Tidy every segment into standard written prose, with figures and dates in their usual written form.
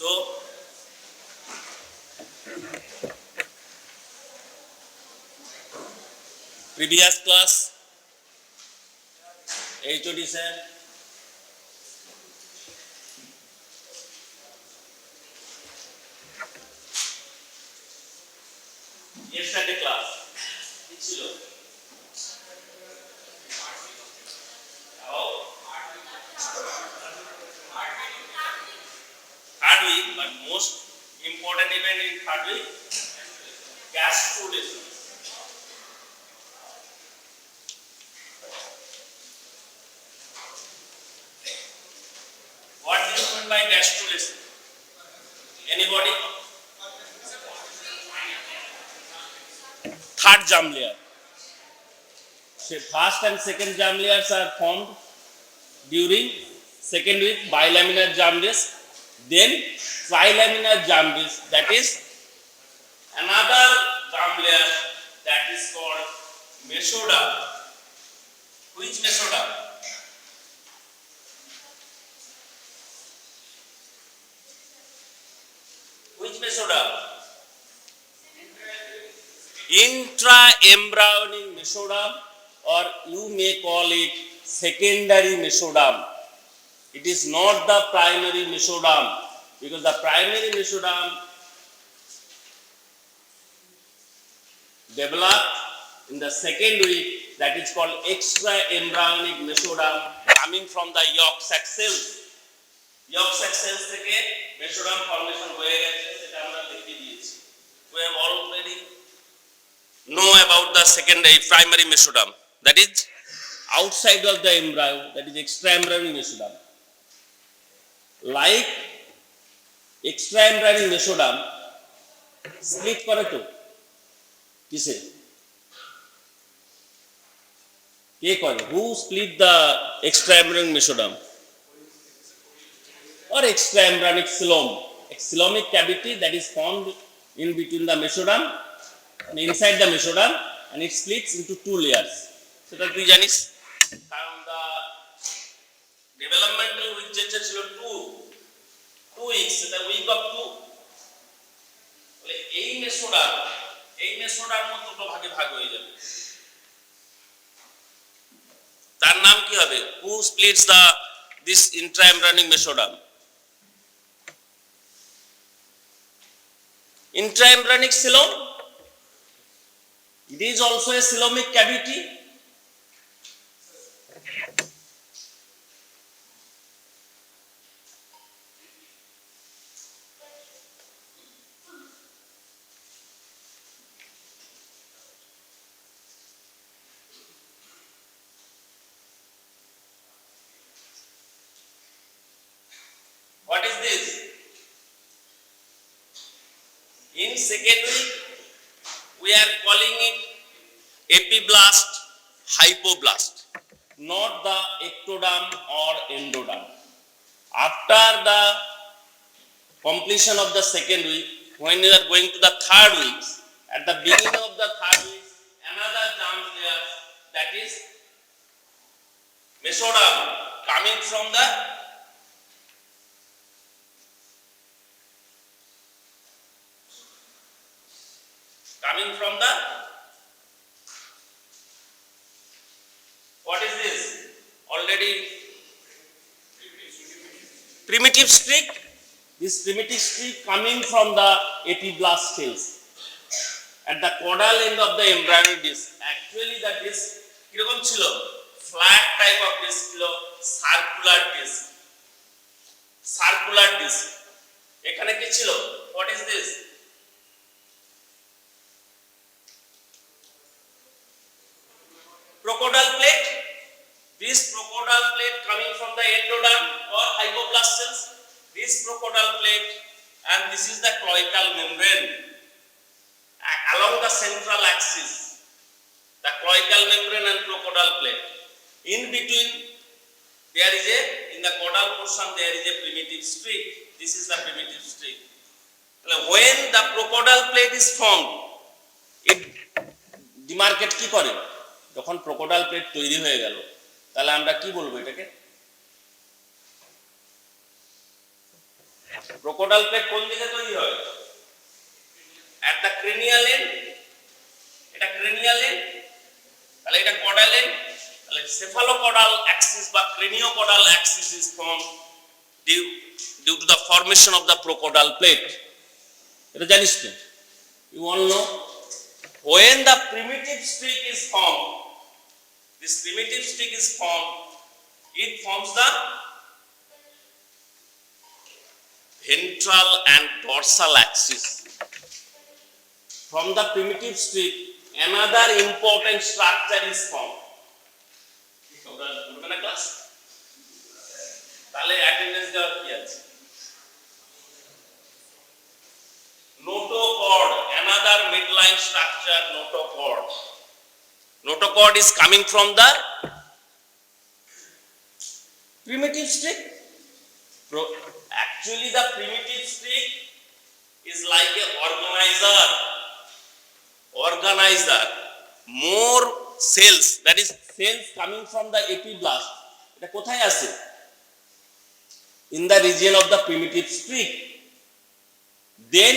So previous class HOD sir yesterday class কি ছিল third week, but most important event in third week, gastrulation. What do you mean by gastrulation? Anybody? Third germ layer. So first and second germ layers are formed during second week bilaminar germ disc. Then trilaminar germ disc, that is another germ layer that is called mesoderm. Which mesoderm? Which mesoderm? Intraembryonic mesoderm, or you may call it secondary mesoderm. It is not the primary mesoderm, because the primary mesoderm developed in the second week, that is called extraembryonic mesoderm, coming from the yolk sac cells. Yolk sac cells থেকে mesoderm formation হয়ে গেছে, সেটা আমরা দেখিয়ে দিয়েছি. We have already know about the secondary primary mesoderm, that is outside of the embryo, that is extraembryonic mesoderm. Like extraembryonic mesoderm split করে তো কিসে কে করে? Who split the extraembryonic mesoderm? Or extraembryonic coelom, a coelomic cavity that is formed in between the mesoderm and inside the mesoderm, and it splits into two layers. সেটা তুই জানিস, কারণ the developmental week যেটা ছিল 2 weeks, সেটা week of 2, বলে এই mesoderm দুটো ভাগে ভাগ হয়ে যাবে। তার নাম কি হবে? Who splits this intraembryonic mesoderm? Intraembryonic coelom. It is also a coelomic cavity. What is this? In second week, we are calling it epiblast, hypoblast, not the ectoderm or endoderm. After the completion of the second week, when you are going to the third week, at the beginning of the third week, another germ layer, that is mesoderm, coming from the what is this? Already primitive streak. This primitive streak coming from the epiblast cells at the caudal end of the embryonic disc. Actually the disc কিরকম ছিল? Flat type of disc ছিল, circular disc. এখানে কি ছিল? What is this? Crocodile plate. This crocodile plate coming from the endoderm or hypoblast cells. This crocodile plate, and this is the cloacal membrane along the central axis. The cloacal membrane and crocodile plate. In between, there is in the caudal portion there is a primitive streak. This is the primitive streak. When the crocodile plate is formed, it demarcate কি করে? যখন crocodile plate তৈরি হয়ে গেল, তাহলে আমরা কি বলবো এটাকে? ক্রোকোডাইল প্লেট কোন দিকে তৈরি হয়? at the cranial end, এটা cranial end, তাহলে এটা caudal end, তাহলে cephalocaudal axis বা craniocaudal axis is formed due to the formation of the procaudal plate. এটা জানিস তো? You all know when the primitive streak is formed, this primitive streak is formed, it forms the ventral and dorsal axis. From the primitive streak, another important structure is formed. বুঝবে না class? তাহলে attendance দেওয়ার কি আছে? Notochord, another midline structure, notochord. Notochord is coming from the primitive streak. Actually, the primitive streak is like a organizer. More cells, that is cells coming from the epiblast. এটা কোথায় আছে? In the region of the primitive streak. Then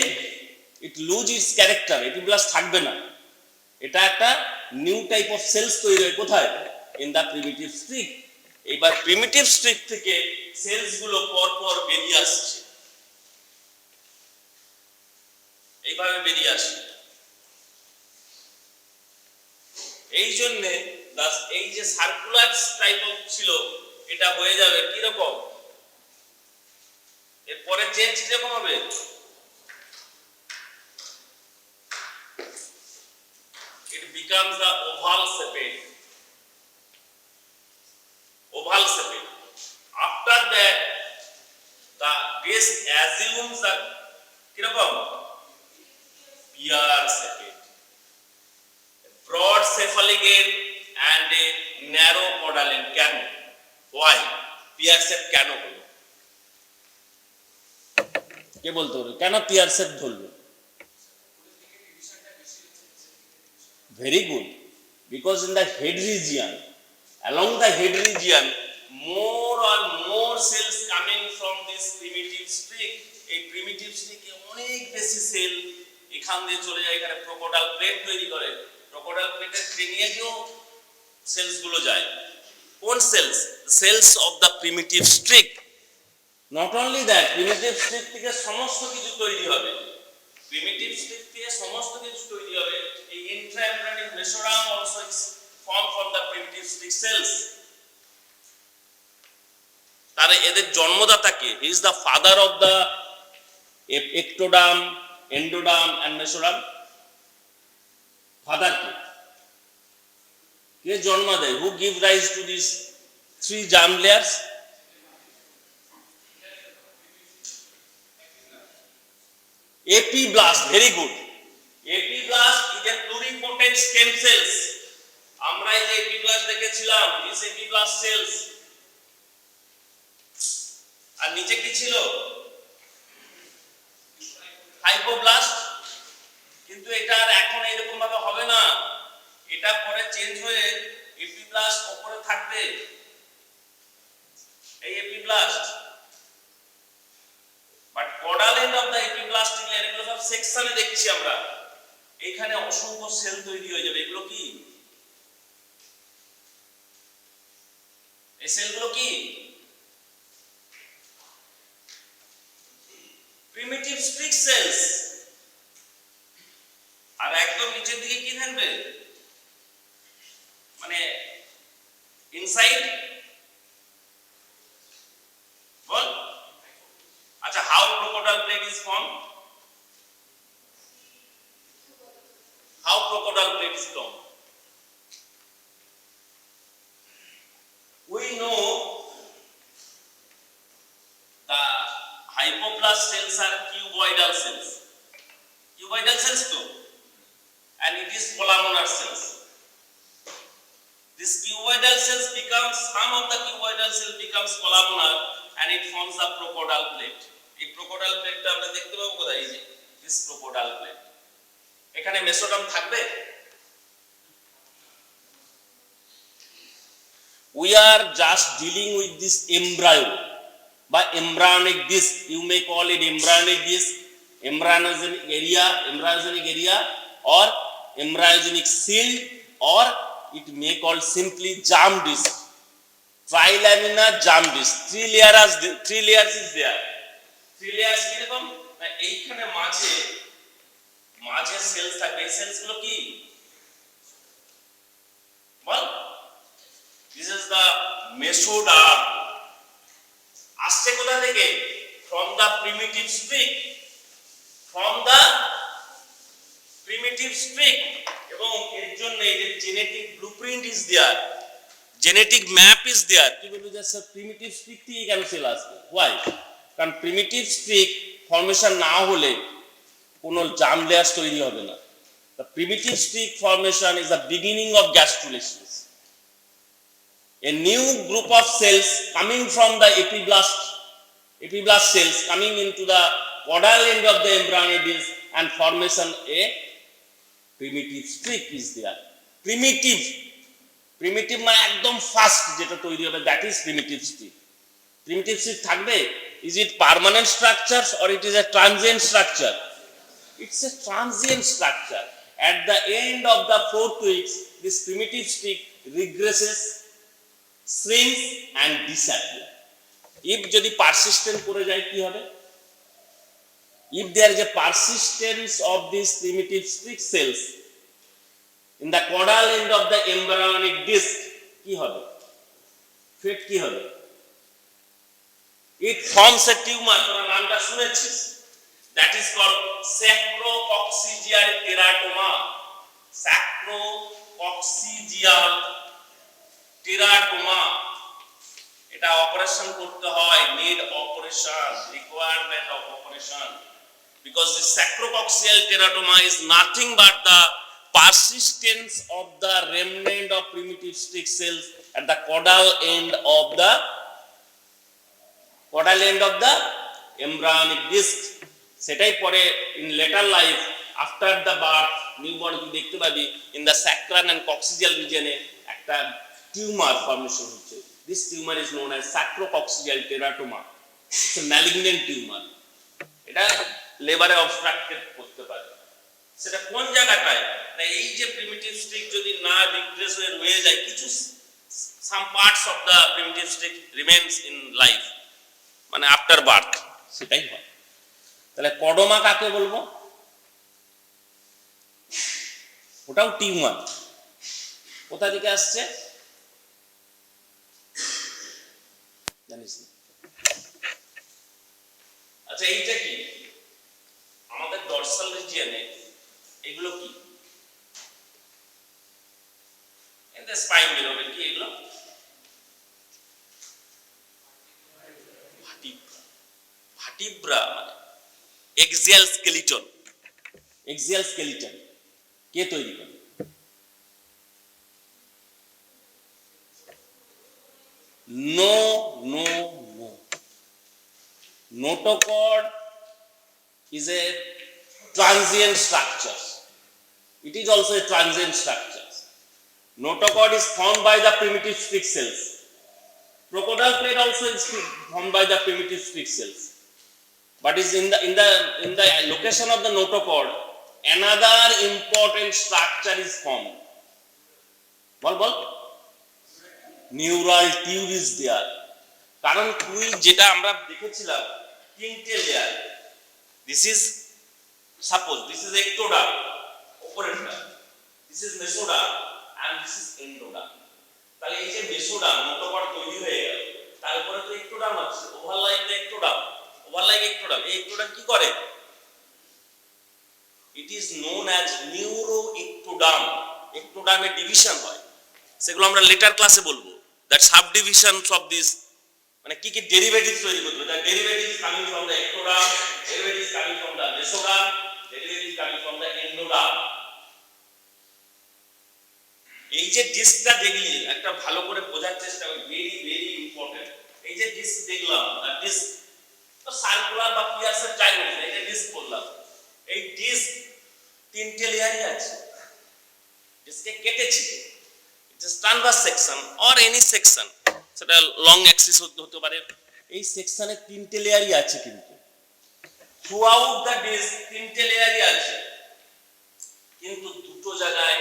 it lose its character. Epiblast থাকবে না। এটা একটা new type of sales তৈরি হয় কোথায়? In the primitive streak. এবার প্রিমিটিভ স্ট্রিক থেকে সেলস গুলো পরপর বেরিয়ে আসছে, এইভাবে বেরিয়ে আসে। এই জন্য এই যে সার্কুলার টাইপ অফ ছিল এটা হয়ে যাবে কি রকম? এরপরে চেঞ্জ কিরকম হবে? It becomes the oval shaped. After that, the disc assumes the কিরকম? Pear shaped. Broad cephalic end and a narrow caudal end. কেন? Why? Pear shaped কেন হলো? কে বলতে পারবে কেন pear shaped ধরলো? Very good. Because in the head region, along the head region, more and more cells coming from this primitive streak. এই primitive streak এ অনেক বেশি সেল এখান দিয়ে চলে যায়, এখানে ক্রোকোডাইল প্লেট তৈরি করে। ক্রোকোডাইল প্লেটের ক্রেনিয়াতেও সেলস গুলো যায়। কোন cells? Cells of the primitive streak. Not only that, primitive streak থেকে সমস্ত কিছু তৈরি হবে। প্রিমিটিভ স্ট্রিক থেকে সমস্ত কিছু তৈরি হবে। এই intraembryonic mesoderm also is formed from the primitive streak cells. তাহলে এদের জন্মদাতা কে? He is the father of the ectoderm, endoderm and mesoderm. Father কে? কে জন্ম দেয়? Who give rise to these three germ layers? Epiblast. Very good. Epiblast is a pluripotent stem cells. আমরা এই যে epiblast দেখেছিলাম, this epiblast sales, আর নিচে কি ছিল? Hypoblast. কিন্তু এটা আর এখন এরকম ভাবে হবে না, এটা পরে চেঞ্জ হয়ে এপিব্লাস্ট উপরে থাকবে। এই epiblast, but caudal end of the epiblastic layer, এগুলো সব সেকশনে দেখছি আমরা। এখানে অসংখ্য সেল তৈরি হয়ে যাবে। এগুলো কি? এই সেলগুলো কি? Primitive streak sales. আর একদম নিচের দিকে কি থাকবে? মানে ইনসাইড বল। আচ্ছা, how crocodile plate is formed? How crocodile plate is formed? We know the hypoblast cells are cuboidal cells. Cuboidal cells too, and it is columnar cells. This cuboidal cells becomes, some of the cuboidal cell becomes columnar and it forms the crocodile plate. এই crocodile plate টা আমরা দেখতে পাবো কোথায়? এই যে this crocodile plate। এখানে mesoderm থাকবে। We are just dealing with this embryo. by embryonic disc. You may call it embryonic disc, embryogenic area, or embryogenic shield, or it may call simply germ disc. Trilaminar germ disc. Three layers is there. Three layers কিরকম না এইখানে মাঝে sales থাকবে। এই cells গুলো কি বল? This is the mesoderm. আসছে কোথা থেকে? From the primitive streak. এবং এর জন্য এই যে genetic blueprint is there, genetic map is there. কি বলবো যে স্যার প্রিমিটিভ স্ট্রিক থেকে কেন সেল আসবে? হোয়াই? কারণ প্রিমিটিভ স্ট্রিক ফর্মেশন না হলে কোনো জার্ম লেয়ার তৈরি হবে না। The primitive streak formation is the beginning of gastrulations. A new group of cells coming from the epiblast cells coming into the caudal end of the embryonic disc and formation a primitive streak is there. Primitive মানে একদম first যেটা তৈরি হবে, that is primitive streak. Primitive streak থাকবে? Is it permanent structure or it is a transient structure? It's a transient structure. At the end of the 4th weeks, this primitive streak regresses, shrinks and disappears. If যদি persistent করে যায় কি হবে? If there is a persistence of these primitive streak cells in the caudal end of the embryonic disc, কি হবে? ফেট কি হবে? It forms a tumor. তোরা নামটা শুনেছিস? That is called sacrococcygeal teratoma. Sacrococcygeal teratoma. এটা অপারেশন করতে হয়, need operation, requirement of operation, because the sacrococcygeal teratoma is nothing but the persistence of the remnant of primitive streak cells at the caudal end of the embryonic disc. সেটাই পরে in later life after the birth newborn কি দেখতে পাবি in the sacral and coccygeal region এ একটা tumour formation হচ্ছে। This tumor is known as sacrococcygeal teratoma. It's a malignant tumor. এটা লেবারে obstructed করতে পারে। সেটা কোন জায়গাটায়? না এই যে প্রিমিটিভ স্ট্রিক যদি না রিগ্রেস হয়ে রয়ে যায়, কিছু some parts of the primitive streak remains in life, মানে after birth, সেটাই হয়। তাহলে কডোমা কাকে বলবো? ওটাও টিউমার। কোথা থেকে আসছে জানিস না? আচ্ছা এইটা কি? আমাদের ডরসাল রিজিয়নে এগুলো কি? এটা স্পাইন বেরোবে কি এগুলো? ভার্টিব্রা মানে এক্সিয়াল স্কেলিটন। এক্সিয়াল স্কেলিটন কে তৈরি করে? No. Notochord is a transient structure. It is also a transient structure. Notochord is formed by the primitive streak cells. Crocodile plate also is formed by the primitive streak cells. But is in the location of the notochord, another important structure is formed. বল neural tube is there. কারণ তুই যেটা আমরা দেখেছিলাম তিনটে layer, this is suppose this is ectoderm উপরেরটা, this is mesoderm and this is endoderm. তাহলে এই যে মেসোডার্ম নোটোকর্ড তৈরি হয়ে গেল, তার উপরে তো এক্টোডার্ম আছে, ওভারলাইং দ্য এক্টোডার্ম। এই এক্টোডার্ম কি করে? It is known as neuroectoderm. এক্টোডার্মের ডিভিশন হয়, সেগুলো আমরা লেটার ক্লাসে বলবো। দ্যাট সাবডিভিশনস অফ দিস মানে কি কি ডেরিভেটিভস তৈরি করতে হবে। That derivatives coming from the ectoderm, derivatives coming from the mesoderm, derivatives coming from the endoderm. এই যে ডিস্কটা দেখলি একটা ভালো করে বোঝার চেষ্টা কর, ভেরি ইম্পর্টেন্ট। এই যে ডিস্ক দেখলাম, আর ডিস্ক তো সার্কুলার বা পিয়ার্সের যাই হোক, এই যে ডিস্ক বললাম, এই ডিস্ক তিনটে লেয়ারই আছে। ডিস্কে কেটেছি, it's transverse section or any section, সেটা লং অ্যাক্সিস হতে পারে, এই সেকশনে তিনটে লেয়ারই আছে, কিন্তু থ্রু আউট দ্য ডিস্ক তিনটে লেয়ারই আছে, কিন্তু দুটো জায়গায়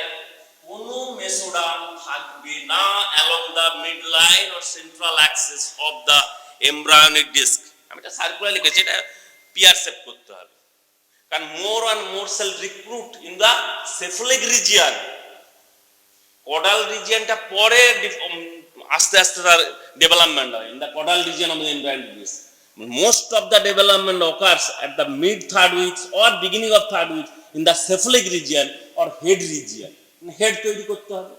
কোনো মেসোডার্ম থাকবে না along the mid line or central axis of the embryonic disc. আমি এটা সার্কুলার লিখেছি, এটা পিয়ার শেপ করতে হবে, কারণ more and more cell recruit in the cephalic region. Caudal রিজিয়নটা পরে আস্তে আস্তে তার ডেভেলপমেন্ট হয় in the caudal region of the embryonic disc. Most of the development occurs at the mid third weeks or beginning of third week in the cephalic region or head region. Head তৈরি করতে হবে।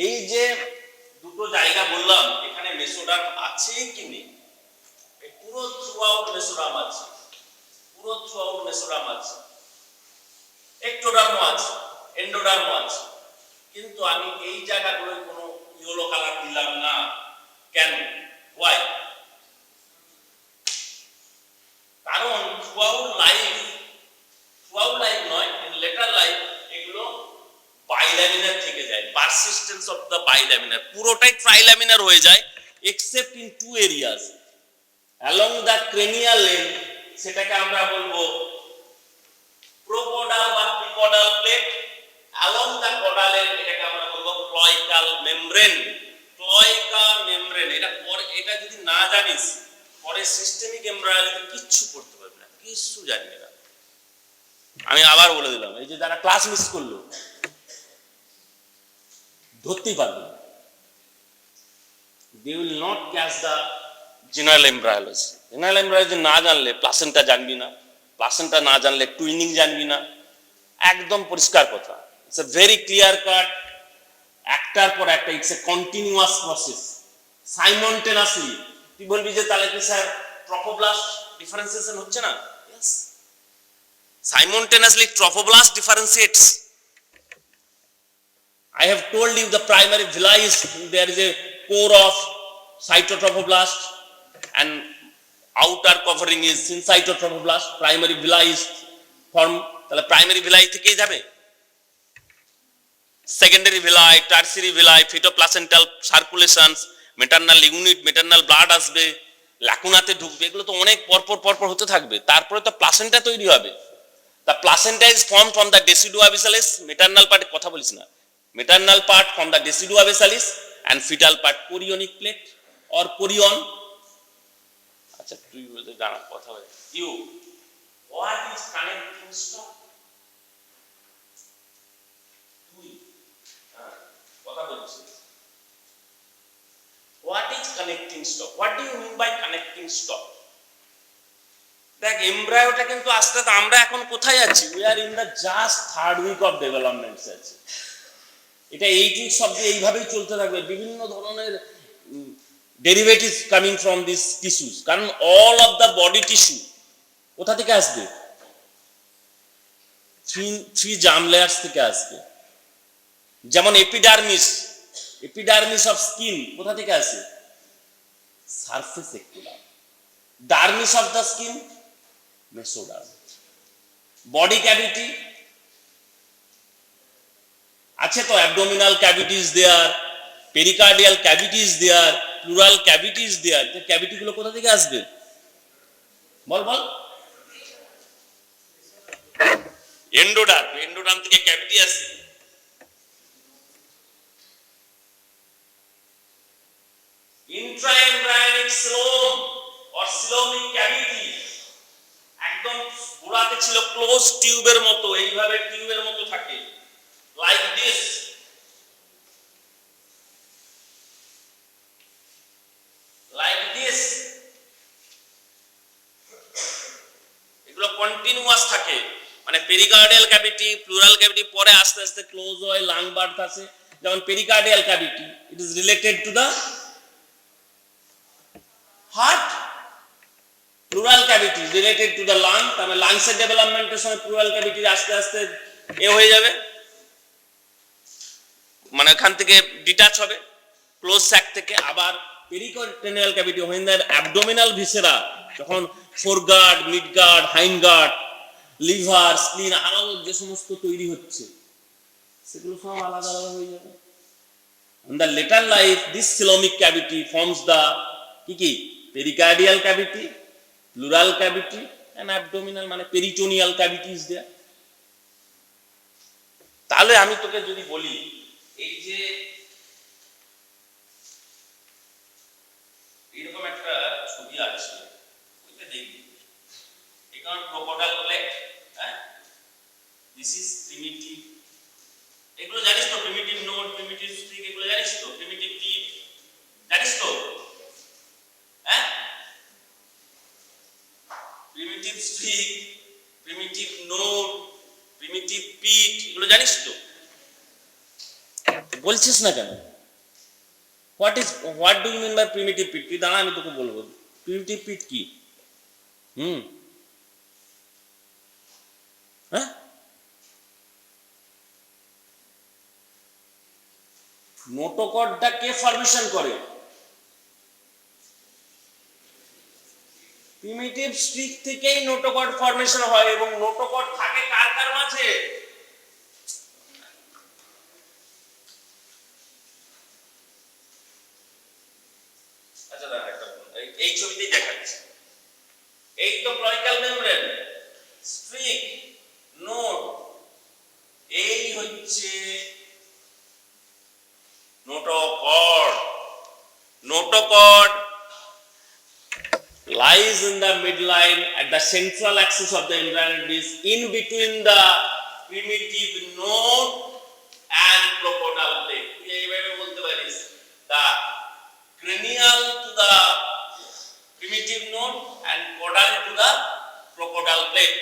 এই যে দুটো জায়গা বললাম, এখানে mesoderm আছে কি নেই? পুরো থ্রু আউট মেসোডার্ম আছে, পুরো থ্রু আউট মেসোডার্ম আছে, একটোডার্ম আছে, এন্ডোডার্ম আছে, কিন্তু আমি এই জায়গাগুলোয় কোনো ইয়েলো কালার দিলাম না। কেন? ওয়াই? কারণ থ্রুআউট লাইফ নয়, ইন লেটার লাইফ এগুলো বাইল্যামিনার থেকে যায়, পারসিস্টেন্স অফ দ্য বাইল্যামিনার, পুরোটাই ট্রাইল্যামিনার হয়ে যায় except in two areas along the cranial length, সেটাকে আমরা বলবো প্রোকোডাল বা prechordal plate, along the caudal length এটাকে আমরা বলবো ক্লয়কাল মেমব্রেন। ক্লয়কাল মেমব্রেন, এটা পরে, এটা যদি না জানিস পরে সিস্টেমিক এমব্রায়োলজিতে কিচ্ছু পড়তে পারবে না, কিচ্ছু জানবে না। আমি আবার বলে দিলাম, এই যে যারা ক্লাস মিস করলো ধরতেই পারবে না, they will not catch the general embryology. general embryology না জানলে প্লাসেন্টা জানবি না, প্লাসেন্টা না জানলে টুইনিং জানবি না, একদম পরিষ্কার কথা। It's a very clear cut, একটার পর একটা, ইটস এ কন্টিনিউয়াস প্রসেস, সাইমultaneously। তুই বলবি যে তাহলে কি স্যার ট্রফোব্লাস্ট ডিফারেন্সিয়েশন হচ্ছে না? Yes, সাইমultaneously trophoblast differentiates. I have told you the primary villi is, there is a core of cytotrophoblast and outer covering is syncytotrophoblast. Primary villi is form, তাহলে primary villi থেকেই যাবে। Secondary villi, tertiary villi, fetoplacental circulations, maternal unit, maternal blood আসবে, ল্যাকুনাতে ঢুকবে, এগুলো তো অনেক পরপর হতে থাকবে, তারপরে তো প্লাসেন্টা তৈরি হবে। The placenta is formed from the decidua abyssalis, maternal part কথা বলিস না, maternal part from the decidua abyssalis and fetal part chorionic plate or chorion. আচ্ছা, তুই বলতে জানা কথা বলে, you what is connecting stop? তুই কথা বলিস, what is connecting stop? What do you mean by connecting stop? দেখ, এমব্রায়োটা কিন্তু আস্তে আস্তে, আমরা এখন কোথায় আছি? We are in the just third week of development আছে। এটা 8 উইকস অবধি এইভাবেই চলতে থাকবে, বিভিন্ন ধরনের derivatives coming from this tissues, কারণ all of the body tissue কোথা থেকে আসবে? থ্রি জার্ম লেয়ার্স থেকে আসবে। যেমন এপিডার্মিস অফ স্কিন কোথা থেকে আসে? সারফেস একুলাম। Dermis of the skin, mesoderm. Body cavity আছে তো, abdominal cavity is there, pericardial cavity is there, pleural cavity is there. Cavity গুলো কোথা থেকে আসবে? বল। এন্ডোডার্ম থেকে ক্যাভিটি আসে। Intraembryonic coelom or coelomic cavity, একদম গোড়াতে ছিল ক্লোজ টিউবের মতো, এইভাবে টিউবের মতো থাকে, লাইক দিস। এগুলো কন্টিনিউয়াস থাকে, মানে পেরিকার্ডিয়াল ক্যাভিটি, প্লুরাল ক্যাভিটি, পরে আস্তে আস্তে ক্লোজ হয়, লাং বার্থ আছে। যেমন pericardial cavity, it is related to the heart, pleural cavity related to the lung, তবে লাংসের ডেভেলপমেন্টের সময় প্লুরাল ক্যাভিটি আস্তে আস্তে হয়ে যাবে, মানে ওখান থেকে ডিটাচ হবে ক্লোজ স্যাক থেকে। আবার pericardial cavity, when the abdominal viscera, যখন ফোরগার্ড, মিডগার্ড, হাইন্ডগার্ড, লিভার, স্প্লিন, আরো যে সমস্ত তৈরি হচ্ছে, সেগুলো সব আলাদা আলাদা হয়ে যাবে। In the later life, this coelomic cavity forms the কি pericardial cavity, pleural cavity and abdominal মানে peritoneal cavity is there. তাহলে আমি তোকে যদি বলি এই যে এরকম একটা ছবি আছে ওইটা দেখবি এখানে ক্রোকোডাইল প্লেট, হ্যাঁ, দিস ইজ প্রিমিটিভ, এগুলো জানিস তো, প্রিমিটিভ নোড, প্রিমিটিভ স্ট্রিক, এগুলো জানিস তো, প্রিমিটিভ টিপ জানিস তো, হ্যাঁ, primitive streak, primitive node, primitive pit, এগুলো জানিস তো, বলছিস না কেন? What do you mean by primitive pit? তুই দাঁড়া, আমি তোকে বলবো প্রিমিটিভ পিট কি। হ্যাঁ, নোটোকর্ডটা কে ফরমেশন করে? প্রিমিটিভ স্ট্রিক থেকেই নোটোকর্ড ফরমেশন হয় এবং নোটোকর্ড থাকে কার কার মাঝে? আচ্ছা দাঁড়া, এই ছবিতেই দেখাচ্ছি, এই তো ক্লয়কাল মেমব্রেন, স্ট্রিক, নোড, এই হচ্ছে notochord. Notochord lies in the midline at the central axis of the embryonic disc in between the primitive node and crocodile plate. এইভাবে বলতে পারিস, the cranial to the primitive node and caudal to the crocodile plate.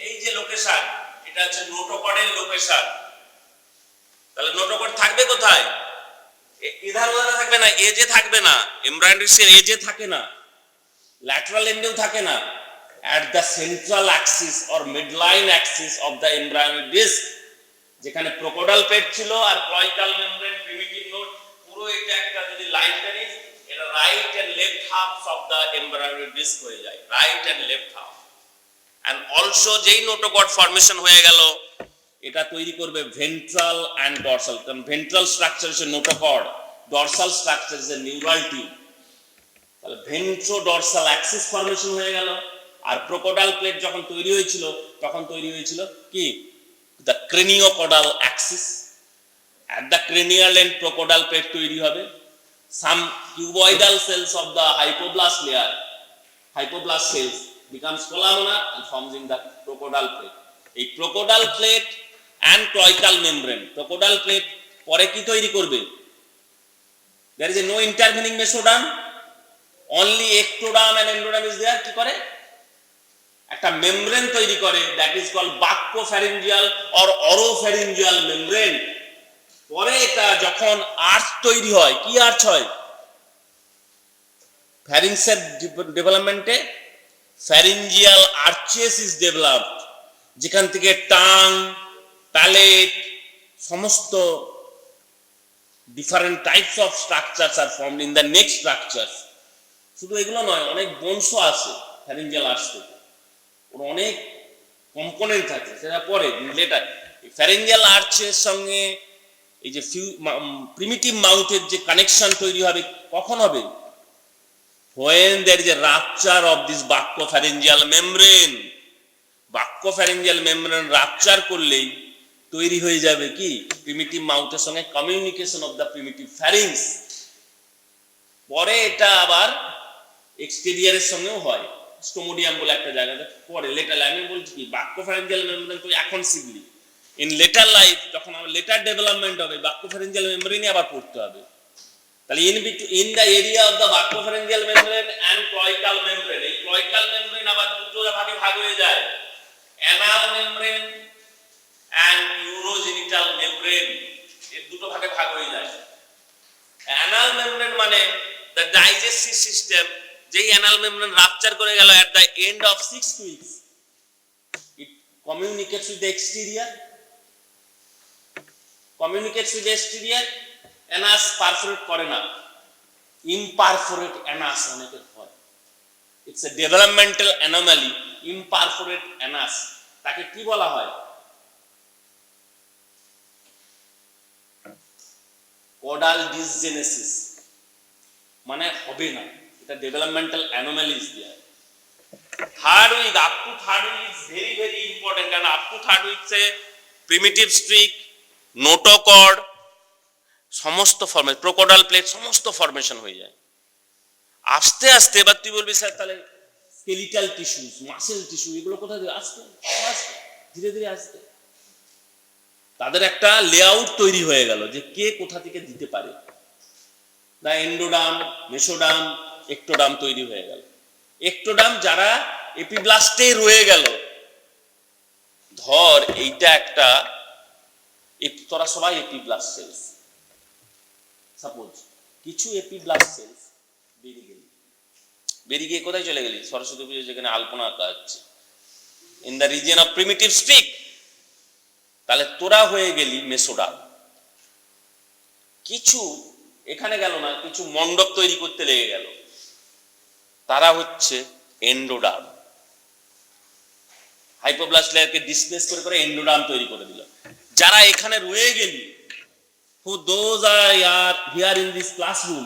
এই যে location, এটা হচ্ছে নোটোকর্ডের location. তাহলে notochord থাকবে কোথায়? ইধার উধারে থাকবে না, এজে থাকবে না, এমব্রায়োনিক ডিস্কের এজে থাকে না, ল্যাটারাল এন্ডেও থাকে না, at the central axis or midline axis of the embryonic disc, যেখানে ক্রোকোডাইল প্লেট ছিল আর ক্লয়কাল মেমব্রেন, প্রিমিটিভ নোড, পুরো এটা একটা যদি লাইন টানিস, এটা right and left halfs of the embryonic disc হয়ে যায়, right and left half. And also যেই নোটোকর্ড ফরমেশন হয়ে গেল, এটা তৈরি করবে ভেন্ট্রাল এন্ড ডরসাল, কারণ ভেন্ট্রাল স্ট্রাকচার হচ্ছে notochord, dorsal structure is a neural tube. তাহলে ভেন্ট্রো ডরসাল অ্যাক্সিস ফরমেশন হয়ে গেল। আর ক্রোকোডাইল প্লেট যখন তৈরি হয়েছিল তখন তৈরি হয়েছিল কি, the craniocaudal axis, at the cranial end prochordal plate তৈরি হবে। Some cuboidal cells of the hypoblast layer, hypoblast cells becomes columnar and forms in the crocodile plate. এই crocodile plate and cloacal membrane, crocodile plate পরে কি তৈরি করবে? There is a no intervening mesoderm, only ectoderm and endoderm is there. কি করে? একটা membrane তৈরি করে, that is called buccopharyngeal or oropharyngeal membrane. পরে এটা যখন আর্চ তৈরি হয়, কি আর্চ হয়? ফ্যারিংসের ডেভেলপমেন্টে pharyngeal arches is developed, যেখান থেকে টাং, প্যালেট, সমস্ত different types of structures are formed in the neck structures. শুধু এগুলো নয়, অনেক বংশ আছে pharyngeal arch থেকে, ওর অনেক কম্পোনেন্ট আছে, সেটা পরে লেটার। pharyngeal arches সঙ্গে এই যে প্রিমিটিভ মাউথের যে কানেকশন তৈরি হবে, কখন হবে? when there is a rupture of this buccopharyngeal membrane. buccopharyngeal membrane rupture করলেই তৈরি হয়ে যাবে কি, প্রিমিটিভ মাউথের সঙ্গে কমিউনিকেশন অফ দ্য প্রিমিটিভ ফ্যারিংস। পরে এটা আবার এক্সটেরিয়রের সঙ্গেও হয়, স্টোমোডিয়াম বলে একটা জায়গাতে পরে লেটার। আমি বলছি কি, buccopharyngeal membrane তো এখন শিখলি, ইন লেটার লাইফ যখন আমার লেটার ডেভেলপমেন্ট হবে, buccopharyngeal membrane আবার পড়তে হবে। তাহলে in the area of the buccopharyngeal membrane and cloacal membrane, এই cloacal membrane আবার দুটো ভাগে ভাগ হয়ে যায়, anal membrane and urogenital membrane, এই দুটো ভাগে ভাগ হয়ে যায়। anal membrane মানে the digestive system, যেই anal membrane রাপচার করে গেল at the end of 6 weeks, it communicates with the exterior, anus perforate করে না, ইমপারফোরেট অ্যানাস অনেকের হয়, it's a developmental anomaly, imperforate anus. তাকে কি বলা হয়? কোডাল ডিসজেনেসিস, মানে হবে না, এটা ডেভেলপমেন্টাল অ্যানোমালিজ দেয়। Third week up to third week is very very important, কারণ আপ টু থার্ড উইকসে প্রিমিটিভ স্ট্রিক, নোটোকর্ড, সমস্ত ফর্মেশন, ক্রোকোডাইল প্লেট সমস্ত ফর্মেশন হয়ে যায়। আস্তে আস্তে এবার তুই বলবি স্যার তাহলে স্কেলিটাল টিস্যুস, মাসেল টিস্যু এগুলো কোথা থেকে আসবে? ধীরে ধীরে আসবে। তাদের একটা লেআউট তৈরি হয়ে গেল যে কে কোথা থেকে দিতে পারে। দা এন্ডোডাম, মেসোডাম, একটোডাম তৈরি হয়ে গেল। একটোডাম যারা এপিব্লাস্টে রয়ে গেল, ধর এইটা একটা, তোরা সবাই এপিব্লাস্ট সেলস, সাপোজ কিছু এপিব্লাস্ট সেলস বেরিয়ে গেল, বেরিয়ে গিয়ে কোথায় চলে গেলি? সরস্বতী পুজো যেখানে আলপনা আঁকা হচ্ছে, in the region of primitive streak, তাহলে তোরা হয়ে গেলি মেসোডাম। কিছু এখানে গেল না, কিছু মণ্ডপ তৈরি করতে লেগে গেল, তারা হচ্ছে এন্ডোডাম। হাইপোব্লাস্ট লেয়ারকে ডিসপ্লেস করে করে এন্ডোডাম তৈরি করে দিল। যারা এখানে রয়ে গেলি, who those are here in this classroom,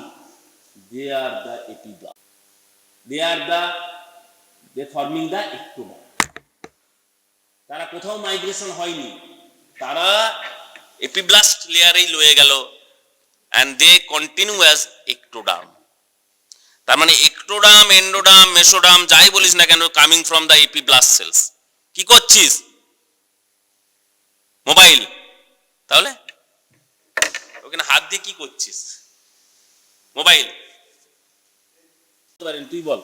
they are the epiblast, they forming the ectodam. তারা কোথাও মাইগ্রেশন হয়নি, তারা এপিব্লাস্ট লেয়ারেই রয়ে গেল, and they continue as ectodam. তার মানে একটোডাম, এন্ডোডাম, মেসোডাম যাই বলিস না কেন, coming from the epiblast cells. কি করছিস? মোবাইল। তাহলে ওখানে হাত দিয়ে কি করছিস? মোবাইল। তুই বল।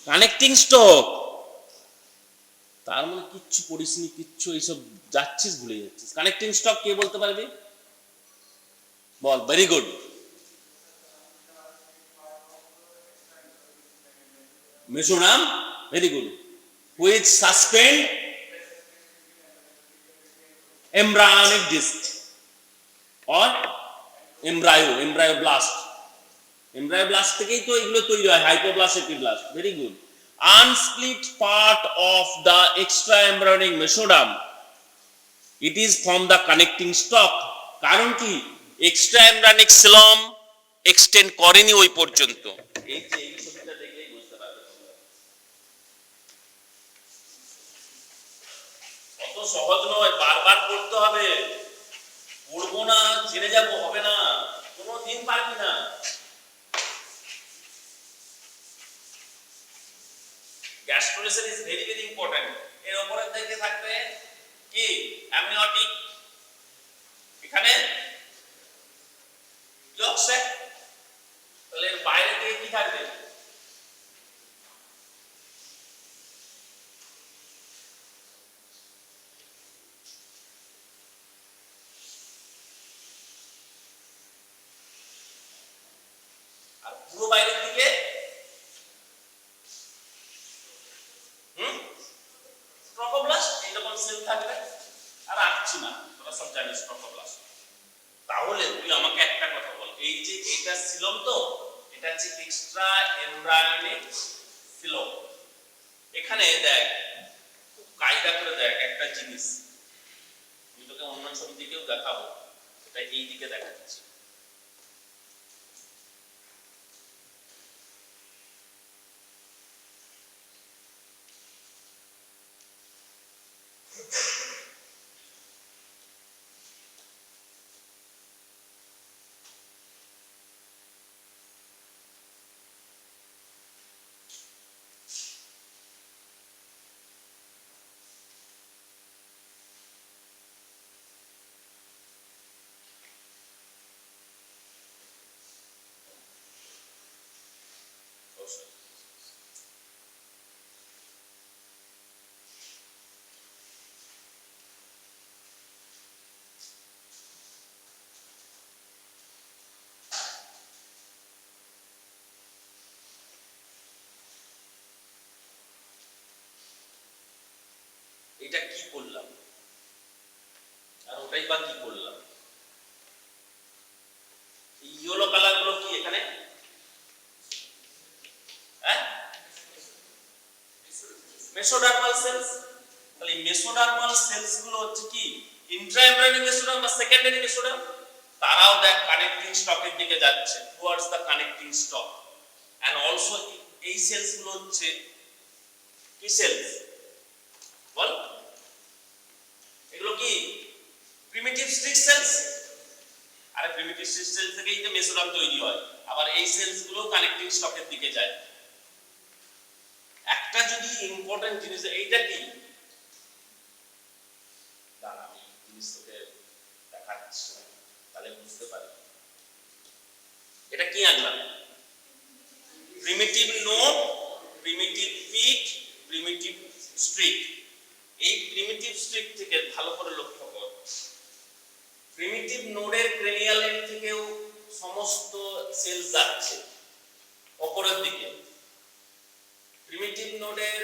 কানেক্টিং স্টক, তার মানে কিচ্ছু পড়িসনি, কিচ্ছু এইসব যাচ্ছিস, ভুলে যাচ্ছিস। কানেক্টিং স্টক কে বলতে পারবি? বল। Very good. Mesoderm, very good. Which suspend embryonic disc or embryoblast. embryoblast থেকেই তো এগুলো তৈরি হয়, hypoblast, epiblast. Very good. Unsplit part of the extra embryonic mesoderm, it is from the connecting stalk. কারণ কি? এক্সট্রা এমব্রায়োনিক সিলম এক্সটেন্ড করেনি ওই পর্যন্ত। এই যে এই ছবিটা দেখলেই বুঝতে পারবে। অত সহজ নয়, বারবার পড়তে হবে। পড়বো না, জেনে যাবো, হবে না, কোনোদিন পারবি না। গ্যাস্ট্রোলেশন ইজ ভেরি ভেরি ইম্পর্টেন্ট। এর উপরে থেকে থাকবে কি? অ্যামনিওটিক, এখানে ইয়ক স্যাক, তাহলে এর বাইরে থেকে কি থাকবে? আর পুরো বাইরের দিকে ট্রফোব্লাস্ট, এরকম সেল থাকবে। আর আসছি না, তোরা সব জানিস ট্রফোব্লাস্ট। তাহলে তুই আমাকে একটা কথা বল, এই যে এটা সিলম, তো এটা হচ্ছে এক্সট্রা এমব্রায়োনিক সিলম। এখানে দেখ, খুব কায়দা করে দেখ একটা জিনিস, আমি তোকে অন্য ছবি দিকেও দেখাবো, এটা এই দিকে দেখাচ্ছি। এটা কি করলাম, আর ওটাই বা কি করলাম? ইয়েলো কালার গুলো কি এখানে? হ্যাঁ, মেসোডার্মাল সেলস। তাহলে মেসোডার্মাল সেলস গুলো হচ্ছে কি? ইন্ট্রাএমব্রায়োনিক মেসোডার্ম বা সেকেন্ডারি মেসোডার্ম? তারাও দেখ কানেক্টিং স্টকের দিকে যাচ্ছে, towards the connecting stalk. And also এই সেলস গুলো হচ্ছে কি সেলস বল, এগুলো কি প্রিমিটিভ স্ট্রিক সেলস। আরে প্রিমিটিভ স্ট্রিক সেল থেকেই তো মেসোডার্ম তৈরি হয়, আবার এই সেলস গুলো কানেক্টিং স্টকের দিকে যায়। একটা যদি ইম্পর্টেন্ট জিনিস, এইটা কি দাঁড়া আমি জিনিস তোকে দেখাচ্ছি তাহলে বুঝতে পারবি। এটা কি আনলাম? প্রিমিটিভ নোড, প্রিমিটিভ পিট, প্রিমিটিভ স্ট্রিক। এই প্রিমিটিভ স্ট্রিক থেকে ভালো করে লক্ষ্য কর, প্রিমিটিভ নোডের ক্রেনিয়াল এন্ড থেকেও সমস্ত সেল যাচ্ছে উপরের দিকে। প্রিমিটিভ নোডের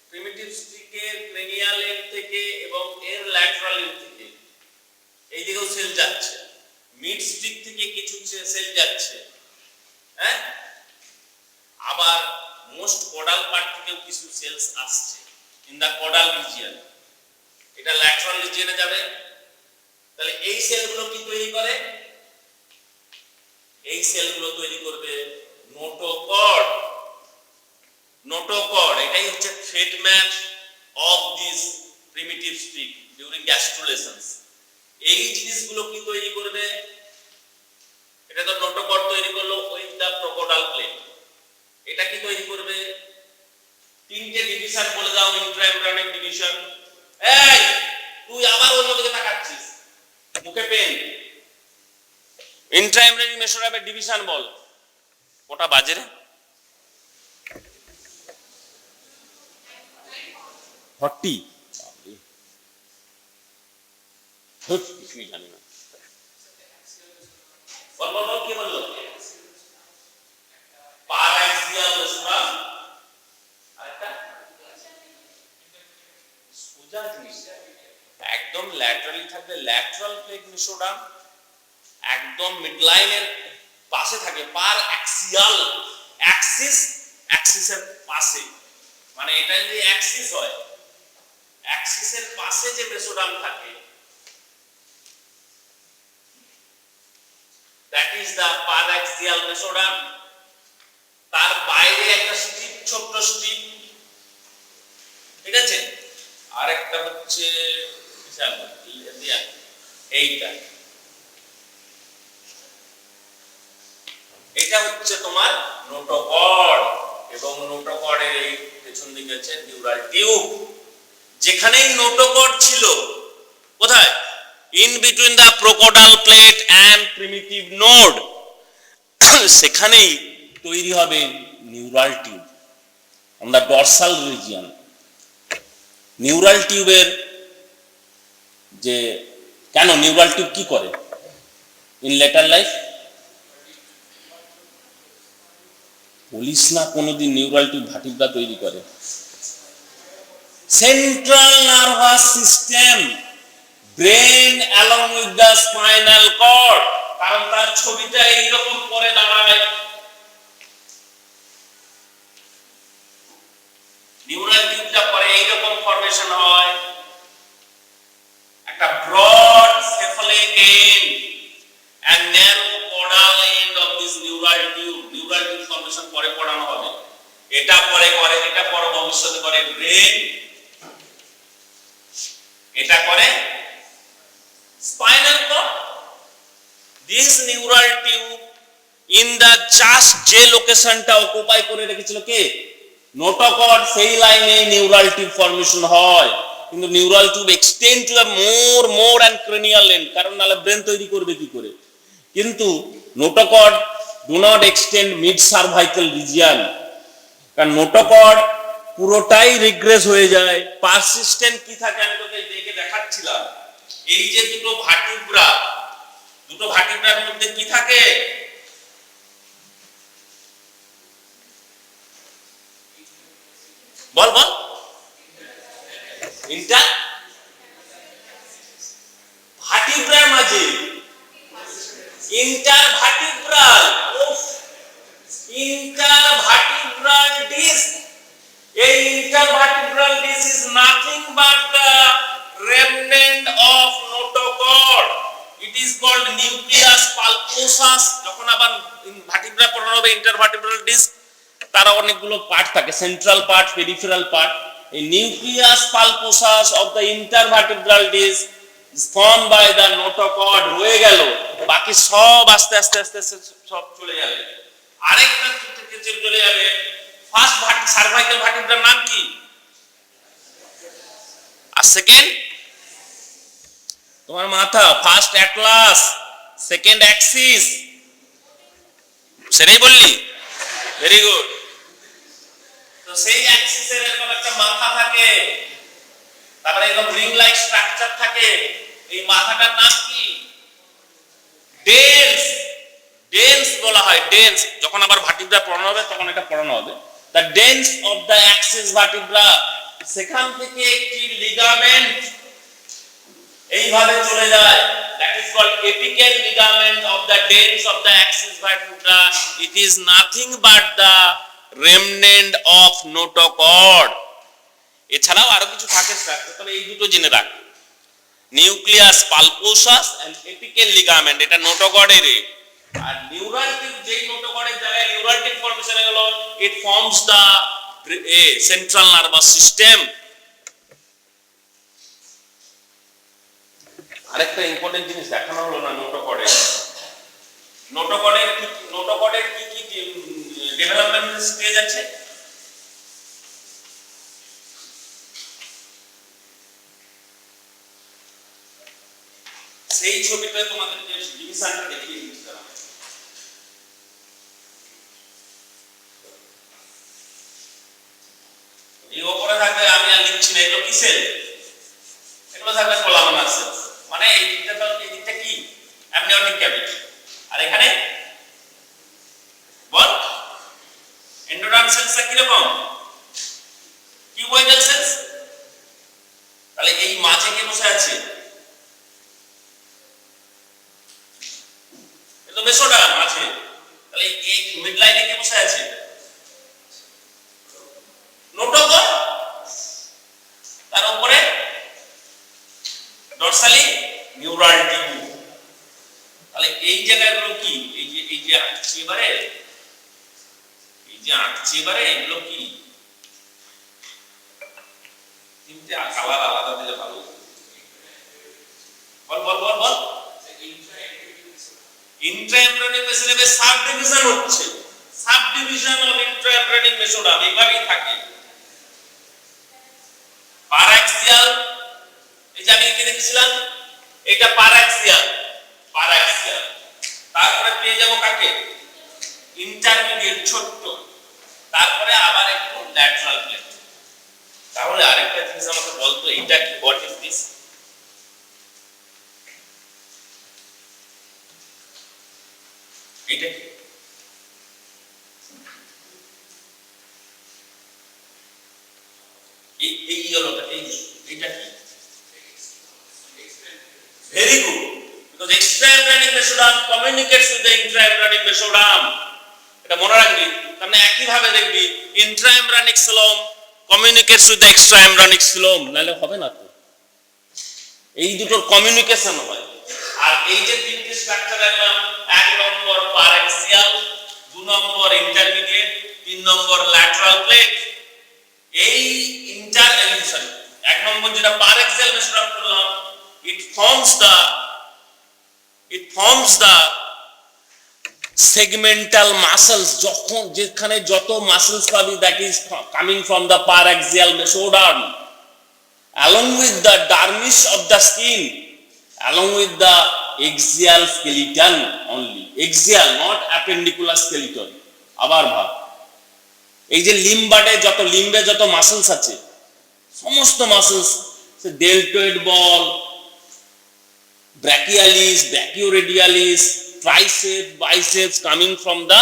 প্রিমিটিভ স্ট্রিকের ক্রেনিয়াল এন্ড থেকে এবং এর ল্যাটারাল এন্ড থেকে এই দিকেও সেল যাচ্ছে। মিড স্ট্রিক থেকে কিছু সেল যাচ্ছে, হ্যাঁ, আবার মোস্ট কোডাল পার্ট থেকেও কিছু সেলস আসছে ইন দা কোডাল রিজিয়ন। এটা ল্যাটারাল রিজিয়নে যাবে। তাহলে এই সেলগুলো কি তৈরি করে? এই সেলগুলো তৈরি করবে নোটোকর্ড। নোটোকর্ড এটাই হচ্ছে treatment of this primitive streak during gastrulations. এই জিনিসগুলো কি তৈরি করবে? এটা তো নোটোকর্ড তৈরি করলো উইথ দা ক্রোকোডাইল প্লেট। এটা কি তৈরি করবে? তিনটে ডিভিশন বলে দাও, ইন্ট্রাএমব্রিয়নিক ডিভিশন। এই তুই আবার অন্যদিকে তাকাচ্ছিস, মুখে পেন। ইন্ট্রাএমব্রিয়নিক মেসোডার্মের ডিভিশন বল, কটা বাজে রে? 40। কিছুই জানি না। বল বল বল, কি বললো? পারাক্সিয়াল মেসোডার্ম, আরেকটা সোজা জিনিস একদম ল্যাটারালি থাকবে ল্যাটারাল প্লেট মেসোডার্ম, একদম মিডলাইনের পাশে থাকে পার অ্যাক্সিয়াল, অ্যাক্সিসের পাশে, মানে এটা যদি অ্যাক্সিস হয়, অ্যাক্সিসের পাশে যে মেসোডার্ম থাকে দ্যাট ইজ দা পারাক্সিয়াল মেসোডার্ম। তার বাইরে একটা স্ট্রিপ, ছোট্ট স্ট্রিপ, ঠিক আছে। আরেকটা হচ্ছে এইটা, এটা হচ্ছে তোমার নোটোকর্ড, এবং নোটোকর্ডের এই পেছন দিকে আছে নিউরাল টিউব। যেখানেই নোটোকর্ড ছিল, কোথায়? In between the prochordal plate and primitive node, সেখানেই তৈরি হবে neural tube on the dorsal region. Neural টিউবের যে কেন নিউরাল টিউব কি করে ইন লেটার লাইফ? বলিস না কোনোদিন নিউরাল টিউব ভাটিব্রা তৈরি করে। Central nervous system, brain along with the spinal cord, কারণ তার ছবিটা এইরকম করে দাঁড়ায়। নিউরাল টিউবটা পরে এইরকম ফরমেশন হয়, একটা broad cephalic end and narrow caudal end of this neural tube. Neural tube formation পরে পড়ানো হবে। এটা পরে করে, এটা পরে ভবিষ্যতে করে ব্রেন, এটা করে spinal cord. This neural tube in the just যে লোকেশনটা অকুপাই করে রেখেছিল কে? নোটোকর্ড। সেই লাইনে নিউরাল টিউব ফরমেশন হয়, কিন্তু neural tube extend to the more end cranial end, কারণ নালে ব্রেন তৈরি করবে কি করে। কিন্তু notochord do not extend mid cervical region, কারণ নোটোকর্ড পুরোটাই রিগ্রেস হয়ে যায়। পারসিস্টেন্ট কি থাকে আমি তোকে দেখে দেখাচ্ছিলাম। এই যে দুটো ভার্টিব্রার মধ্যে কি থাকে? বল বল, ইন্টার ভার্টিব্রার মাঝে ইন্টারভার্টিব্রাল, ইন্টারভার্টিব্রাল ডিস্ক। এই intervertebral disc is nothing but the remnant of notochord. It is is called nucleus pulposus. যখন আবার ভার্টিব্রা পড়ানো হবে ইন্টারভার্টিব্রাল ডিস্ক, তার অনেকগুলো পার্ট থাকে, সেন্ট্রাল পার্ট, পেরিফেরাল পার্ট। এই nucleus pulposus of the intervertebral disc is formed by the notochord রয়ে গেল, বাকি সব আস্তে আস্তে আস্তে আস্তে সব চলে যাবে। আরেকটা থেকে চলে যাবে ফার্স্ট সার্ভাইকাল ভার্টিব্রার নাম কি, আর সেকেন্ড তোমার মাথা, ফার্স্ট অ্যাটলাস, সেকেন্ড অ্যাক্সিস, সেটাই বললি, ভেরি গুড। তো সেই অ্যাক্সিসের এরকম একটা মাথা থাকে, তারপরে এরকম রিং লাইক স্ট্রাকচার থাকে। এই মাথাটার নাম কি, ডেন্স। ডেন্স বলা হয়, ডেন্স। যখন আবার ভার্টিব্রা পড়ানো হবে তখন এটা পড়ানো হবে। The dens of the axis vertebra, সেখান থেকে একটি লিগামেন্ট এইভাবে চলে যায়, that is called apical ligament of the dens of the axis vertebra. It is nothing but the remnant of notochord. এছাড়াও আরো কিছু থাকে স্ট্রাকচার, তবে এই দুটো জেনে রাখ, nucleus pulposus and apical ligament, এটা নোটোকর্ডের। আর নিউরাল টিপ, যেই নোটোকর্ডের জায়গায় নিউরাল টিপ ফর্মেশন হলো, ইট ফর্মস দা সেন্ট্রাল নার্ভাস সিস্টেম। আরেকটা ইম্পর্টেন্ট জিনিস দেখানো হলো না নোটোকর্ডের। নোটোকর্ডের কি কি ডেভেলপমেন্ট স্টেজ আছে? সেই ছবিতে তোমাদের যে ডিভিশনটা দেখিয়ে দিচ্ছিলাম, এই উপরে থাকবে, আমি আর লিখছি না, এগুলো কি সেল? এগুলো থাকবে কোলামিনার সেল। মানে এই দিকটা কি, অ্যামনিওটিক ক্যাভিটি। আর এখানে বল এন্ডোডার্ম সেলসটা কি রকম, কিউবয়েডাল সেলস। তাহলে এই মাঝে কে বসে আছে, এটা মেসোডার্ম আছে। তাহলে এই মিড লাইনে কে বসে আছে, নোটোকর্ড। তার উপরে ডরসালি নিউরাল টিপ। তাহলে এই জায়গাগুলো কি, এই যে আঁকছি এবারে, এগুলো কি, তিনটে কালার আলাদা দিলে ভালো। বল বল বল বল। ইন্ট্রাএমব্রিওনিক মেসোডার্মের সাব ডিভিশন হচ্ছে, সাব ডিভিশন অফ ইন্ট্রাএমব্রিওনিক মেসোডার্ম এইভাবেই থাকে। পারাক্সিয়াল, এই যে আমি এখানে দেখছিলাম, এটা পারাক্সিয়াল। তারপরে পেয়ে যাবো কাকে, ইন্টারমিডিয়েট ছোট্ট, তারপরে আবার একটু ল্যাটারাল প্লেট। তাহলে আরেকটা জিনিস আমাকে বলতো, এটা কি, হোয়াট ইজ দিস? এটা কি, এই ইয়েলোটা, এইটা কি? Very good, because extraembryonic mesoderm communicates with the intraembryonic mesoderm. এটা মনে রাখবি। তার মানে একই ভাবে দেখবি, intraembryonic xylem communicates with the extraembryonic xylem, নালে হবে না তো। এই দুটোর কমিউনিকেশন হয়। আর এই যে তিনটি স্ট্রাকচার দেখলাম, 1 নম্বর পারাক্সিয়াল, 2 নম্বর ইন্টারমিডিয়েট, 3 নম্বর ল্যাটারাল প্লেট। এই সরি, 1 নম্বর যেটা পারাক্সিয়াল মেসোডার্ম করলাম, it forms the segmental muscles, যখন যেখানে যত মাসেলস পাবি, that is coming from the paraxial mesoderm, along with the dermis of the skin, along with the axial skeleton only, axial, not appendicular skeleton. আবার ভাব, এই যে লিম্বারে যত মাসেলস আছে, সমস্ত muscles, deltoid ball, brachialis, brachioradialis, triceps, biceps coming from the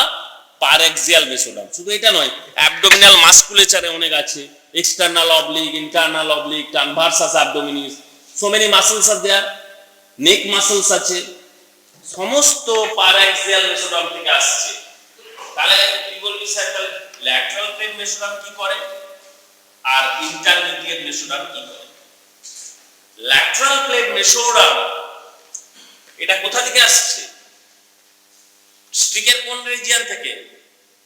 paraxial mesoderm. শুধু এটা নয়, abdominal musculature অনেক আছে, external oblique, internal oblique, transversus abdominis, so many muscles are there, neck muscles আছে, সমস্ত paraxial mesoderm থেকে আসছে। তাহলে কি বলবি স্যার, তাহলে lateral plate mesoderm কি করে আর intermediate mesoderm কি করে? lateral plate mesoderm, এটা কোথা থেকে আসছে? স্ট্রিকের কোন রিজিয়ন থেকে?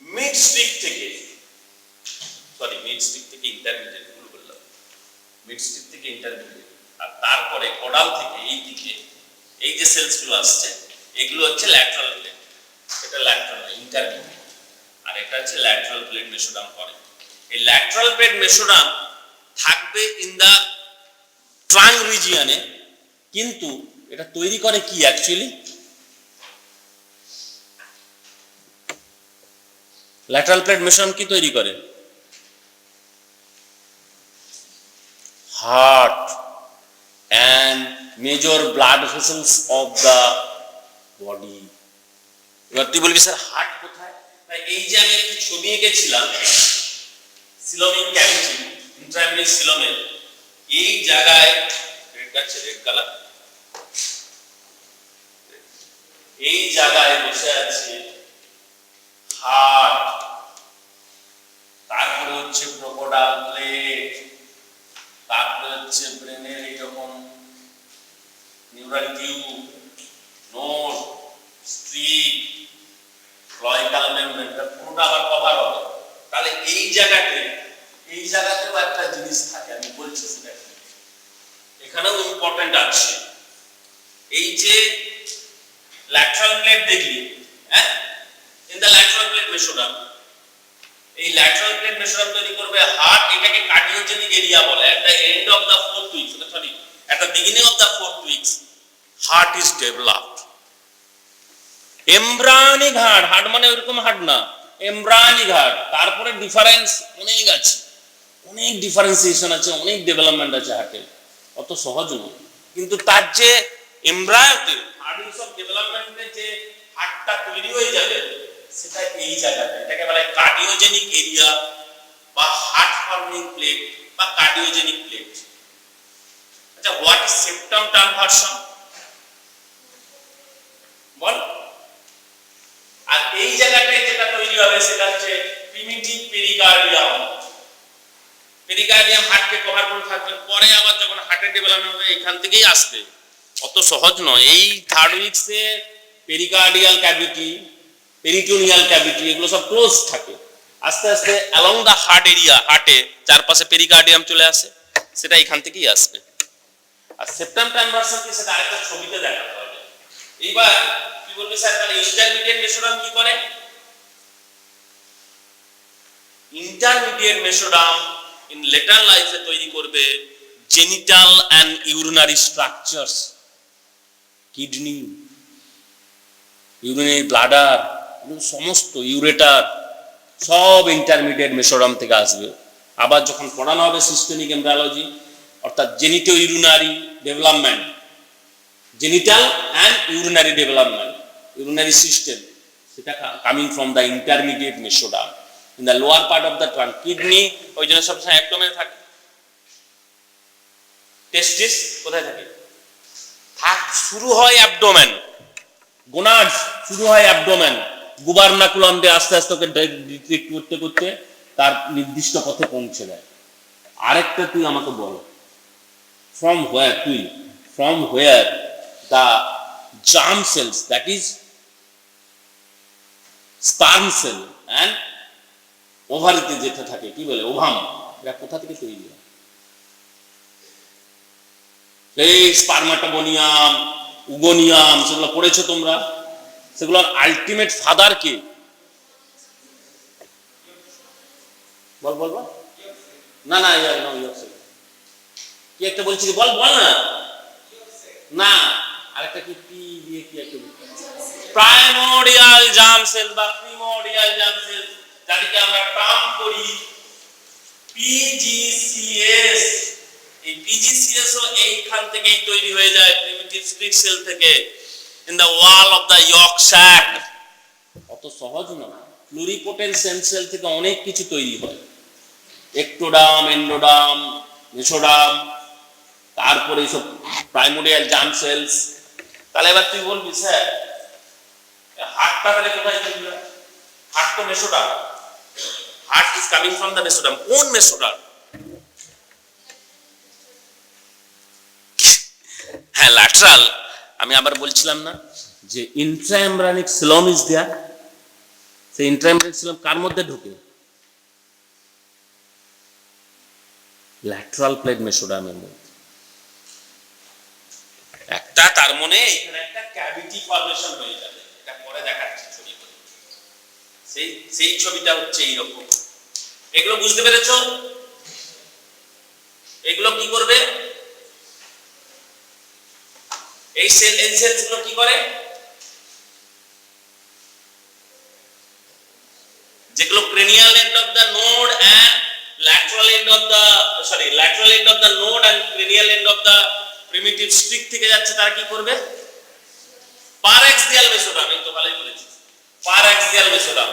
মিড স্ট্রিক থেকে, সরি মিড স্ট্রিক থেকে ইন্টারমিডিয়েট গুলো বললাম, মিড স্ট্রিক থেকে ইন্টারমিডিয়েট, আর তারপরে কোডাল থেকে এই দিকে এই যে সেলস গুলো আসছে এগুলো হচ্ছে ল্যাটারাল প্লেট, এটা ল্যাটারাল ইন্টারমিডিয়েট, আর এটা হচ্ছে ল্যাটারাল প্লেট মেসোডার্ম করে। এই ল্যাটারাল প্লেট মেসোডার্ম থাকবে ইন দা ট্রাঙ্ক রিজিয়নে, কিন্তু এটা তৈরি করে কি অ্যাকচুয়ালি? ল্যাটারাল প্লেট মেসোডার্ম কি তৈরি করে? Heart and major blood vessels of the body. এবার তুই বলবি স্যার হার্ট কোথায়? এই যে আমি একটি ছবি এঁকেছিলাম সিলোমিক ক্যাভিটি, ইন্ট্রামিডিয়েট সিলোমের, এই জায়গায় রেড কালার, এই জায়গায় বসে আছে হার্ট, তারপরে হচ্ছে ক্রোকোডাইল প্লেট, তারপরে হচ্ছে ব্রেনের এইরকম neural tube, node, streak, cloacal membrane, পুরোটা আবার কভার হবে। তাহলে এই জায়গাতেও একটা জিনিস থাকে, আমি বলছি সেটা এখানেও ইম্পর্টেন্ট আছে। এই যে ল্যাটারাল প্লেট দেখলি, হ্যাঁ, in the lateral plate mesoderm, এই ল্যাটারাল প্লেট মেসোডার্ম তৈরি করবে হার্ট, এটাকে কার্ডিওজেনিক এরিয়া বলে। At the end of the fourth week, sorry at the beginning of the fourth weeks heart is developed. Embryonic heart, heart মানে ওরকম heart না, embryonic heart. তারপরে difference অনেক আছে, অনেক ডিফারেন্সিয়েশন আছে, অনেক ডেভেলপমেন্ট আছে হার্টের, অত সহজ নয়। কিন্তু তার যে এমব্রায়োতে হার্ট সব ডেভেলপমেন্টে যে হার্টটা তৈরি হয়ে যাবে সেটা এই জায়গাটা, এটাকে বলে কার্ডিওজেনিক এরিয়া বা হার্ট ফর্মিং প্লেট বা কার্ডিওজেনিক প্লেট। আচ্ছা, হোয়াট ইজ সেপ্টাম ট্রানভার্সাম বল? আর এই জায়গাটায় যেটা তৈরি হবে সেটা হচ্ছে প্রিমিটিভ পেরিকার্ডিয়াম। পেরিকার্ডিয়াম হার্টকে কভার করে থাকবে, পরে আবার যখন হার্টের ডেভেলপমেন্ট হবে এখান থেকেই আসবে, অত সহজ নয়। এই থার্ড উইকসে পেরিকার্ডিয়াল ক্যাভিটি, পেরিটোনিয়াল ক্যাভিটি এগুলো সব ক্লোজ থাকে, আস্তে আস্তে অ্যালং দা হার্ট এরিয়া, হার্টে চারপাশে পেরিকার্ডিয়াম চলে আসে, সেটা এখান থেকেই আসবে। আর সেপ্টাম ট্রানভার্সাম কি সেটা আরেকটা ছবিতে দেখাতে হবে। এইবার কি বলবি স্যার, তাহলে ইন্টারমিডিয়েট মেসোডার্ম কি করে? ইন্টারমিডিয়েট মেসোডার্ম ইন লেটার লাইফে তৈরি করবে genital and urinary structures, kidney, urinary bladder, সমস্ত ইউরেটার সব ইন্টারমিডিয়েট মেসোডার্ম থেকে আসবে। আবার যখন পড়ানো হবে সিস্টেমিক এমব্রায়োলজি, অর্থাৎ genitourinary development, genital and urinary development, urinary system, সেটা coming from the intermediate mesoderm in the lower part of the trunk. Kidney ওই জন্য সবসময় অ্যাবডোমেনে থাকে। টেস্টিস কোথায় থাকে? শুরু হয় অ্যাবডোমেন, গোনাডস শুরু হয় অ্যাবডোমেন, গুবারনাকুলাম দিয়ে আস্তে আস্তে ওকে ডিটেক্ট করতে করতে তার নির্দিষ্ট পথে পৌঁছে দেয়। আরেকটা তুই আমাকে বল, from where the germ cells, that is sperm cell and ওভারিতে যেটা থাকে কি বলে ওভাম, এটা কোথা থেকে তৈরি হয়? এই স্পার্মাটোগোনিয়াম, উগোনিয়াম, সেগুলো পড়েছো তোমরা? সেগুলোর আলটিমেট ফাদার কে? বল বল বল। না না কি একটা বলছি, বল বল না। না আরেকটা কি পি দিয়ে কি একটা প্রাইমোরিয়াল জার্ম সেল বা প্রিমোরিয়াল জার্ম সেল, যাদেরকে আমরা টার্ম করি পিজিসিএস। এই পিজিসিএস ও এইখান থেকেই তৈরি হয়ে যায়, প্রিমিটিভ স্প্লিট সেল থেকে, in the wall of the yolk sac. অত সহজ না, প্লুরিপোটেন্ট স্টেম সেল থেকে অনেক কিছু তৈরি হয়, একটোডার্ম, এন্ডোডার্ম, মেসোডার্ম, তারপরে এইসব প্রাইমোরিয়াল জার্ম সেলস। তাহলে এবার তুই বলবি স্যার হার্টটা তাহলে কোথায় তৈরি হয়? হার্ট তো mesoderm, heart is coming from the mesoderm. কোন মেসোডার্ম? হ্যাঁ ল্যাটারাল, আমি আবার বলছিলাম না যে ইন্ট্রাএমব্রায়োনিক সিলম ইজ দেয়ার, সেই ইন্ট্রাএমব্রায়োনিক সিলম কার মধ্যে ঢোকে? ল্যাটারাল প্লেট মেসোডার্মের মধ্যে একটা, তার মানে এখানে একটা ক্যাভিটি ফর্মেশন হয়ে যাবে, এটা পরে দেখাচ্ছি ছবি করে। সেই ছবিটা হচ্ছে এইরকম। এগুলো বুঝতে পেরেছো? এগুলো কি করবে? এই সেলস গুলো কি করে? যেগুলো cranial end of the node and lateral end of the node and cranial end of the primitive stick থেকে যাচ্ছে, তারা কি করবে? paraxial mesoderm, এই তো ভালোই বলেছি, paraxial mesoderm।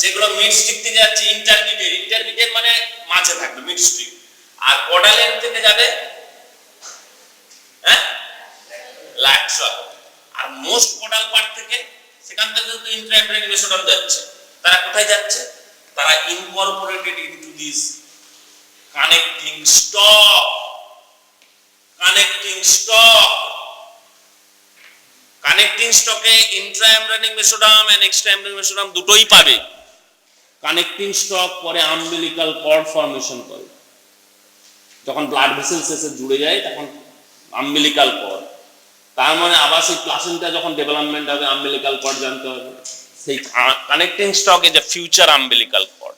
যেগুলো মিড স্টিক থেকে যাচ্ছে ইন্টারমিডিয়েট মানে মাঝে থাকবে মিড স্টিক, আর কডাল এন্ড থেকে যাবে lateral, আর মোস্ট কডাল পার্ট থেকে, সেখান থেকে তো ইন্ট্রাএমব্রায়োনিক মেসোডার্ম যাচ্ছে। তারা কোথায় যাচ্ছে? তারা Incorporated into this connecting stock. Connecting স্টকে ইন্ট্রাএমব্রায়োনিক মেসোডার্ম এন্ড এক্সট্রাএমব্রায়োনিক মেসোডার্ম দুটোই পাবে। কানেক্টিং স্টক পরে আম্বিলিকাল কর্ড ফর্মেশন করে, যখন ব্লাড ভেসেলস এসে জুড়ে যায় তখন আম্বিলিকাল কর্ড। তার মানে আবার সেই প্লাসেন্টা যখন ডেভেলপমেন্ট হবে আম্বিলিকাল কর্ড জানতে হবে। সেই connecting stalk is a future umbilical cord.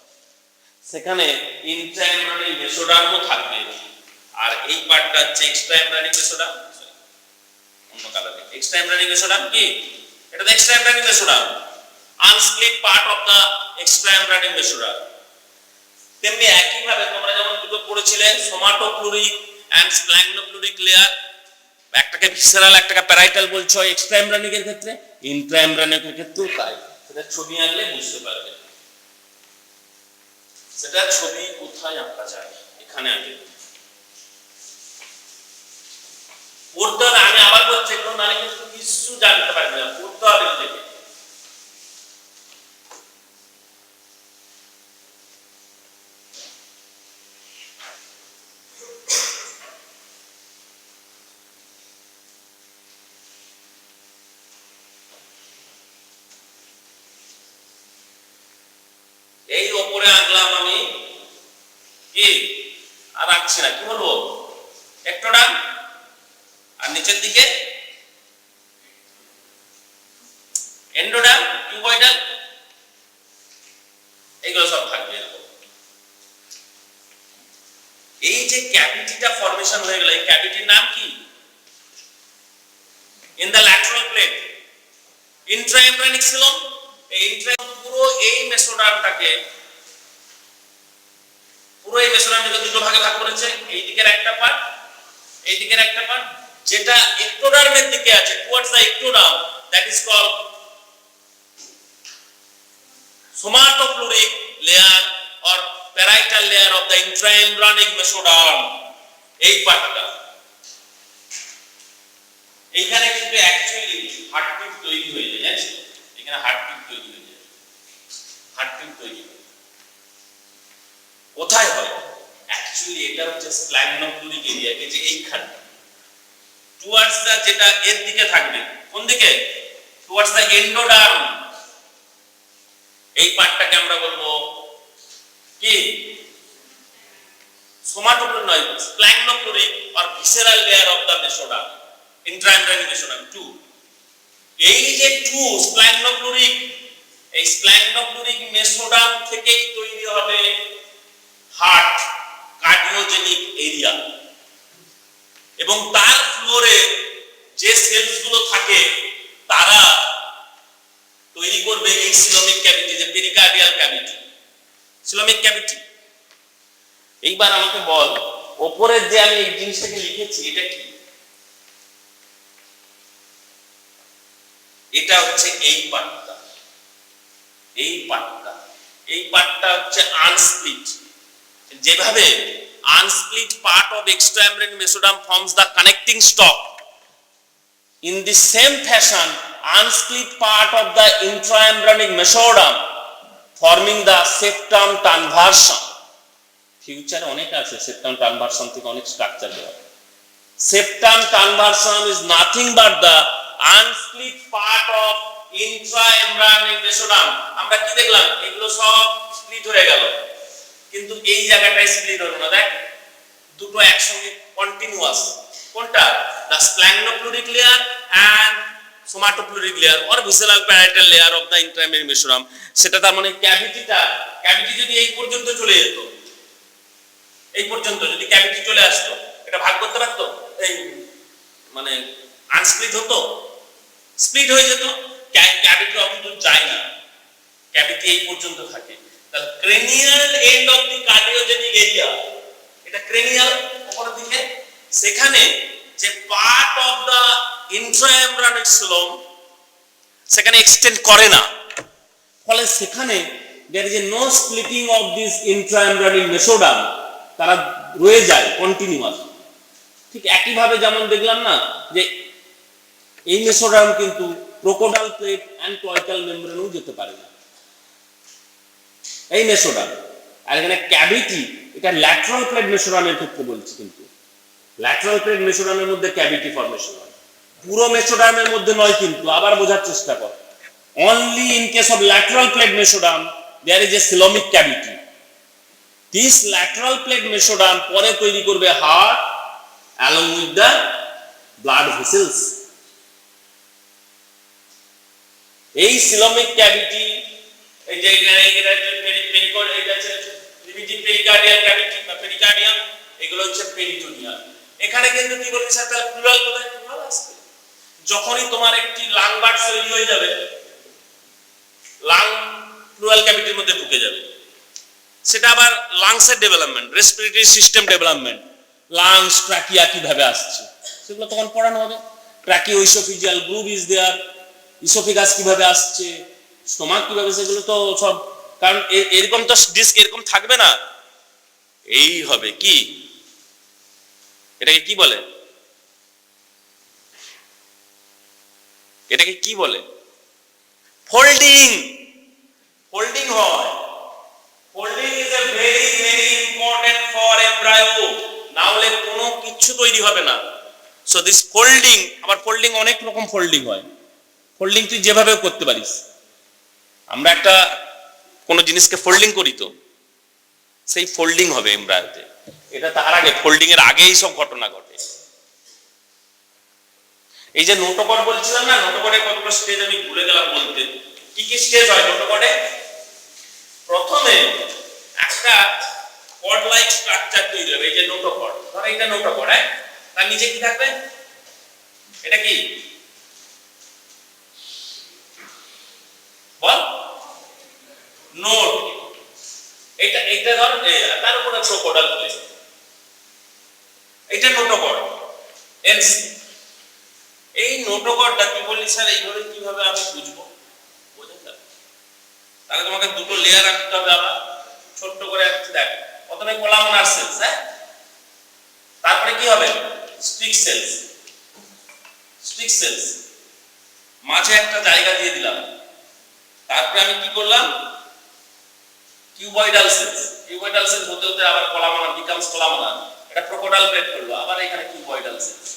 সেখানে ইন্ট্রাএমব্রায়োনিক মেসোডার্মও থাকবে, আর এই পার্টটা হচ্ছে এক্সট্রাএমব্রায়োনিক মেসোডার্ম। অন্য কালারে এক্সট্রাএমব্রায়োনিক মেসোডার্ম কি? এটা তো extraembryonic mesoderm, unsplit part of the extraembryonic mesoderm. তেমনি একই ভাবে তোমরা যেমন দুটো পড়েছিলে সোমাটোফ্লুরিক এন্ড স্প্ল্যাঙ্গনোফ্লুরিক লেয়ার, একটাকে ভিসেরাল একটাকে প্যারাইটাল বলছো এক্সট্রাএমব্রায়োনিকের ক্ষেত্রে, ইন্ট্রাএমব্রায়োনিকের ক্ষেত্রেও তাই। সেটা ছবি আঁকলে বুঝতে পারবে। সেটা ছবি কোথায় আঁকা যায়? এখানে আঁকে পড়তে হবে। আমি আবার বলছি এগুলো নালে কিন্তু কিছু জানতে পারবে না, পড়তে হবে দেখে। এই ওপরে আঁকলাম আমি, কি আর আঁকছি না, কি বলবো, একটোডাম, আর নিচের দিকে এন্ডোডাম, কিউবয়েডাল, এগুলো সব থাকবে এরকম। এই যে ক্যাভিটিটা ফর্মেশন হয়ে গেল, এই ক্যাভিটির নাম কি? In the lateral plate intraembryonic Silam. এই পুরো এই মেসোডার্মটাকে দুটো ভাগে ভাগ করেছে, এই দিকের একটা পার্ট, এই দিকের একটা পার্ট। যেটা এক্টোডার্মের দিকে আছে, towards the ectoderm, that is called somatopleuric layer or parietal layer of the intraembryonic mesoderm. এই পার্টটা এইখানে কিন্তু অ্যাকচুয়ালি হার্টবিট তৈরি হয়ে যায়, জানেন? এখানে হার্টবিট তৈরি হয়ে যায়, হার্টবিট তৈরি হয়। কোথায় হয়? অ্যাকচুয়ালি এটা হচ্ছে স্প্ল্যাঙ্গনোফ্লুরিক এরিয়া, এই যে এইখানে টুয়ার্ডস দা, যেটা এর দিকে থাকবে, কোন দিকে? Towards the endoderm. এই পার্টটাকে আমরা বলবো কি? সোমাটোফ্লুরিক নয়, splanchnopleuric or visceral layer of the mesoderm, intraembryonic mesoderm 2। এই যে 2 স্প্ল্যাঙ্গনোফ্লুরিক, এই স্প্ল্যাঙ্গনোফ্লুরিক মেসোডার্ম থেকেই তৈরি হবে হার্ট, কার্ডিওজেনিক এরিয়া, এবং তার ফ্লোরে যে সেলস গুলো থাকে তারা তৈরি করবে এই সিলোমিক ক্যাভিটি, যে পেরিকার্ডিয়াল ক্যাভিটি, সিলোমিক ক্যাভিটি। এইবার আমাকে বল, উপরের যে আমি এই জিনিসটাকে লিখেছি এটা কি? এটা হচ্ছে এই পার্টটা, এই পার্টটা, এই পার্টটা হচ্ছে আনস্প্লিট। যেভাবে unsplit part of extraembryonic mesoderm forms the connecting stalk, in the same fashion unsplit part of the intraembryonic mesoderm forming the septum transversum. Future অনেক আছে septum transversum থেকে অনেক স্ট্রাকচার দেওয়া। Septum transversum is nothing but the unsplit part of intraembryonic mesoderm. আমরা কি দেখলাম, এগুলো সব স্প্লিট হয়ে গেল, কিন্তু এই জায়গাটায় স্প্লিট হলো না। দেখ দুটো একসঙ্গে কন্টিনিউয়াস। কোনটা? the splagnopluric layer and somatoplurid layer or visceral parietal layer of the intraembryonic mesoderm। সেটা তার মানে ক্যাভিটি যদি এই পর্যন্ত চলে যেত, এই পর্যন্ত যদি ক্যাভিটি চলে আসতো, এটা ভাগ করতে পারতো, এই মানে আনস্প্লিট হতো, স্প্লিট হয়ে যেত। ক্যাভিটি অতদূর যায় না, ক্যাভিটি এই পর্যন্ত থাকে। তাহলে cranial end of the cardiogenic area, এটা ক্রেনিয়াল উপরের দিকে, সেখানে যে part of the intraembryonic coelom সেখানে এক্সটেন্ড করে না, ফলে সেখানে there is a no splitting of this intraembryonic mesoderm, তারা রয়ে যায় কন্টিনিউয়াস। ঠিক একই ভাবে যেমন দেখলাম না যে এই মেসোডার্ম কিন্তু ক্রোকোডাইল প্লেট এন্ড ক্লয়েকাল মেমব্রেনেও যেতে পারে না, এই মেসোডার্ম। আর এখানে ক্যাভিটি, এটা ল্যাটারাল প্লেট মেসোডার্মের ক্ষেত্রে বলছি, কিন্তু ল্যাটারাল প্লেট মেসোডার্মের মধ্যে ক্যাভিটি ফর্মেশন হয়, পুরো মেসোডার্মের মধ্যে নয়। কিন্তু আবার বোঝার চেষ্টা কর, only in case of lateral plate mesoderm there is a coelomic cavity. This lateral plate mesoderm পরে তৈরি করবে heart along with the blood vessels। এই coelomic cavity, এই যে এটা পেরিকর্ড, এটা হচ্ছে primitive pericardial cavity বা pericardium, এগুলো হচ্ছে peritoneal। এখানে কিন্তু কি বলছি স্যার, তাহলে প্লুরাল কোথায়? প্লুরাল আসবে যখনই তোমার একটি লাং বার্ড তৈরি হয়ে যাবে, লাং প্লুরাল ক্যাভিটির মধ্যে ঢুকে যাবে। সেটা আবার লাংসের development, respiratory system development, lungs trachea কিভাবে আসছে সেগুলো তখন পড়ানো হবে। ট্রাকিও ইসোফিজিয়াল গ্রুভ ইজ দেয়ার, ইসোফিগাস কিভাবে আসছে, স্টোমাক কিভাবে, সেগুলো তো সব, কারণ এরকম তো ডিস্ক এরকম থাকবে না, এই হবে কি, এটাকে কি বলে, এটাকে কি বলে? ফোল্ডিং। ফোল্ডিং হয়। Folding is a very very important for embryo, না হলে কোনো কিছু তৈরি হবে না। সো দিস ফোল্ডিং, আবার ফোল্ডিং অনেক রকম ফোল্ডিং হয়। ফোল্ডিং তুই যেভাবে করতে পারিস, আমরা একটা কোনো জিনিসকে ফোল্ডিং করি তো সেই ফোল্ডিং হবে এমব্রায়োতে। এটা তার আগে, ফোল্ডিং এর আগেই সব ঘটনা ঘটে। এই যে নোটোকর্ড বলছিলাম না, নোটোকর্ডের কতগুলো স্টেজ আমি ভুলে গেলাম বলতে। কি কি স্টেজ হয় নোটোকর্ডে? প্রথমে একটা কর্ড লাইক স্ট্রাকচার তৈরি হবে, এই যে নোটোকর্ড, ধরো এটা নোটোকর্ড, হ্যাঁ, তার নিচে কি থাকবে? এটা কি বল? নোট। এইটা ধর, তার উপরে ক্রোকোডাইল প্লেট, এইটা নোটোকর্ড এনসি। এই নোটোকর্ডটা কি বললি স্যার, এইভাবে কিভাবে আমি বুঝবো? বোঝা যাবে, তাহলে তোমাকে দুটো লেয়ার রাখতে হবে। আবার ছোট্ট করে একটা দেখ, প্রথমে কোলামিনার সেলস, হ্যাঁ, তারপরে কি হবে? Stick sales. স্টিক সেলস মাঝে একটা জায়গা দিয়ে দিলাম, তারপরে আমি কি করলাম? Cuboidal sales. কিউবয়েডাল সেলস হতে হতে আবার কোলামিনার বিকামস কোলামিনার, এটা ক্রোকোডাইল প্লেট করলো, আবার এখানে কিউবয়েডাল সেলস।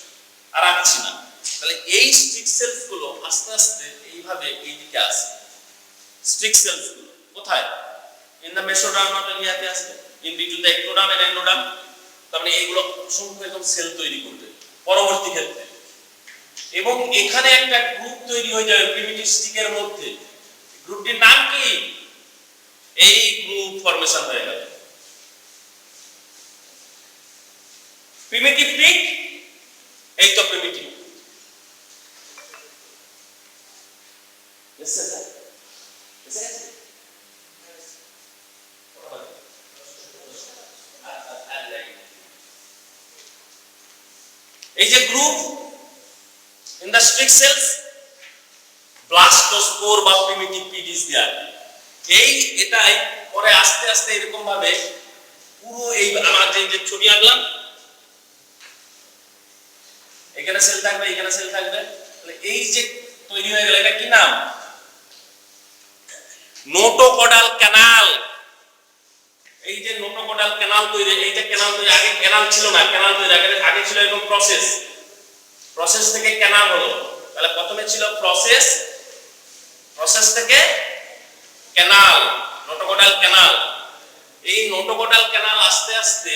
আর রাখছি না, তাহলে এই স্টিক সেলস গুলো আস্তে আস্তে এইভাবে এই দিকে আসে। স্টিক সেলস গুলো কোথায়? ইন দা মেসোডার্ম অফ এরিয়াতে আসবে, in between the ectoderm and endoderm. তার মানে এইগুলো অসংখ্য এরকম সেল তৈরি করবে পরবর্তী ক্ষেত্রে, এবং এখানে একটা গ্রুপ তৈরি হয়ে যাবে প্রিমিটিভ স্টিকের মধ্যে। গ্রুপটির নাম কি? এই গ্রুপ ফরমেশন হয়ে গেল প্রিমিটিভ পিক। এই তো প্রিমিটিভ। এই যে group in the streak cells, blastopore বা প্রিমিটিভ পিড ইজ দেয়ার। এই এটাই পরে আস্তে আস্তে এরকম ভাবে পুরো এই আমার যে ছবি আঁকলাম, এখানে সেল থাকবে, এখানে সেল থাকবে, তাহলে এই যে তৈরি হয়ে গেল, এটা কি নাম? নোটোকর্ডাল ক্যানাল। এই যে নোটোকর্ডাল ক্যানাল তৈরি, এইটা ক্যানাল তৈরি, আগে ক্যানাল ছিল না, ক্যানাল তৈরি আগে ছিল এরকম প্রসেস থেকে ক্যানাল হলো। তাহলে প্রথমে ছিল প্রসেস, প্রসেস থেকে ক্যানাল, নোটোকোডাল ক্যানাল। এই নোটোকোডাল ক্যানাল আস্তে আস্তে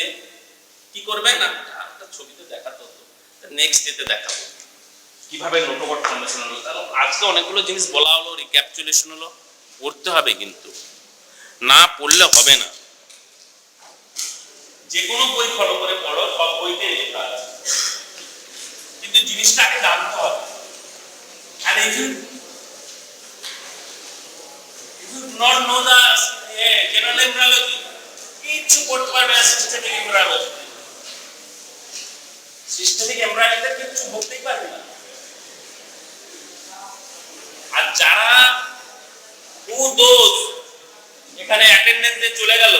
কি করবে না, একটা ছবিতে দেখাতে হতো, নেক্সট ডেতে দেখাবো কিভাবে নোটোকোড ফর্মেশন হলো। কারণ আজকে অনেকগুলো জিনিস বলা হলো, রিক্যাপচুলেশন হলো, পড়তে হবে, কিন্তু না পড়লে হবে না। যে কোনো বই ফলো করে পড়ো, সব বইতে লেখা আছে, কিন্তু জিনিসটাকে জানতে হবে। And if you not know the general embryology, কিছু পড়তে পারবে না সিস্টেমিক এমব্রায়োলজি। সিস্টেমিক এমব্রায়োলজিতে কিছু বলতেই পারবে না। আর যারা এখানে অ্যাটেন্ডেন্সে চলে গেল,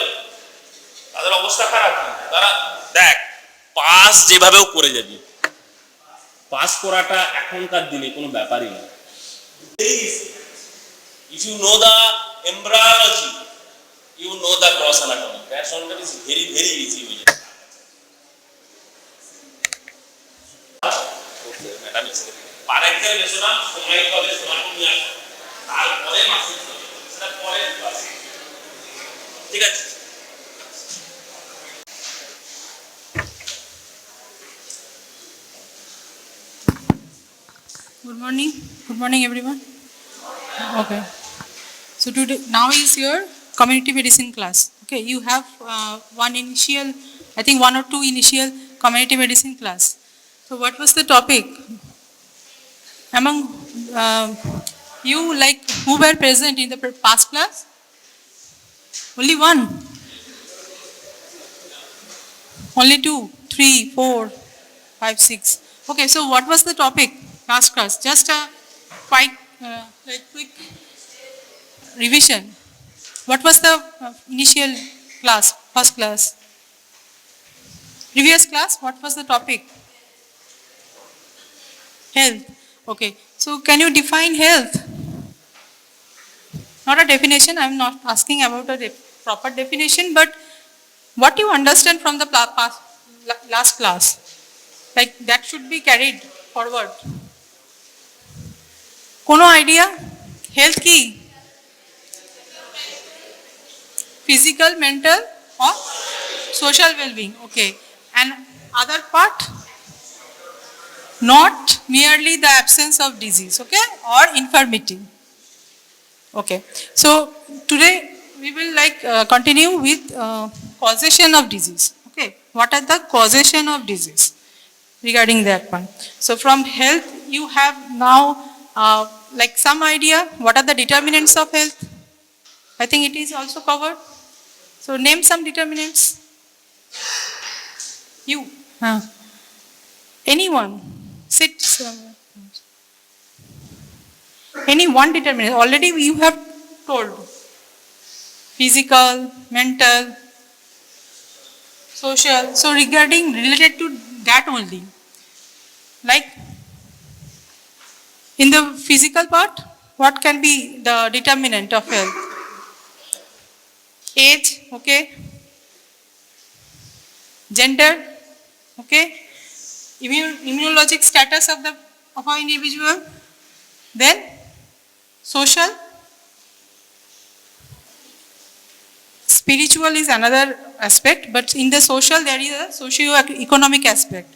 তাদের অবস্থা খারাপ। তারা দেখ পাস যেভাবেও করে যাবি, পাস করাটা এখনকার দিনে কোনো ব্যাপারই না। If you know the embryology, you know the gross anatomy. Gross anatomy is very very easy হয়ে যায়। ম্যাডাম পারেক্টাল রেসোনান্স সময় হবে সোমাটোমিয়া, তারপরে মাসিক হবে, সেটা পরের ক্লাসে, ঠিক আছে? Good morning everyone. Okay, so today now is your community medicine class. Okay, you have one initial, I think one or two initial community medicine class. So what was the topic among you, like who were present in the past class? Only one, only two, three, four, 5, 6. Okay, so what was the topic last class? Just a quite like quick revision. What was the initial class, first class? Previous class, what was the topic? Health. Okay, so can you define health? Not a definition, I am not asking about a proper definition, but what you understand from the last class, like that should be carried forward. Kono idea? Health ki? Physical, mental or social well-being. Okay. And other part? Not merely the absence of disease, okay, or infirmity. Okay. So today we will continue with causation of disease. Okay. What are the causation of disease? Regarding that one. So from health you have now like some idea what are the determinants of health. I think it is also covered. So name some determinants. You. Anyone. Sit. Any one determinant. Already you have told. Physical, mental, social. So regarding related to that only. Like in the physical part, what can be the determinant of health? Age, okay. Gender, okay. Immunologic status of an individual. Then social. Spiritual is another aspect, but in the social there is a socio-economic aspect.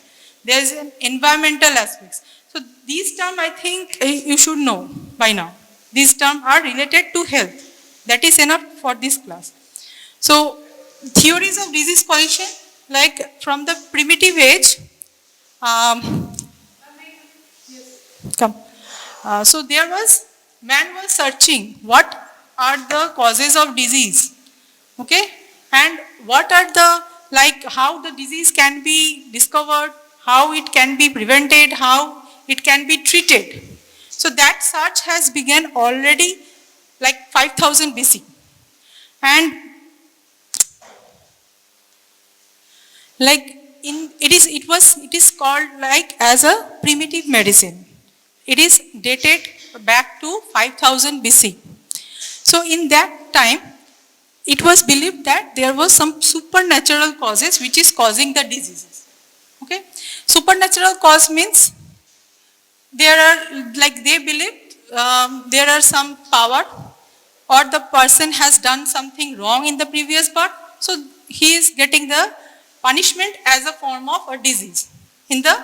There is an environmental aspect. So these terms I think you should know by now. These terms are related to health. That is enough for this class. So theories of disease causation, like from the primitive age, so there was, man was searching what are the causes of disease, okay, and what are the, like how the disease can be discovered, how it can be prevented, how it can be treated. So that search has begun already like 5000 BC, and like it is called like as a primitive medicine. It is dated back to 5000 BC. So in that time it was believed that there was some supernatural causes which is causing the diseases. Okay, supernatural cause means there are, like they believe there are some power, or the person has done something wrong in the previous birth, so he is getting the punishment as a form of a disease in the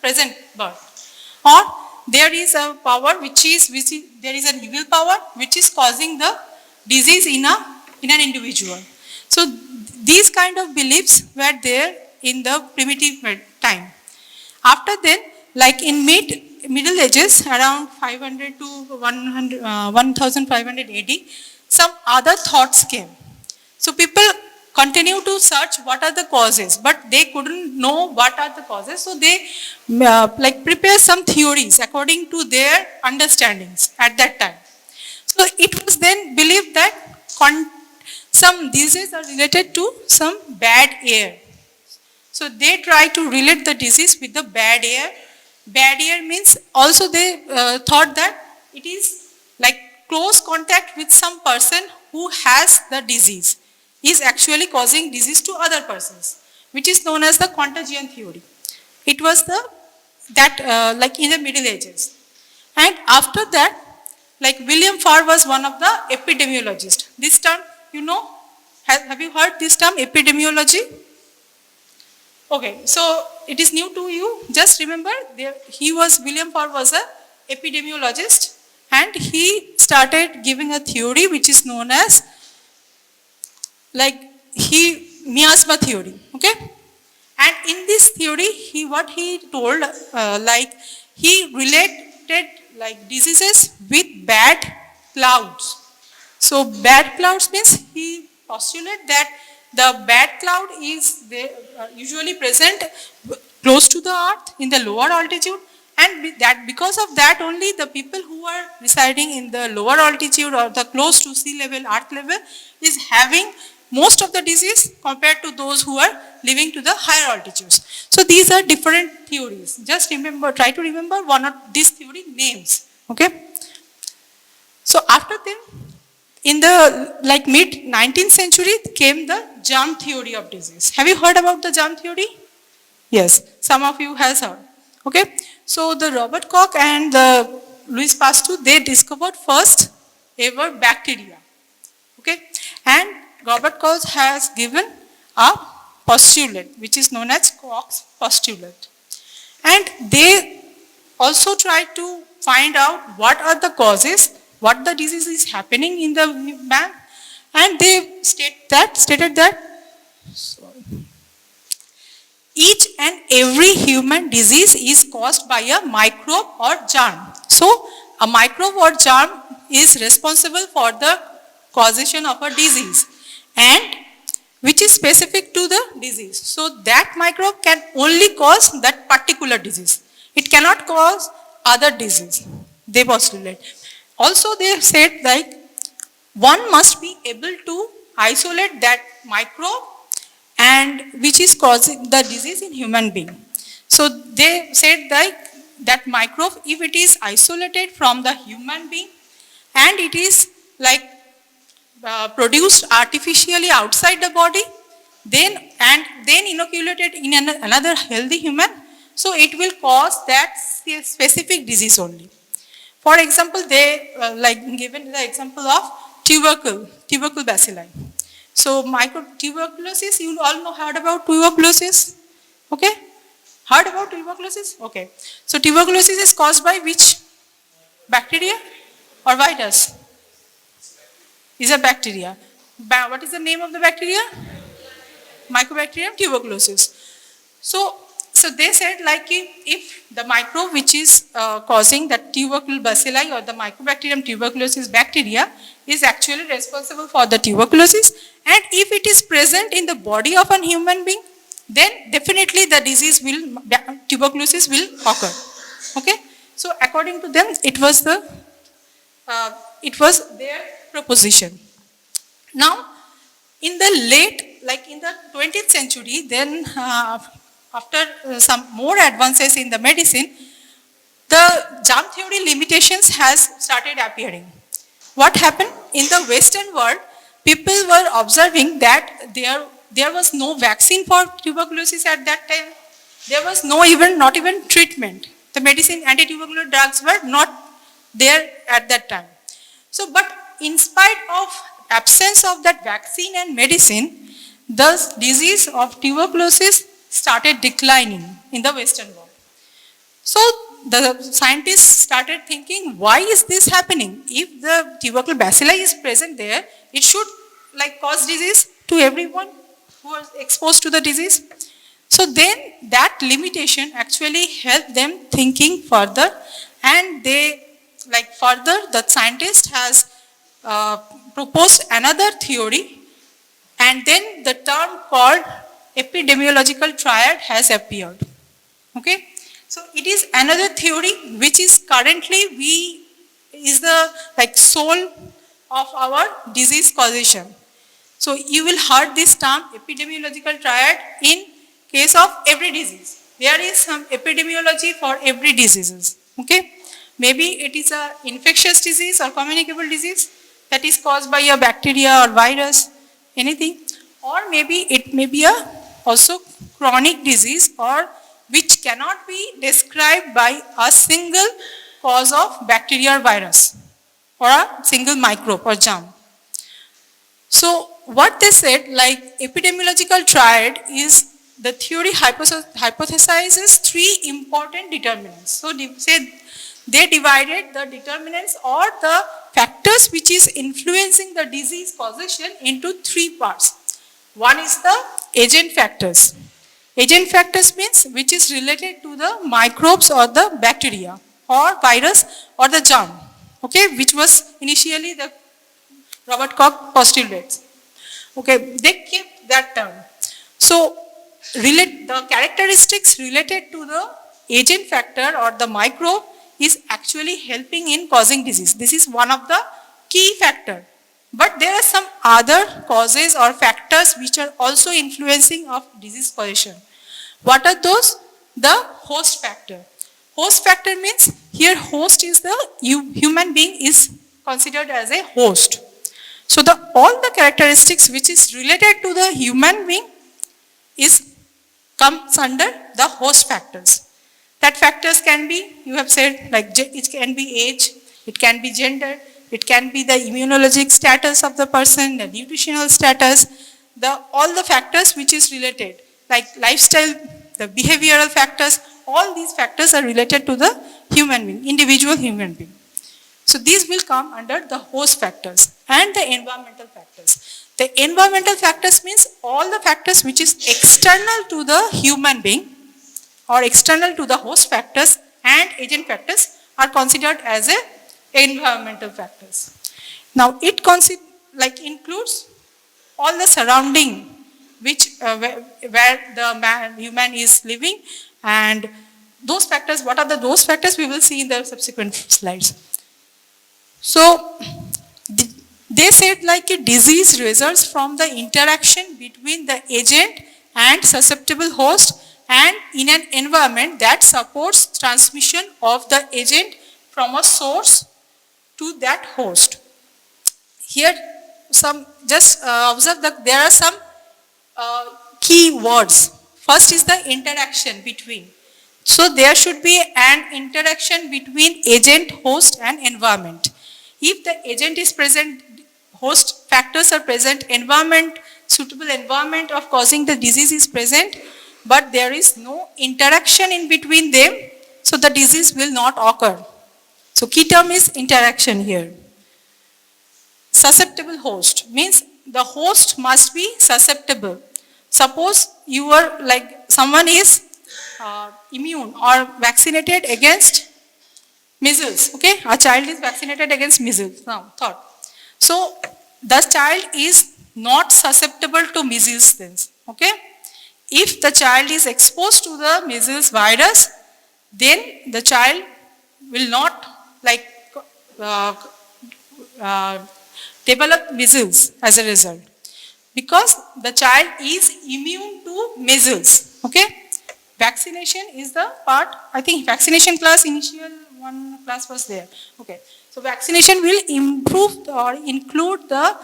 present birth. Or there is a power there is an evil power which is causing the disease in an individual. So these kind of beliefs were there in the primitive time. After then, like in Middle Ages, around 500 to 1500 AD, some other thoughts came. So people continue to search what are the causes, but they couldn't know what are the causes. So they like prepare some theories according to their understandings at that time. So it was then believed that some diseases are related to some bad air. So they try to relate the disease with the bad air. Bad air means also they thought that it is like close contact with some person who has the disease is actually causing disease to other persons, which is known as the contagion theory. It was like in the Middle Ages. And after that, like William Farr was one of the epidemiologists. This term, you know, have you heard this term, epidemiology? Okay, so it is new to you. Just remember, William Farr was a epidemiologist, and he started giving a theory which is known as miasma theory. Okay, and in this theory, what he told, he related like diseases with bad clouds. So bad clouds means he postulated that the bad cloud is usually present close to the earth in the lower altitude, and that because of that only the people who are residing in the lower altitude or the close to sea level, earth level is having most of the disease compared to those who are living to the higher altitudes. So these are different theories. Just remember, try to remember one of these theory names. Okay. So after them, in the mid 19th century came the germ theory of disease. Have you heard about the germ theory? Yes, some of you has heard. Okay, so the Robert Koch and the Louis Pasteur, they discovered first ever bacteria. Okay, and Robert Koch has given a postulate which is known as Koch's postulate, and they also tried to find out what are the causes, what the disease is happening in the man, and they stated that each and every human disease is caused by a microbe or germ. So a microbe or germ is responsible for the causation of a disease, and which is specific to the disease. So that microbe can only cause that particular disease. It cannot cause other disease, they postulate. Also they said one must be able to isolate that microbe and which is causing the disease in human being. So they said that microbe, if it is isolated from the human being and it is produced artificially outside the body, then inoculated in another healthy human, so it will cause that specific disease only. For example, they given the example of tubercle bacilli. So tuberculosis, you all know, heard about tuberculosis? Okay? Heard about tuberculosis? Okay. So tuberculosis is caused by which bacteria or virus? Is a bacteria. What is the name of the bacteria? Mycobacterium tuberculosis. So they said if the microbe which is causing that tubercle bacilli or the Mycobacterium tuberculosis bacteria is actually responsible for the tuberculosis, and if it is present in the body of a human being, then definitely the tuberculosis will occur. Okay. So according to them, it was their proposition. Now, in the in the 20th century, then after some more advances in the medicine, the germ theory limitations has started appearing. What happened in the Western world? People were observing that there was no vaccine for tuberculosis at that time. There was not even treatment. The medicine, anti-tubercular drugs were not there at that time. So, but in spite of absence of that vaccine and medicine, the disease of tuberculosis started declining in the Western world. So the scientists started thinking, why is this happening? If the tubercular bacilli is present there, it should like cause disease to everyone who was exposed to the disease. So then that limitation actually helped them thinking further, and they like further the scientist has proposed another theory, and then the term called epidemiological triad has appeared. Okay, so it is another theory which is currently is the like soul of our disease causation. So you will heard this term epidemiological triad in case of every disease. There is some epidemiology for every diseases. Okay, maybe it is a infectious disease or communicable disease that is caused by a bacteria or virus, anything, or maybe it may be a also chronic disease or which cannot be described by a single cause of bacteria or virus or a single microbe or germ. So what they said, like epidemiological triad is the theory hypothesizes three important determinants. So they divided the determinants or the factors which is influencing the disease causation into three parts. One is the agent factors. Agent factors means which is related to the microbes or the bacteria or virus or the germ, okay, which was initially the Robert Koch postulates. Okay, they kept that term. So the characteristics related to the agent factor or the microbe is actually helping in causing disease. This is one of the key factor. But there are some other causes or factors which are also influencing of disease causation. What are those? The host factor. Host factor means here host is the human being is considered as a host. So all the characteristics which is related to the human being comes under the host factors. That factors can be, you have said, like it can be age, it can be gender, it can be the immunologic status of the person, the nutritional status, all the factors which is related, like lifestyle, the behavioral factors, all these factors are related to the human being, individual human being. So these will come under the host factors and the environmental factors. The environmental factors means all the factors which is external to the human being or external to the host factors and agent factors are considered as environmental factors. Now it includes all the surrounding which where the human is living, and those factors, what are those factors we will see in the subsequent slides. So they said like a disease results from the interaction between the agent and susceptible host and in an environment that supports transmission of the agent from a source to that host. Here observe that there are some key words. First is the interaction between. So there should be an interaction between agent, host and environment. If the agent is present, host factors are present, suitable environment of causing the disease is present, but there is no interaction in between them, so the disease will not occur. So key term is interaction here. Susceptible host means the host must be susceptible. Suppose you are someone is immune or vaccinated against measles, okay? A child is vaccinated against measles now, thought. So the child is not susceptible to measles then, okay? If the child is exposed to the measles virus, then the child will not develop measles as a result, because the child is immune to measles, okay? Vaccination is the part, I think vaccination class, initial one class was there, okay? So vaccination will improve or include the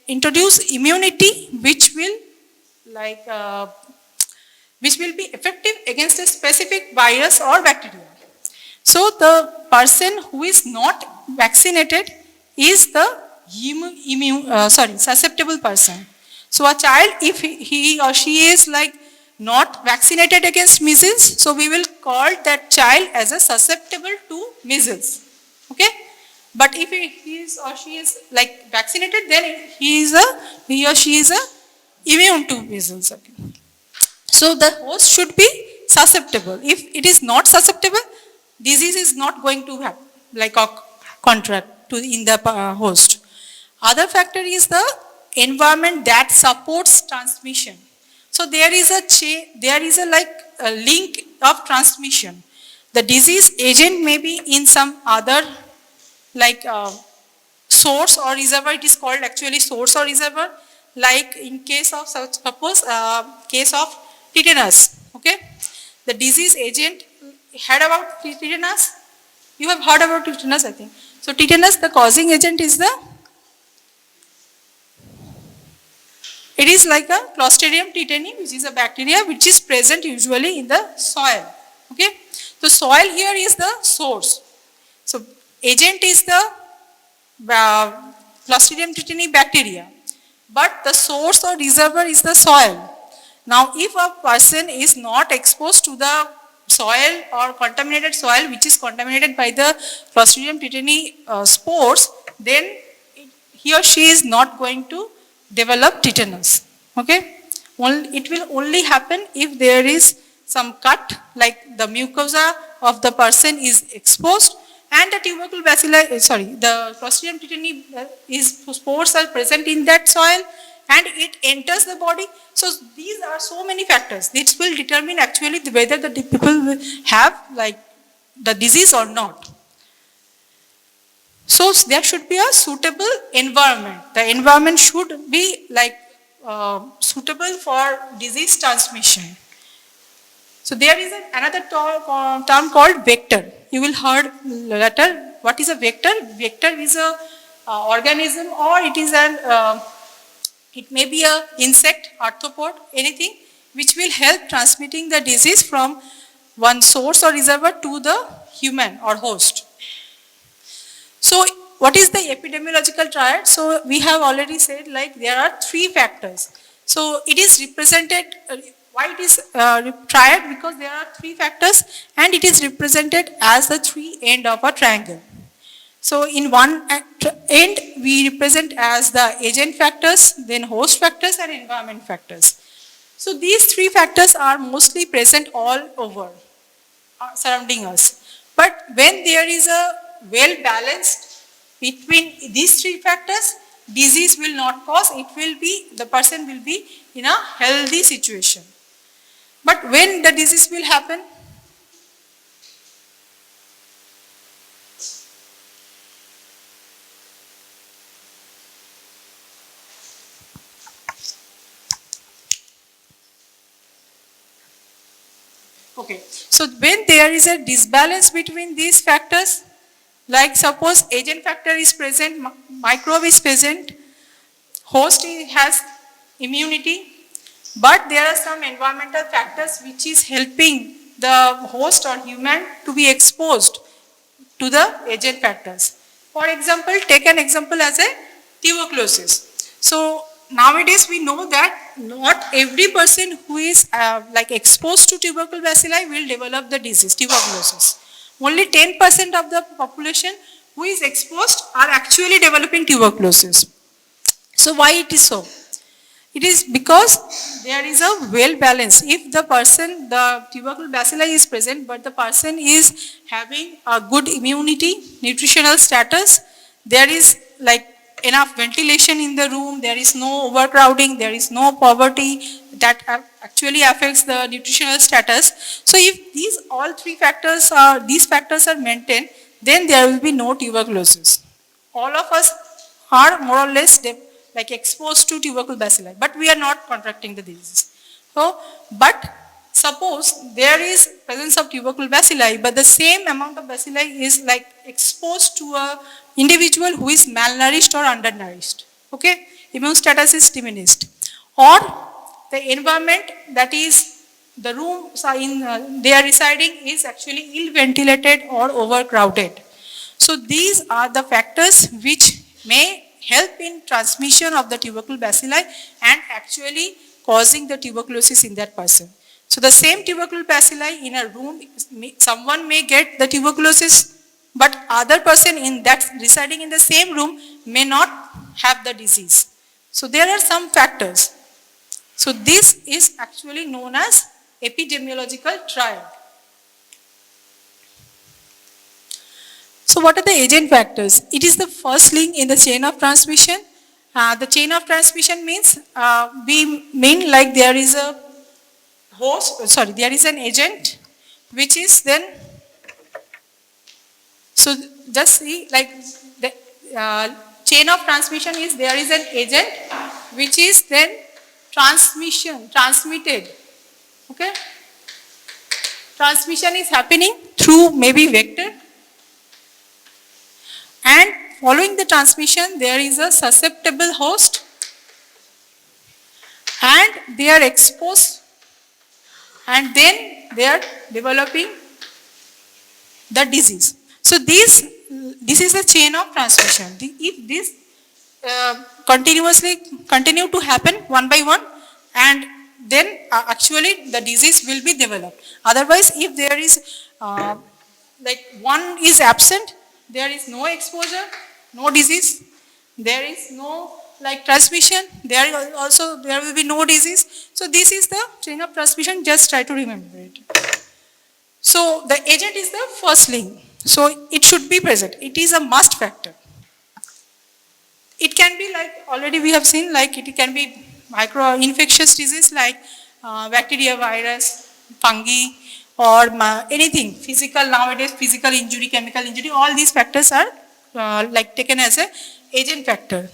introduce immunity which will which will be effective against a specific virus or bacteria. So the person who is not vaccinated is the susceptible person. So a child, if he or she is like not vaccinated against measles, so we will call that child as a susceptible to measles. Okay? But if he is or she is like vaccinated, then he or she is immune to measles. Okay? So the host should be susceptible. If it is not susceptible, disease is not going to have like a contract to in the host. Other factor is the environment that supports transmission. So there is a like a link of transmission. The disease agent may be in some other like source or reservoir. It is called actually source or reservoir. Like in case of suppose case of tetanus. Okay, the disease agent heard about tetanus. You have heard about tetanus, I think. So tetanus, the causing agent is it is like a Clostridium tetani, which is a bacteria which is present usually in the soil. Okay, the soil here is the source. So agent is the Clostridium tetani bacteria, but the source or reservoir is the soil. Now, if a person is not exposed to the soil or contaminated soil, which is contaminated by the Clostridium tetani spores, then he or she is not going to develop tetanus. Okay? It will only happen if there is some cut, like the mucosa of the person is exposed and the tubercle bacilli, the Clostridium tetani spores are present in that soil and it enters the body. So these are so many factors. This will determine actually whether the people will have like the disease or not. So there should be a suitable environment. The environment should be like suitable for disease transmission. So there is another term called vector. You will heard later what is a vector. Vector is a organism, or it is it may be a insect, arthropod, anything which will help transmitting the disease from one source or reservoir to the human or host. So what is the epidemiological triad? So we have already said like there are three factors. So it is represented, why it is triad? Because there are three factors and it is represented as the three end of a triangle. So in one end we represent as the agent factors, then host factors and environment factors. So these three factors are mostly present all over surrounding us. But when there is a well balanced between these three factors, disease will not cause, the person will be in a healthy situation. But when the disease will happen, okay, so when there is a disbalance between these factors, like suppose agent factor is present, microbe is present, host has immunity, but there are some environmental factors which is helping the host or human to be exposed to the agent factors. For example, take an example as a tuberculosis. So nowadays we know that not every person who is like exposed to tubercle bacilli will develop the disease, tuberculosis. Only 10% of the population who is exposed are actually developing tuberculosis. So why it is so? It is because there is a well balance. If the person, the tubercle bacilli is present, but the person is having a good immunity, nutritional status, there is like enough ventilation in the room, there is no overcrowding, there is no poverty that actually affects the nutritional status. So if these all three factors are, these factors are maintained, then there will be no tuberculosis. All of us are more or less like exposed to tubercle bacilli, but we are not contracting the disease. So, but suppose there is presence of tubercle bacilli, but the same amount of bacilli is like exposed to a individual who is malnourished or undernourished. Okay, immune status is diminished, or the environment that is the rooms are they are residing is actually ill ventilated or overcrowded. So these are the factors which may help in transmission of the tubercle bacilli and actually causing the tuberculosis in that person. So the same tubercle bacilli in a room, someone may get the tuberculosis, but other person in that residing in the same room may not have the disease. So there are some factors. So this is actually known as epidemiological triad. So what are the agent factors? It is the first link in the chain of transmission. The chain of transmission means, we mean like there is a there is an agent which is then, so just see like the chain of transmission is there is an agent which is then transmitted, okay. Transmission is happening through maybe vector, and following the transmission there is a susceptible host and they are exposed and then they are developing the disease. So this is the chain of transmission. If this continue to happen one by one, and then actually the disease will be developed. Otherwise, if there is like one is absent, there is no exposure, no disease, there is no like transmission, there will be no disease. So this is the chain of transmission, just try to remember it. So the agent is the first link. So it should be present. It is a must factor. It can be like, already we have seen, like it can be micro-infectious disease like bacteria, virus, fungi, or anything physical. Nowadays physical injury, chemical injury, all these factors are like taken as a agent factor.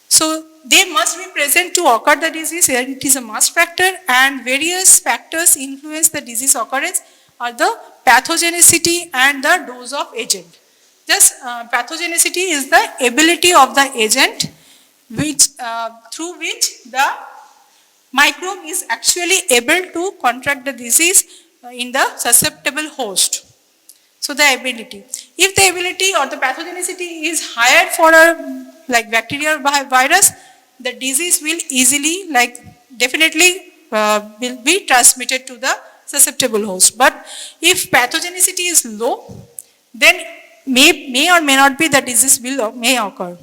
So they must be present to occur the disease, and it is a must factor, and various factors influence the disease occurrence are the pathogenicity and the dose of agent. Just pathogenicity is the ability of the agent which through which the microbe is actually able to contract the disease in the susceptible host. So the ability. If the ability or the pathogenicity is higher for a like bacteria or virus, the disease will easily, like definitely will be transmitted to the susceptible host. But if pathogenicity is low, then may or may not be the disease may occur.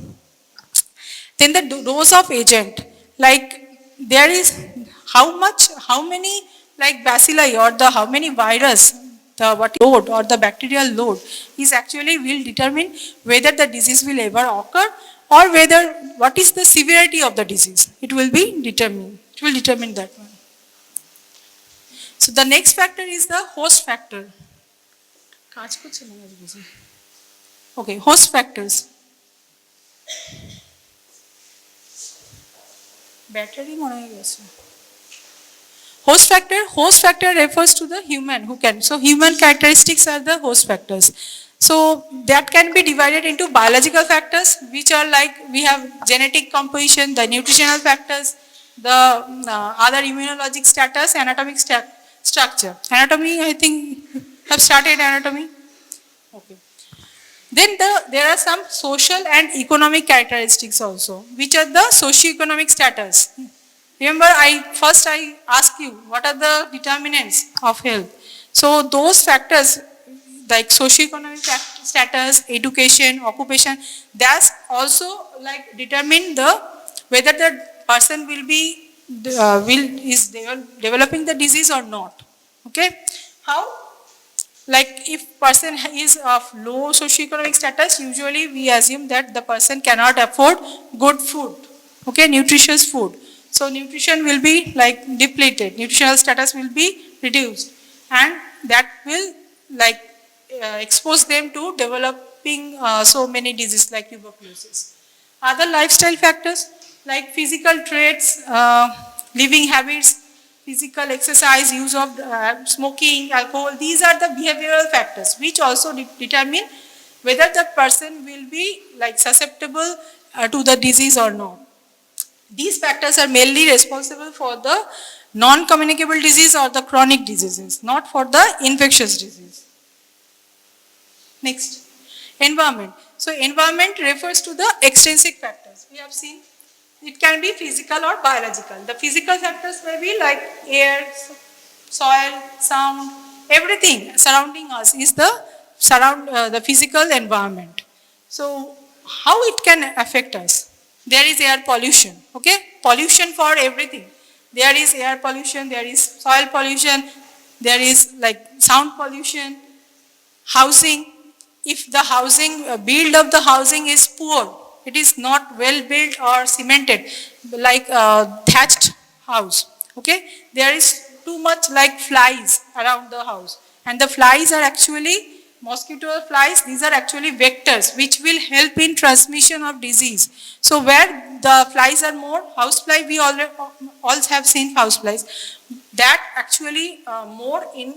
Then the dose of agent, like there is how many like bacilli or the how many virus, the what load or the bacterial load is actually will determine whether the disease will ever occur or whether what is the severity of the disease. It will be determined. It will determine that one. So the next factor is the host factor. Okay, host factors. Battery host factor refers to the human who can. So human characteristics are the host factors. So that can be divided into biological factors, which are like we have genetic composition, the nutritional factors, the other immunologic status, anatomic structure. Anatomy, I think have started anatomy. Okay. Then there are some social and economic characteristics also, which are the socio-economic status. Remember, I asked you what are the determinants of health. So those factors like socio-economic status, education, occupation, that's also like determine whether the person will be developing the disease or not. Okay, how? Like if person is of low socio-economic status, usually we assume that the person cannot afford good food, okay, nutritious food. So nutrition will be like depleted, nutritional status will be reduced, and that will like expose them to developing so many diseases like tuberculosis. Other lifestyle factors like physical traits, living habits, physical exercise, use of smoking, alcohol, these are the behavioral factors which also determine whether the person will be like susceptible to the disease or not. These factors are mainly responsible for the non-communicable disease or the chronic diseases, not for the infectious disease. Next, environment. So environment refers to the extrinsic factors. We have seen it can be physical or biological. The physical factors may be like air, soil, sound, everything surrounding us is the physical environment. So how it can affect us? There is air pollution, okay? Pollution for everything. There is air pollution, there is soil pollution, there is like sound pollution, housing. If the housing, build of the housing is poor, it is not well built or cemented, like thatched house, okay? There is too much like flies around the house. And the flies are actually, mosquito flies, these are actually vectors which will help in transmission of disease. So where the flies are more, house fly, we all have seen house flies. That actually more in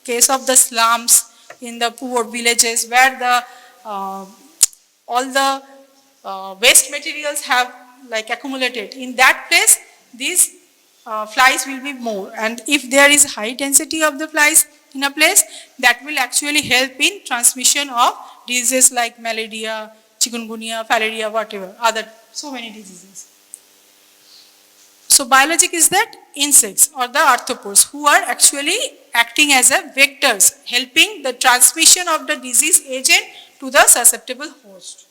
case of the slums, in the poor villages where the all the waste materials have like accumulated. In that place, these flies will be more. And if there is high density of the flies in a place, that will actually help in transmission of diseases like malaria, chikungunya, malaria, whatever, other, so many diseases. So biologic is that insects or the arthropods who are actually acting as a vectors, helping the transmission of the disease agent to the susceptible host.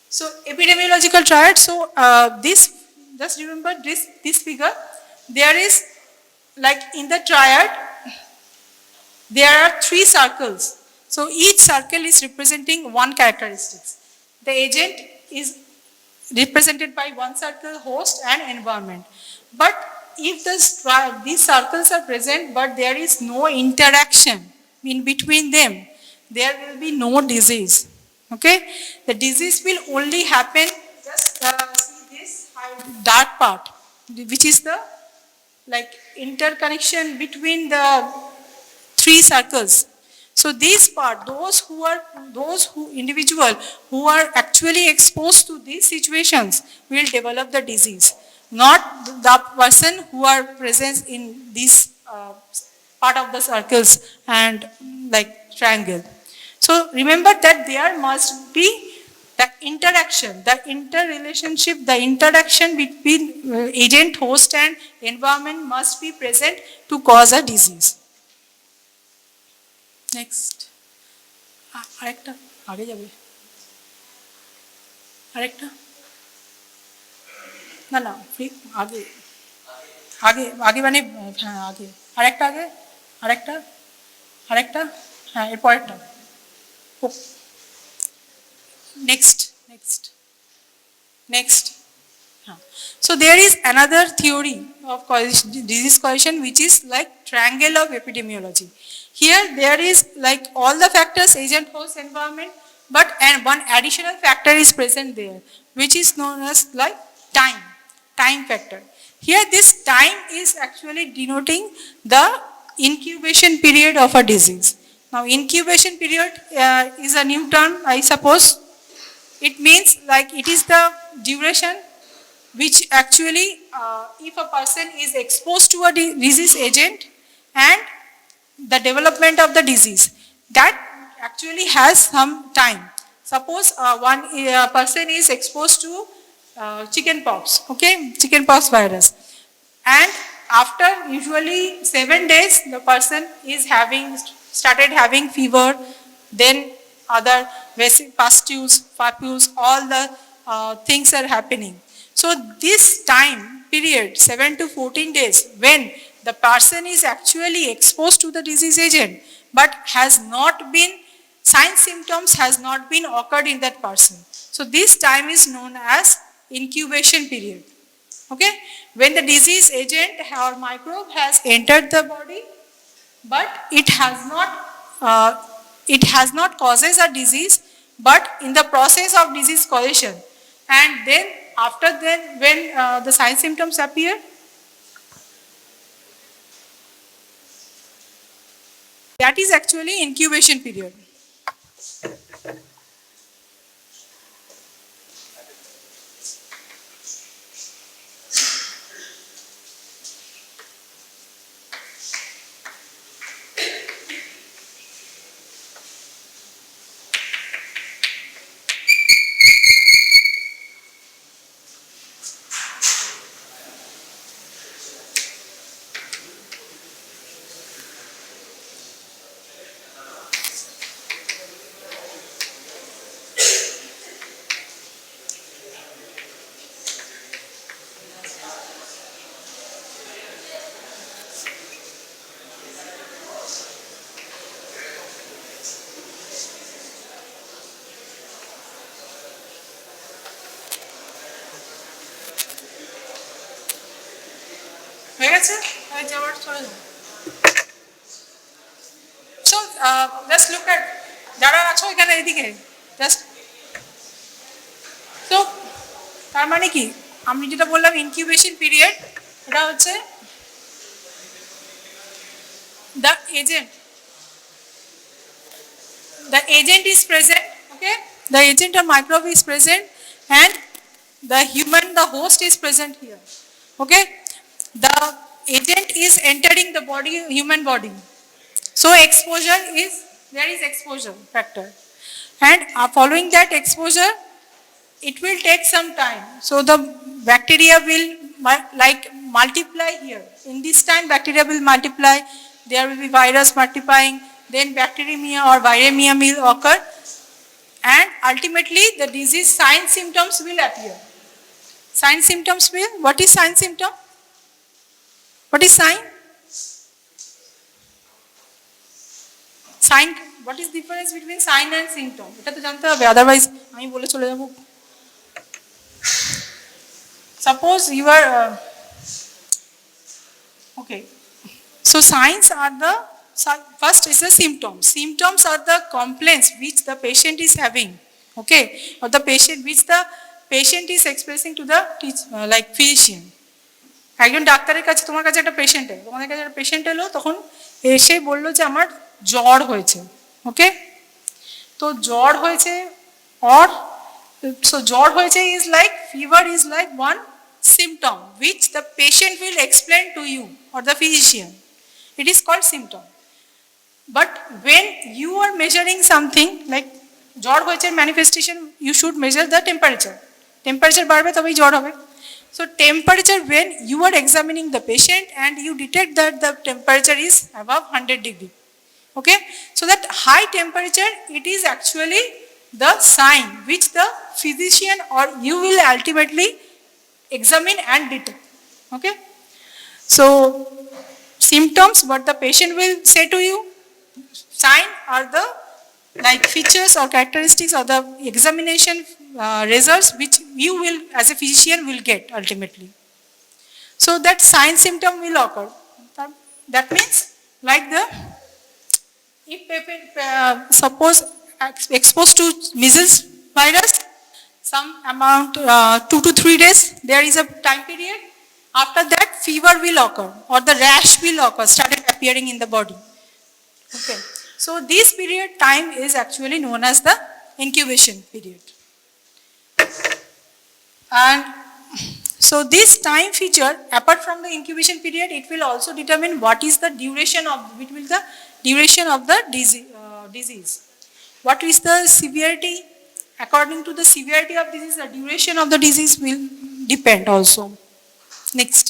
So epidemiological triad, so this, just remember this figure, there is like in the triad, there are 3 circles. So each circle is representing one characteristics. The agent is represented by one circle, host and environment. But if these circles are present but there is no interaction in between them, there will be no disease. Okay? The disease will only happen, just see this dark part, which is the like interconnection between the 3 circles. So this part, those individual who are actually exposed to these situations will develop the disease, not the person who are present in this part of the circles and like triangle. So remember that there must be the interaction, the interrelationship, the interaction between agent, host and environment must be present to cause a disease. Next. আরেকটা আগে যাবে আরেকটা না না আগে আগে আগে মানে হ্যাঁ আগে আরেকটা আগে আরেকটা আরেকটা হ্যাঁ এর পরেরটা নেক্সট নেক্সট নেক্সট হ্যাঁ so there is another theory of disease causation which is like triangle of epidemiology. Here there is like all the factors, agent, host, environment, but one additional factor is present there, which is known as like time factor. Here this time is actually denoting the incubation period of a disease. Now incubation period is a new term, I suppose. It means like it is the duration which actually if a person is exposed to a disease agent and the development of the disease, that actually has some time. Suppose one person is exposed to chickenpox, okay, chickenpox virus, and after usually 7 days the person is started having fever, then other pustules, papules, all the things are happening. So this time period, 7 to 14 days, when the person is actually exposed to the disease agent, but has not been, signs, symptoms has not been occurred in that person. So this time is known as incubation period. Okay? When the disease agent or microbe has entered the body, but it has not causes a disease, but in the process of disease causation, and then after then when the signs symptoms appear, that is actually incubation period. হয়ে গেছে যাওয়ার চলে যাও so just look at যারা আছো এখানে এইদিকে just তো তার মানে কি আমি যেটা বললাম ইনকিউবেশন পিরিয়ড এটা হচ্ছে the agent is present, okay, the agent or microbe is present and the host is present here, okay, the agent is entering the body, human body, so there is exposure factor, and following that exposure it will take some time, so the bacteria will multiply here. In this time bacteria will multiply, there will be virus multiplying, then bacteremia or viremia will occur, and ultimately the disease sign symptoms will appear. Sign symptoms will, what is sign symptom? What is sign? Sign, what is difference between sign and symptom? এটা তো জানতে হবে, otherwise আমি বলে চলে যাব. Suppose you are okay. So signs are the first is the symptoms. Symptoms are the complaints which the patient is having, okay, or the patient which the patient is expressing to the like physician. একজন ডাক্তারের কাছে তোমার কাছে একটা patient এলো, তোমাদের কাছে একটা পেশেন্ট এলো, তখন এসে বললো যে আমার জ্বর হয়েছে, ওকে, তো জ্বর হয়েছে or so জ্বর হয়েছে is like fever is like one symptom which the patient will explain to you or the physician. It is called symptom. But when you are measuring something like জ্বর হয়েছে manifestation, you should measure the temperature. Temperature বাড়বে তবেই জ্বর হবে. So temperature, when you are examining the patient and you detect that the temperature is above 100 degree, okay, so that high temperature, it is actually the sign which the physician or you will ultimately examine and detect, okay. So symptoms, what the patient will say to you, sign are the like features or characteristics of the examination results which you will as a physician will get ultimately. So that sign symptom will occur. That means like the if suppose exposed to measles virus, some amount 2 to 3 days, there is a time period. After that fever will occur or the rash will occur, started appearing in the body, okay. So this period time is actually known as the incubation period. And so this time feature, apart from the incubation period, it will also determine what is the duration of the disease. What is the severity? According to the severity of disease, the duration of the disease will depend also. Next.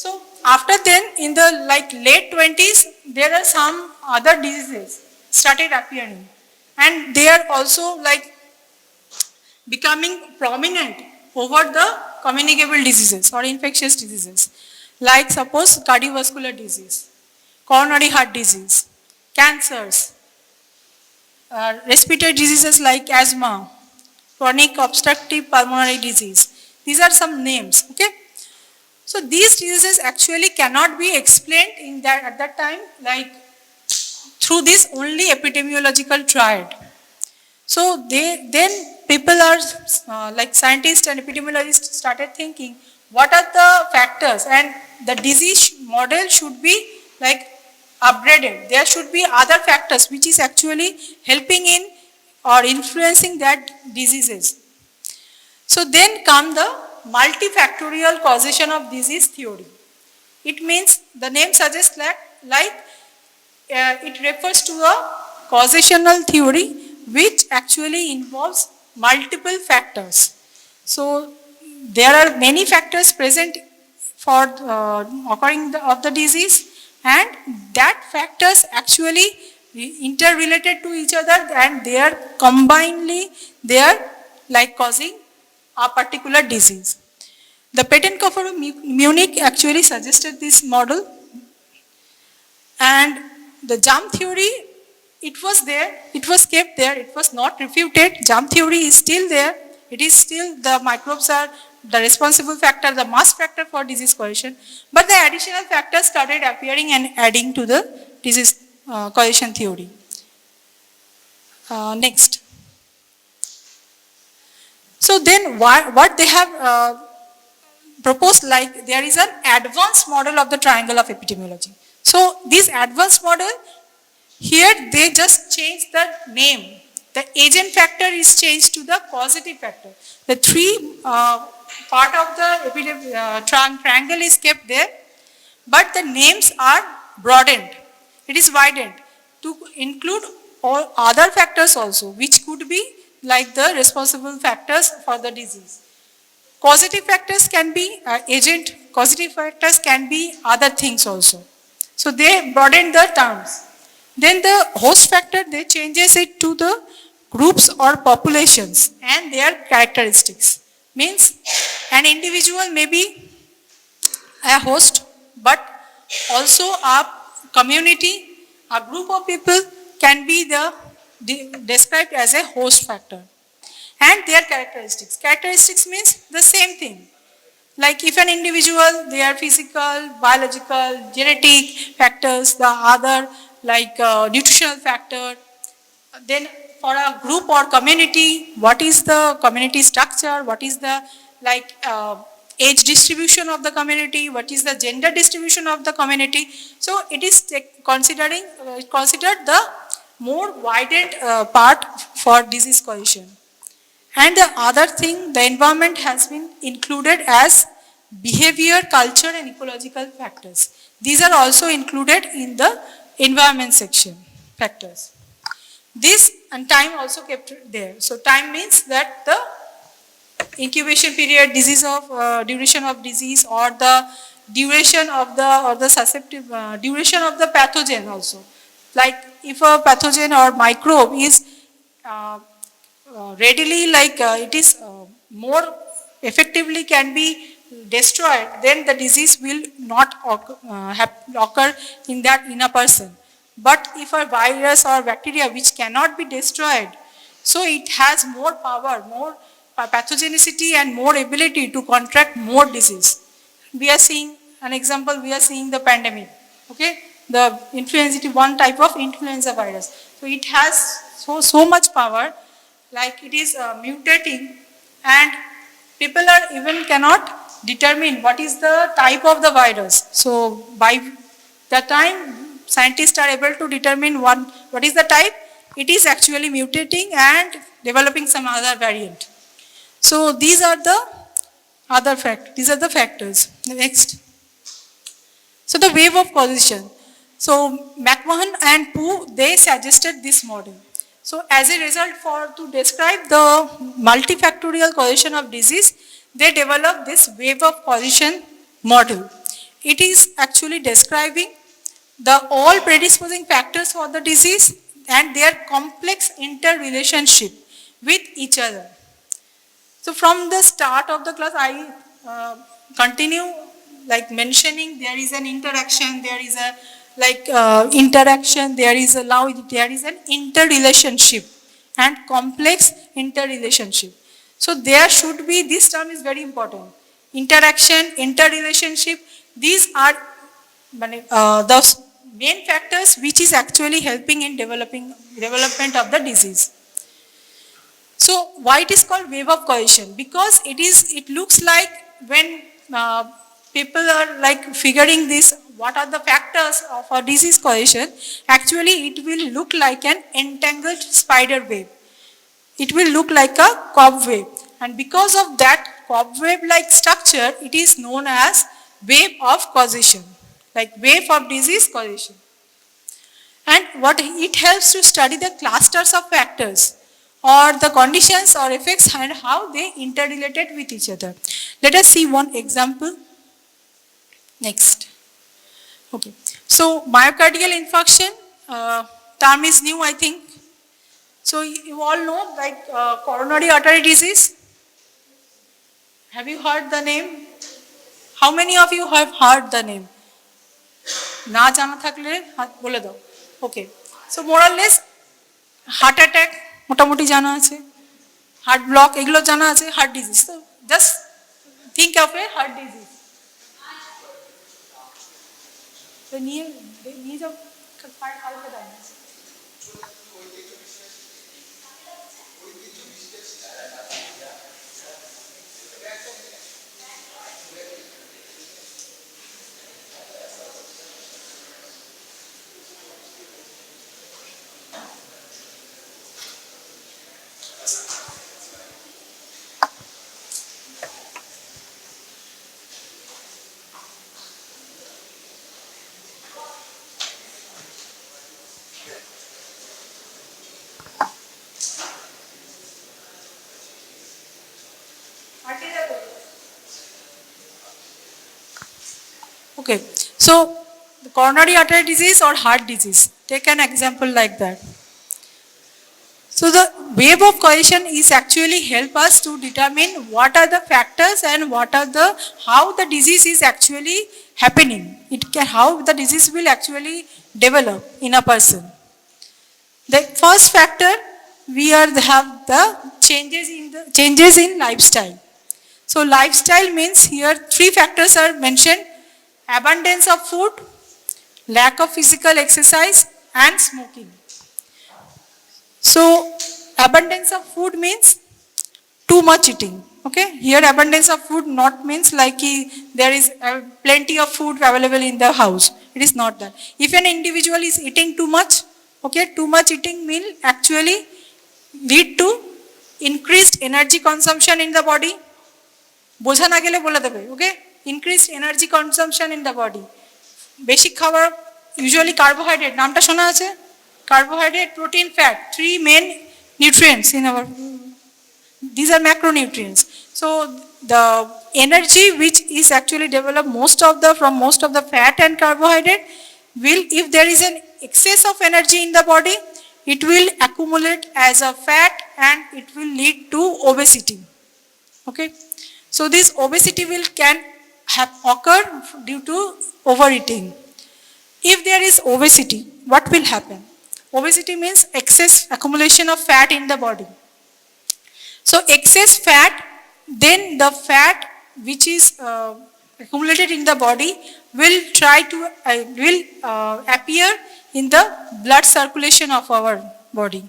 So after then, in the like late 20s, there are some other diseases started appearing, and they are also like becoming prominent over the communicable diseases or infectious diseases, like suppose cardiovascular disease, coronary heart disease, cancers, respiratory diseases like asthma, chronic obstructive pulmonary disease. These are some names, okay. So these diseases actually cannot be explained at that time like through this only epidemiological triad. So then people are like scientists and epidemiologists started thinking what are the factors, and the disease model should be like upgraded. There should be other factors which is actually helping in or influencing that diseases. So then come the multifactorial causation of disease theory. It means the name suggests that it refers to a causational theory which actually involves multiple factors. So there are many factors present for occurring of the disease, and that factors actually interrelated to each other, and they are combinedly they are like causing a particular disease. The patent of Munich actually suggested this model, and the germ theory, it was there, it was kept there, it was not refuted. Germ theory is still there, it is still, the microbes are the responsible factor, the mass factor for disease cohesion, but the additional factors started appearing and adding to the disease cohesion theory. Next. So then what they have proposed, like there is an advanced model of the triangle of epidemiology. So this advanced model, here they just change the name. The agent factor is changed to the causative factor. The three part of the triangle is kept there, but the names are broadened. It is widened to include all other factors also, which could be like the responsible factors for the disease. Causative factors can be agent, causative factors can be other things also. So they broaden the terms. Then the host factor, they changes it to the groups or populations and their characteristics. Means an individual may be a host, but also a community, a group of people can be described as a host factor. And their characteristics. Characteristics means the same thing. Like if an individual, their physical, biological, genetic factors, the other like nutritional factor. Then for a group or community, what is the community structure? What is the like age distribution of the community? What is the gender distribution of the community? So it is considered the more widened part for disease cohesion. And the other thing, the environment has been included as behavior, culture and ecological factors. These are also included in the environment section, factors. This and time also kept there. So time means that the incubation period, duration of disease or the duration of the duration of the pathogen also. Like if a pathogen or microbe is readily it is more effectively can be destroyed, then the disease will not occur in a person. But if a virus or bacteria which cannot be destroyed, so it has more power, more pathogenicity and more ability to contract more disease. We are seeing an example, we are seeing the pandemic, okay? The influenza, one type of influenza virus. So it has so much power, like it is mutating, and people are even cannot determine what is the type of the virus. So by the time scientists are able to determine what is the type, it is actually mutating and developing some other variant. So these are the factors. Next. So the wave of causation. So McMahon and Poo, they suggested this model. So as a result, to describe the multifactorial causation of disease, they developed this wave of causation model. It is actually describing the all predisposing factors for the disease and their complex interrelationship with each other. So from the start of the class, I continue like mentioning there is an interaction, there is a interaction, there is an interrelationship and complex interrelationship. So there should be, this term is very important. Interaction, interrelationship, these are the main factors which is actually helping in development of the disease. So why it is called wave of cohesion? Because it looks like when people are like figuring this, what are the factors of a disease cohesion, actually it will look like an entangled spider web. It will look like a cobweb, and because of that cobweb like structure, it is known as wave of causation, like wave of disease causation. And what it helps to study the clusters of factors or the conditions or effects and how they interrelated with each other. Let us see one example. Next. Okay. So myocardial infarction, term is new, I think. So you all know like coronary artery disease. Have you heard the name? How many of you have heard the name? Na jana thakle hat bole dao. Okay. So more or less heart attack মোটামুটি জানা আছে, heart block এগুলো জানা আছে, heart disease. তো just Think of a heart disease. The knees of Okay, so the coronary artery disease or heart disease, take an example like that. So the wave of cohesion is actually help us to determine what are the factors and what are how the disease is actually happening. How the disease will actually develop in a person. The first factor we have the changes in lifestyle. So lifestyle means here three factors are mentioned: abundance of food, lack of physical exercise, and smoking. So abundance of food means too much eating. Okay, here abundance of food not means like there is plenty of food available in the house. It is not that. If an individual is eating too much, okay, too much eating will actually lead to increased energy consumption in the body. বোঝা না গেলে বলে দেবে, okay? Increased energy consumption in the body. Basic খাবার usually carbohydrate, নামটা শোনা আছে? Carbohydrate, protein, fat, three main nutrients in our, these are macronutrients. So the energy which is actually developed from most of the fat and carbohydrate will, if there is an excess of energy in the body, it will accumulate as a fat and it will lead to obesity. Okay? So this obesity can occur due to overeating. If there is obesity, what will happen? Obesity means excess accumulation of fat in the body. So excess fat, then the fat which is accumulated in the body will appear in the blood circulation of our body.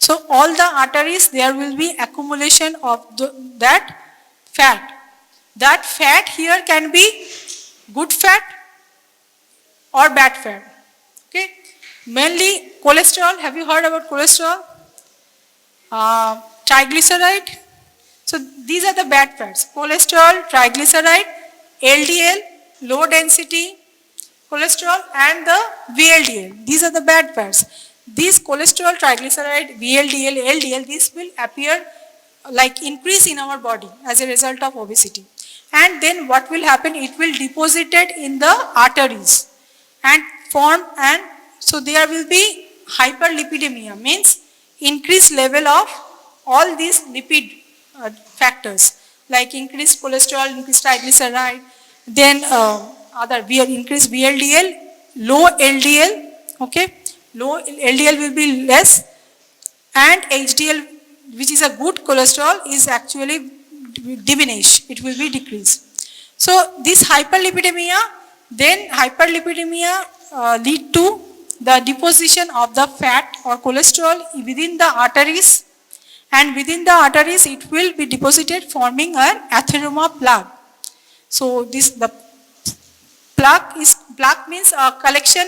So all the arteries, there will be accumulation of that fat. That fat here can be good fat or bad fat. Okay? Mainly cholesterol. Have you heard about cholesterol? Triglyceride. So these are the bad fats. Cholesterol, triglyceride, LDL, low density cholesterol, and the VLDL. These are the bad fats. These cholesterol, triglyceride, VLDL, LDL, this will appear like increase in our body as a result of obesity. And then what will happen? It will deposited in the arteries and form, and so there will be hyperlipidemia, means increased level of all these lipid factors like increased cholesterol, increased triglyceride, then increased VLDL, low LDL, okay, low LDL will be less, and HDL, which is a good cholesterol, is actually diminish, it will be decreased. So this hyperlipidemia lead to the deposition of the fat or cholesterol within the arteries, and within the arteries it will be deposited forming an atheroma plaque. So the plaque means a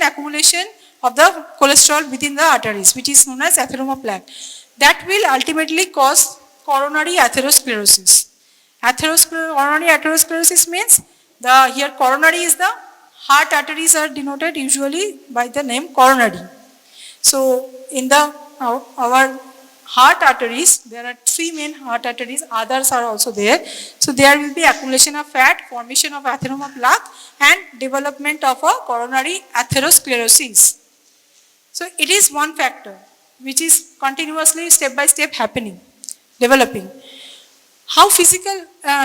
accumulation of the cholesterol within the arteries, which is known as atheroma plaque. That will ultimately cause coronary atherosclerosis. Coronary atherosclerosis means here coronary is the heart arteries are denoted usually by the name coronary. So in our heart arteries, there are three main heart arteries, others are also there. So there will be accumulation of fat, formation of atheroma plaque, and development of a coronary atherosclerosis. So it is one factor which is continuously step by step developing. How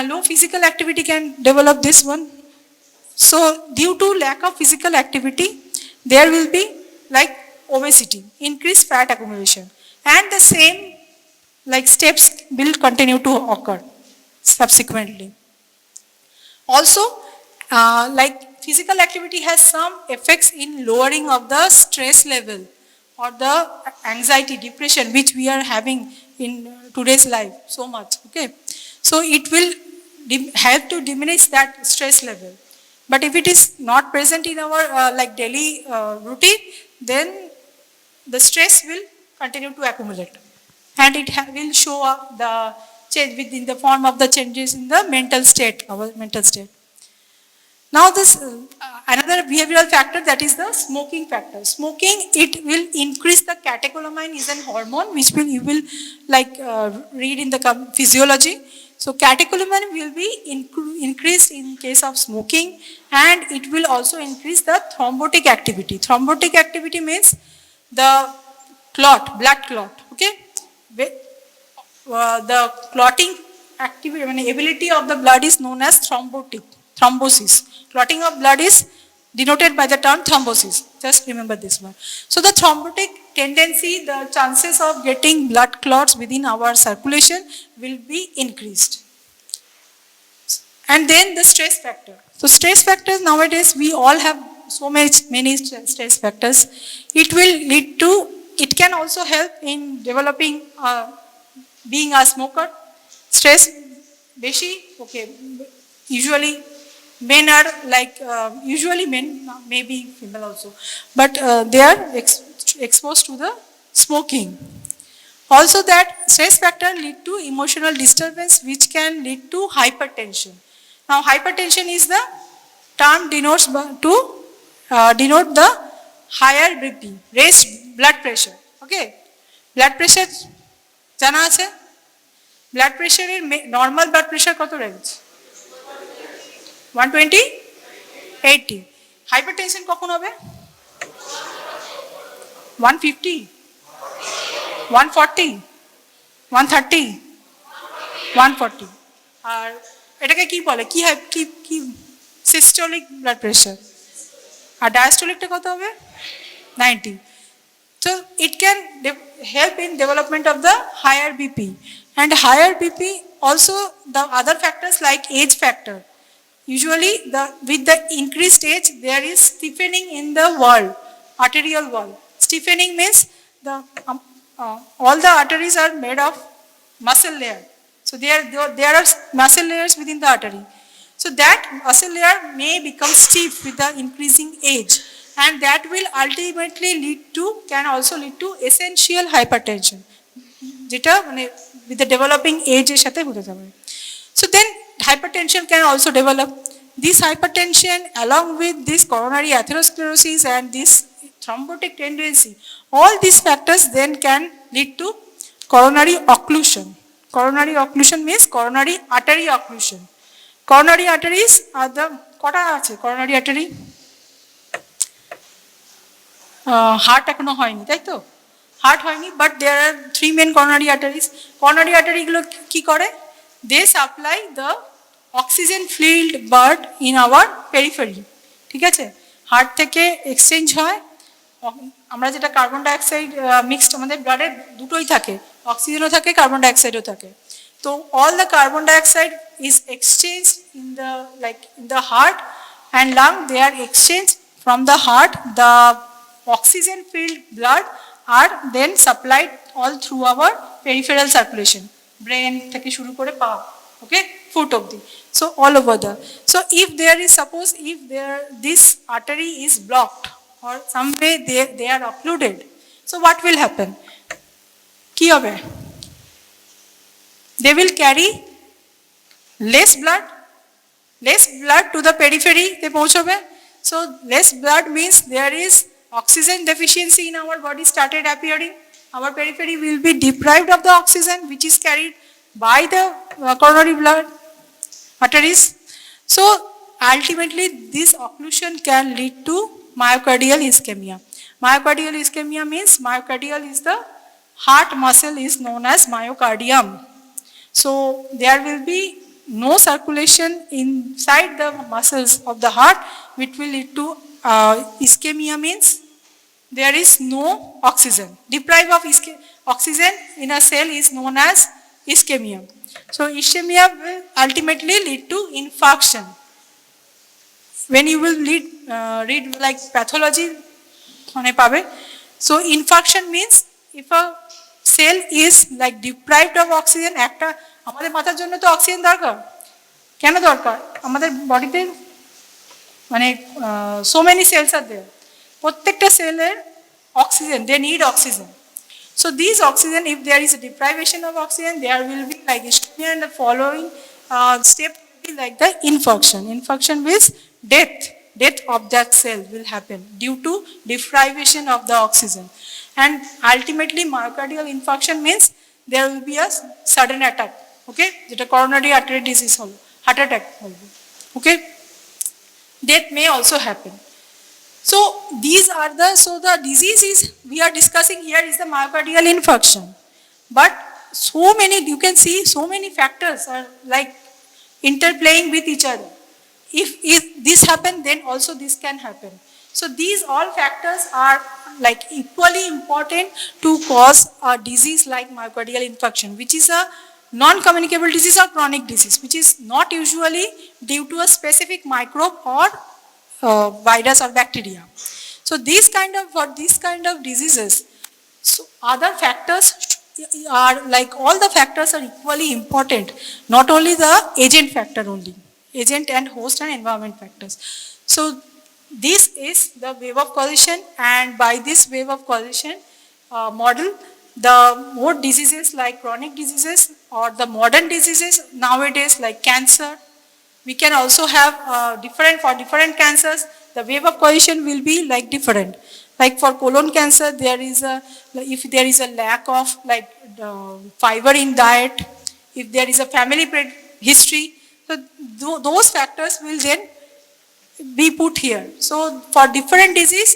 low physical activity can develop this one? So due to lack of physical activity, there will be like obesity, increased fat accumulation, and the same steps will continue to occur subsequently. Also, like physical activity has some effects in lowering of the stress level or the anxiety, depression, which we are having in today's life so much. Okay, so it will help to diminish that stress level. But if it is not present in our like daily routine, then the stress will continue to accumulate, and it will show up the change within the form of the changes in the mental state, our mental state. Now this another behavioral factor, that is the smoking factor. Smoking, it will increase the catecholamine, is an hormone which will you will like read in the physiology. So catecholamine will be increased in case of smoking, and it will also increase the thrombotic activity. Thrombotic activity means the clot, blood clot. Okay, the clotting activity, ability of the blood is known as thrombosis. Clotting of blood is denoted by the term thrombosis. Just remember this one. So the thrombotic tendency, the chances of getting blood clots within our circulation will be increased. And then the stress factor. So stress factors, nowadays we all have so many stress factors. It will lead to, it can also help in developing being a smoker. Stress beshi, okay, usually men are like, usually men, maybe female also, but they are exposed to the smoking. Also that stress factor lead to emotional disturbance, which can lead to hypertension. Now hypertension is the term denotes to denote the higher BP, raised blood pressure. Okay, blood pressure জানা আছে? Blood প্রেশারের normal blood pressure কত range? 120, 80. Hypertension কখন হবে? 150, 140, 130, 140. আর এটাকে কি বলে? কি সিস্টোলিক ব্লাড প্রেশার। আর ডায়াস্টোলিকটা কত হবে? 90. So it can help in development of the higher BP, and higher BP also the other factors like age factor. Usually with the increased age there is stiffening in the wall, arterial wall. Stiffening means the all the arteries are made of muscle layer. So there are muscle layers within the artery. So that muscle layer may become stiff with the increasing age, and that will ultimately can also lead to essential hypertension, যেটা মানে with the developing age এর সাথে হতে যাবে. So then hypertension can also develop. This hypertension along with this coronary atherosclerosis and this thrombotic tendency, all these factors then can lead to coronary occlusion. Coronary occlusion means coronary artery occlusion. Coronary arteries are the কটা আছে coronary artery? Heart এখনো হয়নি, তাই তো? Heart হয়নি, but there are 3 main coronary arteries. coronary artery গুলো কি করে? They supply the oxygen filled blood in our periphery. ঠিক আছে, হার্ট থেকে এক্সচেঞ্জ হয়, আমরা যেটা কার্বন ডাইঅক্সাইড মিক্সড আমাদের ব্লাডে দুটোই থাকে, অক্সিজেনও থাকে, কার্বন ডাইঅক্সাইডও থাকে। তো all the carbon dioxide is exchanged in the heart and lung. They are exchanged from the heart. The oxygen filled blood are then supplied all through our peripheral circulation, brain থেকে শুরু করে পা, okay, foot অবধি, so all over the. So if there is, suppose if this artery is blocked or some way they are occluded, so what will happen? কি হবে? They will carry less blood to the periphery তে পৌঁছবে. So less blood means there is oxygen deficiency in our body started appearing. Our periphery will be deprived of the oxygen which is carried by the coronary blood arteries. So ultimately this occlusion can lead to myocardial ischemia. Myocardial ischemia means myocardial is the heart muscle is known as myocardium. So there will be no circulation inside the muscles of the heart, which will lead to ischemia means there is no oxygen. Deprive of oxygen in a cell is known as ischemia. So ischemia will ultimately lead to infarction. when you will read like pathology মানে পাবে. So infarction means if a cell is like deprived of oxygen, একটা আমাদের মাথার জন্য তো oxygen দরকার, কেন দরকার আমাদের বডিতে মানে so many cells are there, প্রত্যেকটা সেলের oxygen, they need oxygen. So these oxygen, if there is a deprivation of oxygen, there will be like ischemia, and the following step will be like the infarction. Infarction means death of that cell will happen due to deprivation of the oxygen. And ultimately myocardial infarction means there will be a sudden attack, okay, যেটা coronary artery disease হলো, heart attack হলো, okay. Death may also happen. So these are the disease is we are discussing here is the myocardial infarction. But so many, you can see so many factors are like interplaying with each other. If this happen, then also this can happen. So these all factors are like equally important to cause a disease like myocardial infarction, which is a non-communicable disease or chronic disease, which is not usually due to a specific microbe or virus or bacteria. So these kind of diseases, so other factors are like all the factors are equally important, not only the agent factor only, agent and host and environment factors. So this is the wave of causation, and by this wave of causation model, the more diseases like chronic diseases or the modern diseases nowadays like cancer, we can also have for different cancers, the wave of causation will be like different. Like for colon cancer, if there is a lack of like fiber in diet, if there is a family history, so those factors will then be put here. So for different disease,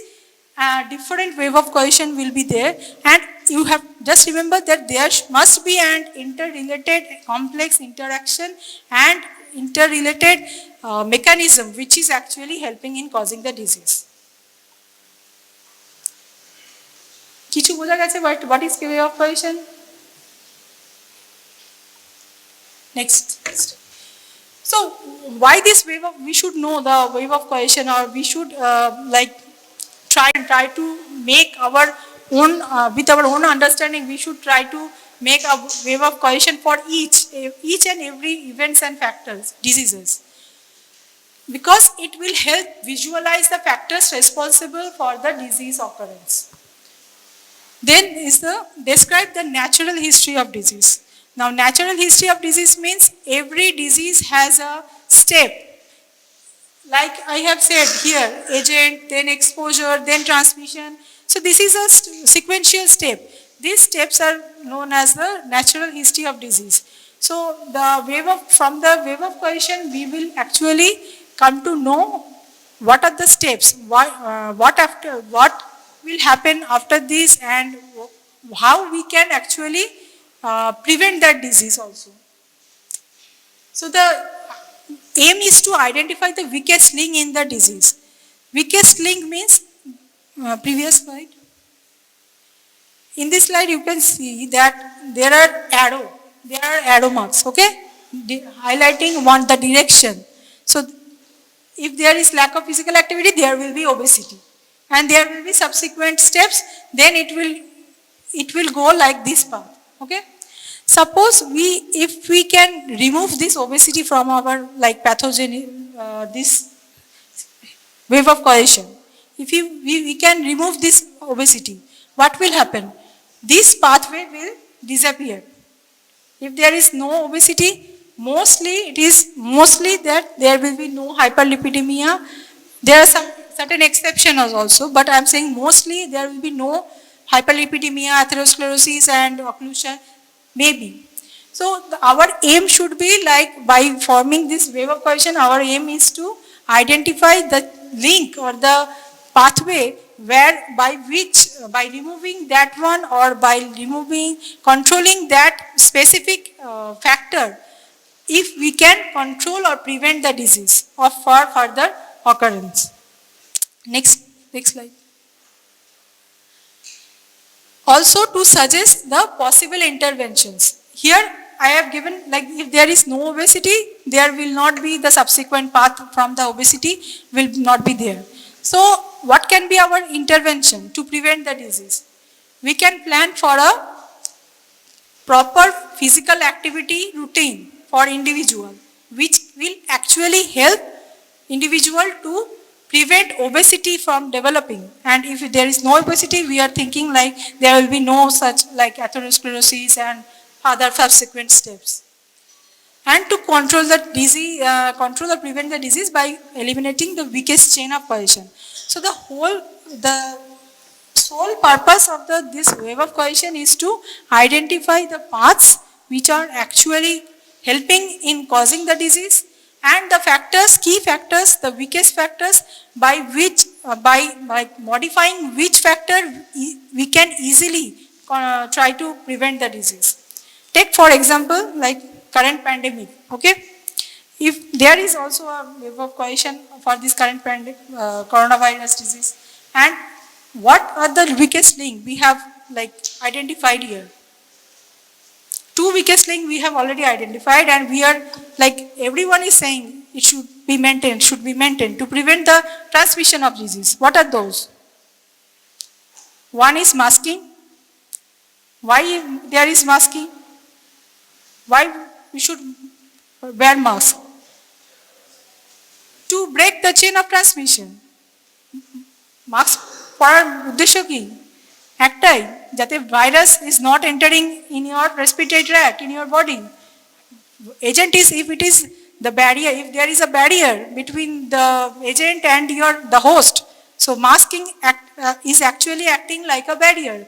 different wave of causation will be there, and you have just remember that there must be an interrelated complex interaction and interrelated mechanism which is actually helping in causing the disease. কিছু বোঝা গেছে what is wave of causation? Next. So why this wave of, we should know the wave of causation, or we should like try to make our own with our own understanding, we should try to make a wave of causation for each and every events and factors, diseases, because it will help visualize the factors responsible for the disease occurrence. Then is describe the natural history of disease. Now natural history of disease means every disease has a step, like I have said here, agent, then exposure, then transmission. So this is a sequential step. These steps are known as the natural history of disease. So from the wave of causation, we will actually come to know what are the steps, what will happen after this, and how we can actually prevent that disease also. So the aim is to identify the weakest link in the disease. Weakest link means, previous slide. In this slide you can see that there are arrow marks, okay, highlighting the direction. So if there is lack of physical activity, there will be obesity, and there will be subsequent steps, then it will go like this path, okay. Suppose if we can remove this obesity from our like pathogen, this wave of causation, if we can remove this obesity, what will happen? This pathway will disappear. If there is no obesity, mostly that there will be no hyperlipidemia. There are some certain exceptions also, but I am saying mostly there will be no hyperlipidemia, atherosclerosis and occlusion, maybe. So our aim should be like, by forming this wave of causation, our aim is to identify the link or the pathway by removing that one, or by controlling that specific factor, if we can control or prevent the disease of further occurrence. Next slide. Also to suggest the possible interventions. Here I have given, like, if there is no obesity, there will not be the subsequent path from the obesity will not be there. So what can be our intervention to prevent the disease? We can plan for a proper physical activity routine for individual, which will actually help individual to prevent obesity from developing. And if there is no obesity, we are thinking like there will be no such like atherosclerosis and other subsequent steps. And to control the disease, control or prevent the disease by eliminating the weakest chain of cohesion. So the sole purpose of this wave of cohesion is to identify the paths which are actually helping in causing the disease, and the factors, key factors, the weakest factors by which, by modifying which factor we can easily try to prevent the disease. Take for example, like current pandemic, okay? If there is also a wave of cohesion for this current coronavirus disease, and what are the weakest link we have like identified here? Two weakest link we have already identified, and we are like everyone is saying it should be maintained to prevent the transmission of disease. What are those? One is masking. Why there is masking? Why we should wear mask? To break the chain of transmission. Mask পরার উদ্দেশ্য কি? একটাই, যাতে virus is not entering in your respiratory tract, in your body. Agent is, if it is the barrier, if there is a barrier between the agent and the host, so masking is actually acting like a barrier,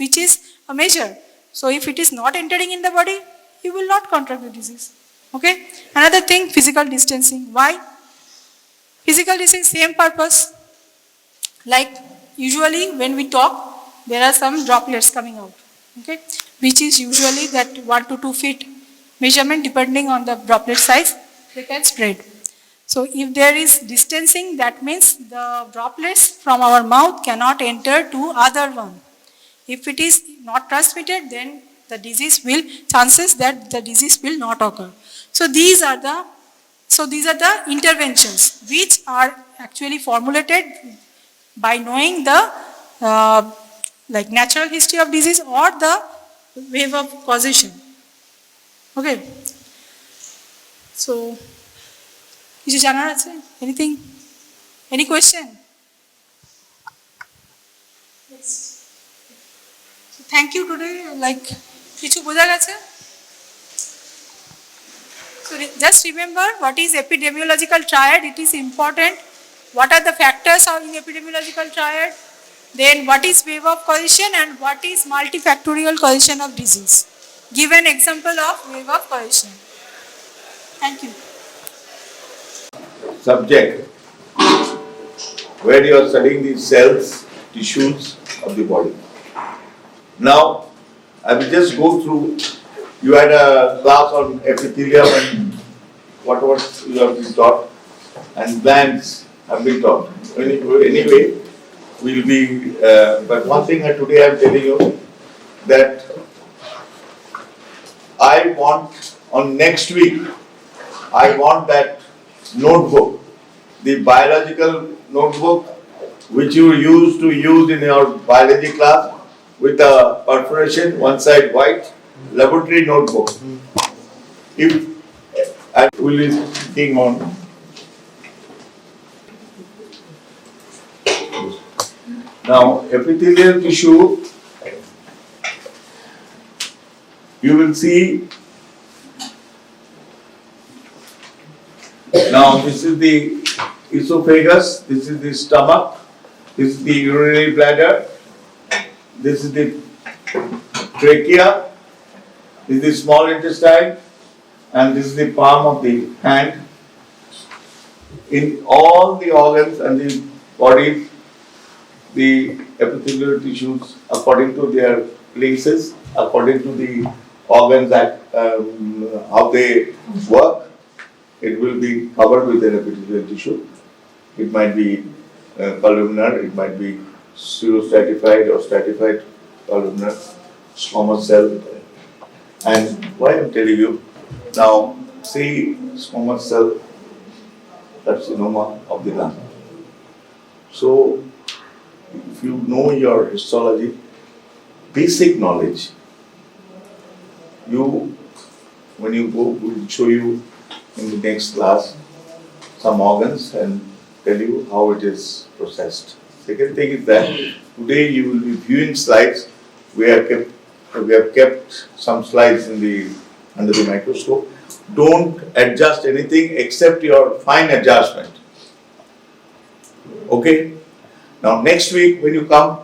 which is a measure. So if it is not entering in the body, you will not contract the disease. Okay. Another thing, physical distancing. Why? Physical distancing, same purpose. Like usually when we talk, there are some droplets coming out, okay, which is usually that 1 to 2 feet measurement depending on the droplet size, they can spread. So if there is distancing, that means the droplets from our mouth cannot enter to other one. If it is not transmitted, then the disease will, chances that the disease will not occur. So these are the interventions which are actually formulated by knowing the like natural history of disease or the wave of causation. Okay. So, কিছু জানার আছে? Anything? Any question? Yes. So, thank you today. Like কিছু বোঝা গেছে? So just remember what is epidemiological triad. It is important. What are the factors of in epidemiological triad? Then what is wave of cohesion and what is multifactorial cohesion of disease? Give an example of wave of cohesion. Thank you. Subject where you are studying the cells, tissues of the body. Now, I will just go through. You had a class on epithelium and whatever you have been taught, and glands have been taught. Anyway, we'll be. But one thing today I'm telling you that I want on next week. I want that notebook, the biological notebook, which you used to use in your biology class, with a perforation, one side white, laboratory notebook. If I will be thinking on. Now, epithelial tissue, you will see. Now, this is the esophagus, this is the stomach, this is the urinary bladder, this is the trachea, this is the small intestine, and this is the palm of the hand. In all the organs and the body, the epithelial tissues, according to their places, according to the organs that how they work, it will be covered with an epithelial tissue. It might be columnar, it might be pseudostratified or stratified columnar, squamous cell, And why I'm telling you, now see squamous cell carcinoma of the lung. So if you know your histology, basic knowledge, you, when you go, we'll show you in the next class some organs and tell you how it is processed. Second thing is that today you will be viewing slides. We have kept some slides under the microscope. Don't adjust anything except your fine adjustment. Okay? Now next week when you come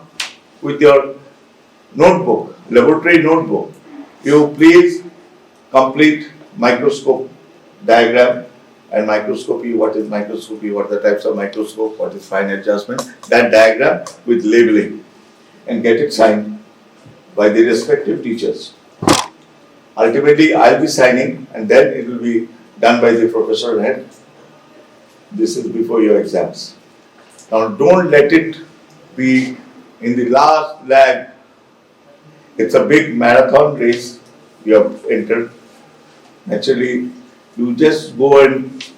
with your notebook, laboratory notebook, you please complete microscope diagram and microscopy, what is microscopy, what are the types of microscope, what is fine adjustment, that diagram with labeling, and get it signed by the respective teachers. Ultimately, I'll be signing and then it will be done by the professor head. This is before your exams. Now don't let it be in the last lag. It's a big marathon race you have entered. Naturally, you just go and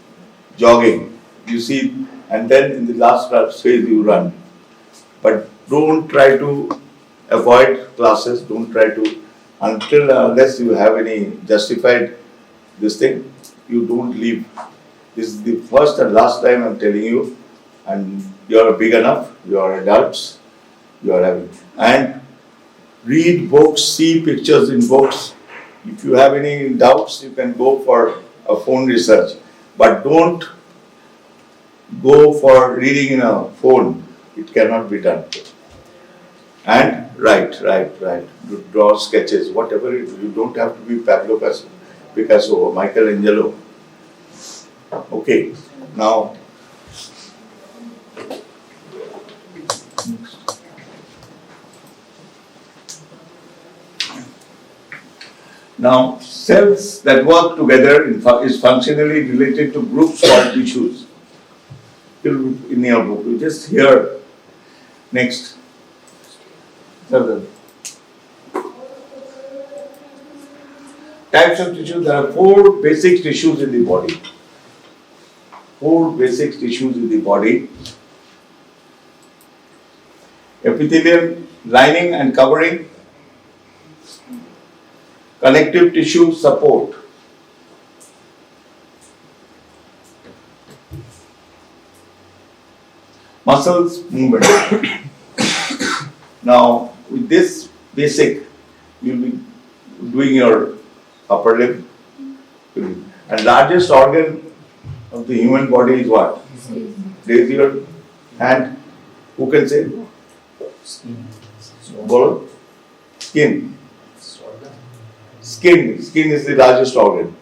jogging, you see, and then in the last phase you run. But don't try to avoid classes, don't try to, unless you have any justified this thing, you don't leave. This is the first and last time I'm telling you, and you are big enough, you are adults, you are having, and read books, see pictures in books. If you have any doubts, you can go for a phone research, but don't go for reading in a phone. It cannot be done. And write. Draw sketches, whatever it is. You don't have to be Pablo Picasso or Michelangelo. Okay, now cells that work together is functionally related to groups called tissues. In your book, you just hear. Next. Types of tissues. There are 4 basic tissues in the body. 4 basic tissues in the body. Epithelium, lining and covering. Connective tissue, support. Muscles, movement. Now, with this basic, you'll be doing your upper limb. And largest organ of the human body is what? Raise your hand. Who can say? Bolo? Skin. Skin is the largest organ.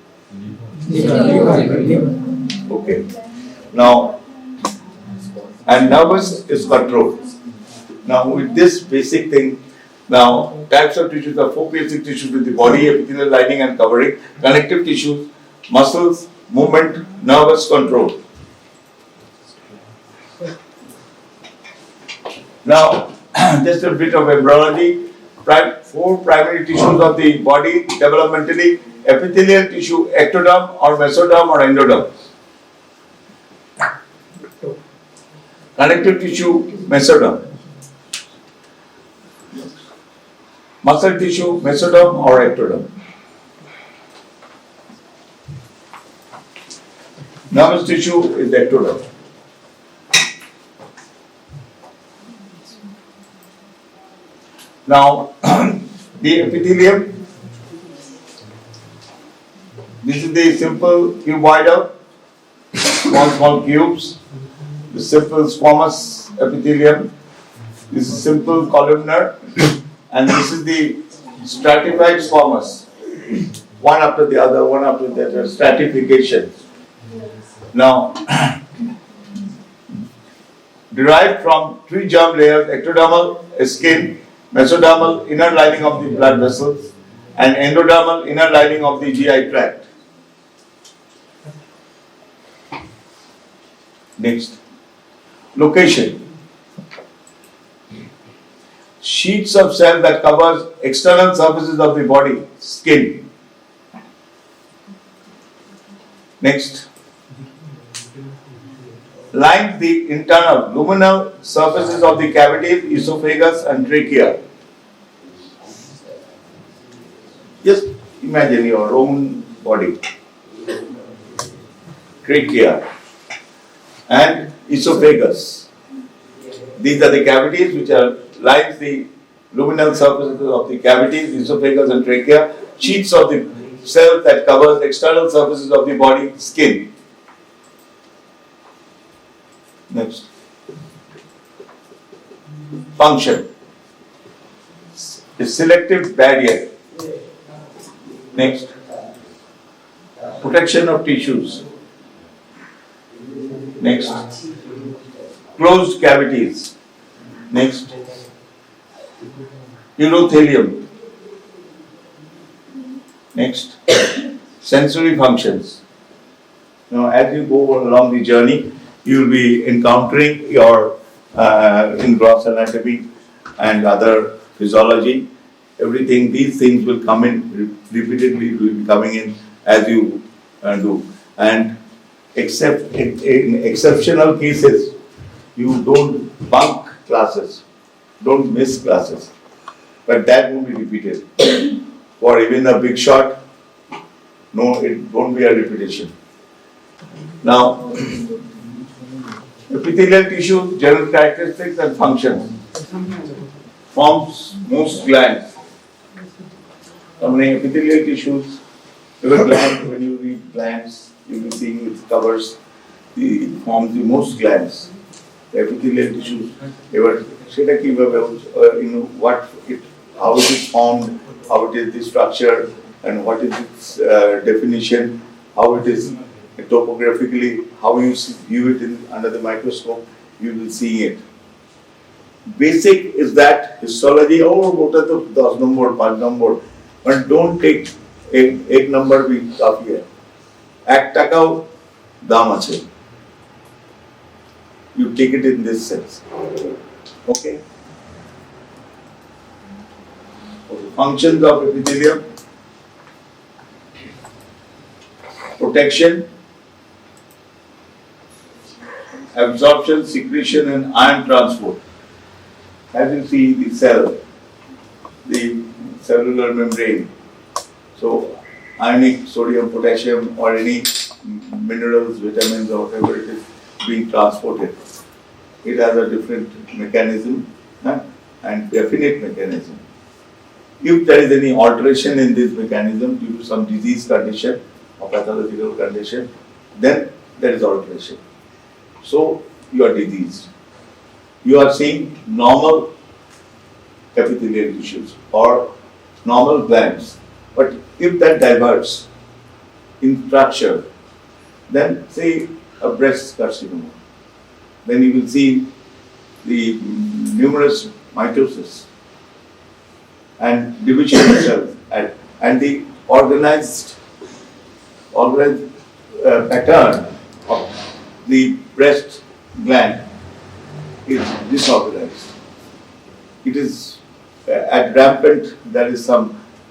Okay. Now, and nervous is controlled. Now, with this basic thing, now types of tissues are 4 basic tissues in the body: epithelial, lining and covering, connective tissues, muscles, movement, nervous control. Now, just a bit of embryology. 4 primary tissues of the body developmentally: epithelial tissue, ectoderm or mesoderm or endoderm. Connective tissue, mesoderm. Muscle tissue, mesoderm or ectoderm. Nervous tissue is ectoderm. Now, the epithelium, this is the simple cuboidal, small cubes, the simple squamous epithelium, this is simple columnar, and this is the stratified squamous, one after the other, stratification. Now, derived from 3 germ layers: ectodermal, skin; mesodermal, inner lining of the blood vessels; and endodermal, inner lining of the GI tract. Next. Location. Sheets of cell that covers external surfaces of the body, skin. Next. Lines the internal luminal surfaces of the cavities, esophagus and trachea. Just imagine your own body. Trachea and esophagus. These are the cavities which are lines the luminal surfaces of the cavities, esophagus and trachea, sheets of the cells that covers the external surfaces of the body, skin. Next. Function. A selective barrier. Next. Protection of tissues. Next. Closed cavities. Next. Urothelium. Next. Sensory functions. Now, as you go along the journey, you will be encountering your in gross anatomy and other physiology. Everything, these things will come in repeatedly, will be coming in as you do. And except in exceptional cases, you don't bunk classes, don't miss classes. But that won't be repeated. For even a big shot, no, it won't be a repetition. Now, epithelial tissue, general characteristics and functions. Forms most glands. How many epithelial tissues? Your gland, when you read glands, you will see it covers forms the most glands. The epithelial tissues. সেটা কিভাবে what it, how it is formed, how it is the structure, and what is its definition, how it is topographically, how you view it under the microscope, you will see it. Basic is that histology, ওটা তো 10 নম্বর 5 নম্বর, but don't take एक number भी काफी है, 1 টাকাও দাম আছে. You take it in this sense. Okay. Functions of epithelium. Protection, absorption, secretion and ion transport. As you see the cell, the cellular membrane. So ionic, sodium, potassium or any minerals, vitamins or whatever it is being transported. It has a different mechanism and definite mechanism. If there is any alteration in this mechanism due to some disease condition or pathological condition, then there is alteration. So you are diseased. You are seeing normal epithelial tissues or normal glands. But if that diverts in structure, then say a breast carcinoma, then you will see the numerous mitosis and division of cells and the organized pattern of the breast gland is disorganized. It is at rampant, there is some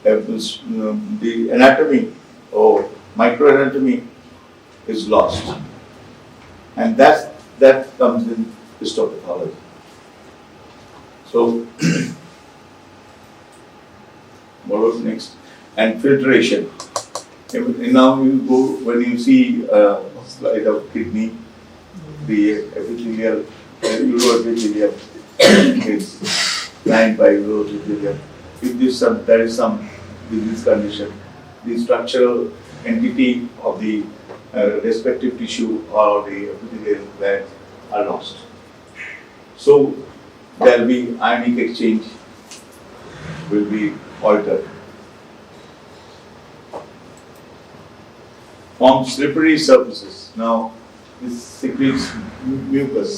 the anatomy or microanatomy is lost, and that comes in histopathology. So what was next? And filtration. Now you go, when you see a slide of kidney, the epithelial, uroepithelium is lined by uroepithelium. If there is some disease condition, the structural entity of the respective tissue or the epithelial glands are lost. So there will be ionic exchange will be altered. Form slippery surfaces. Now this secretes mucus.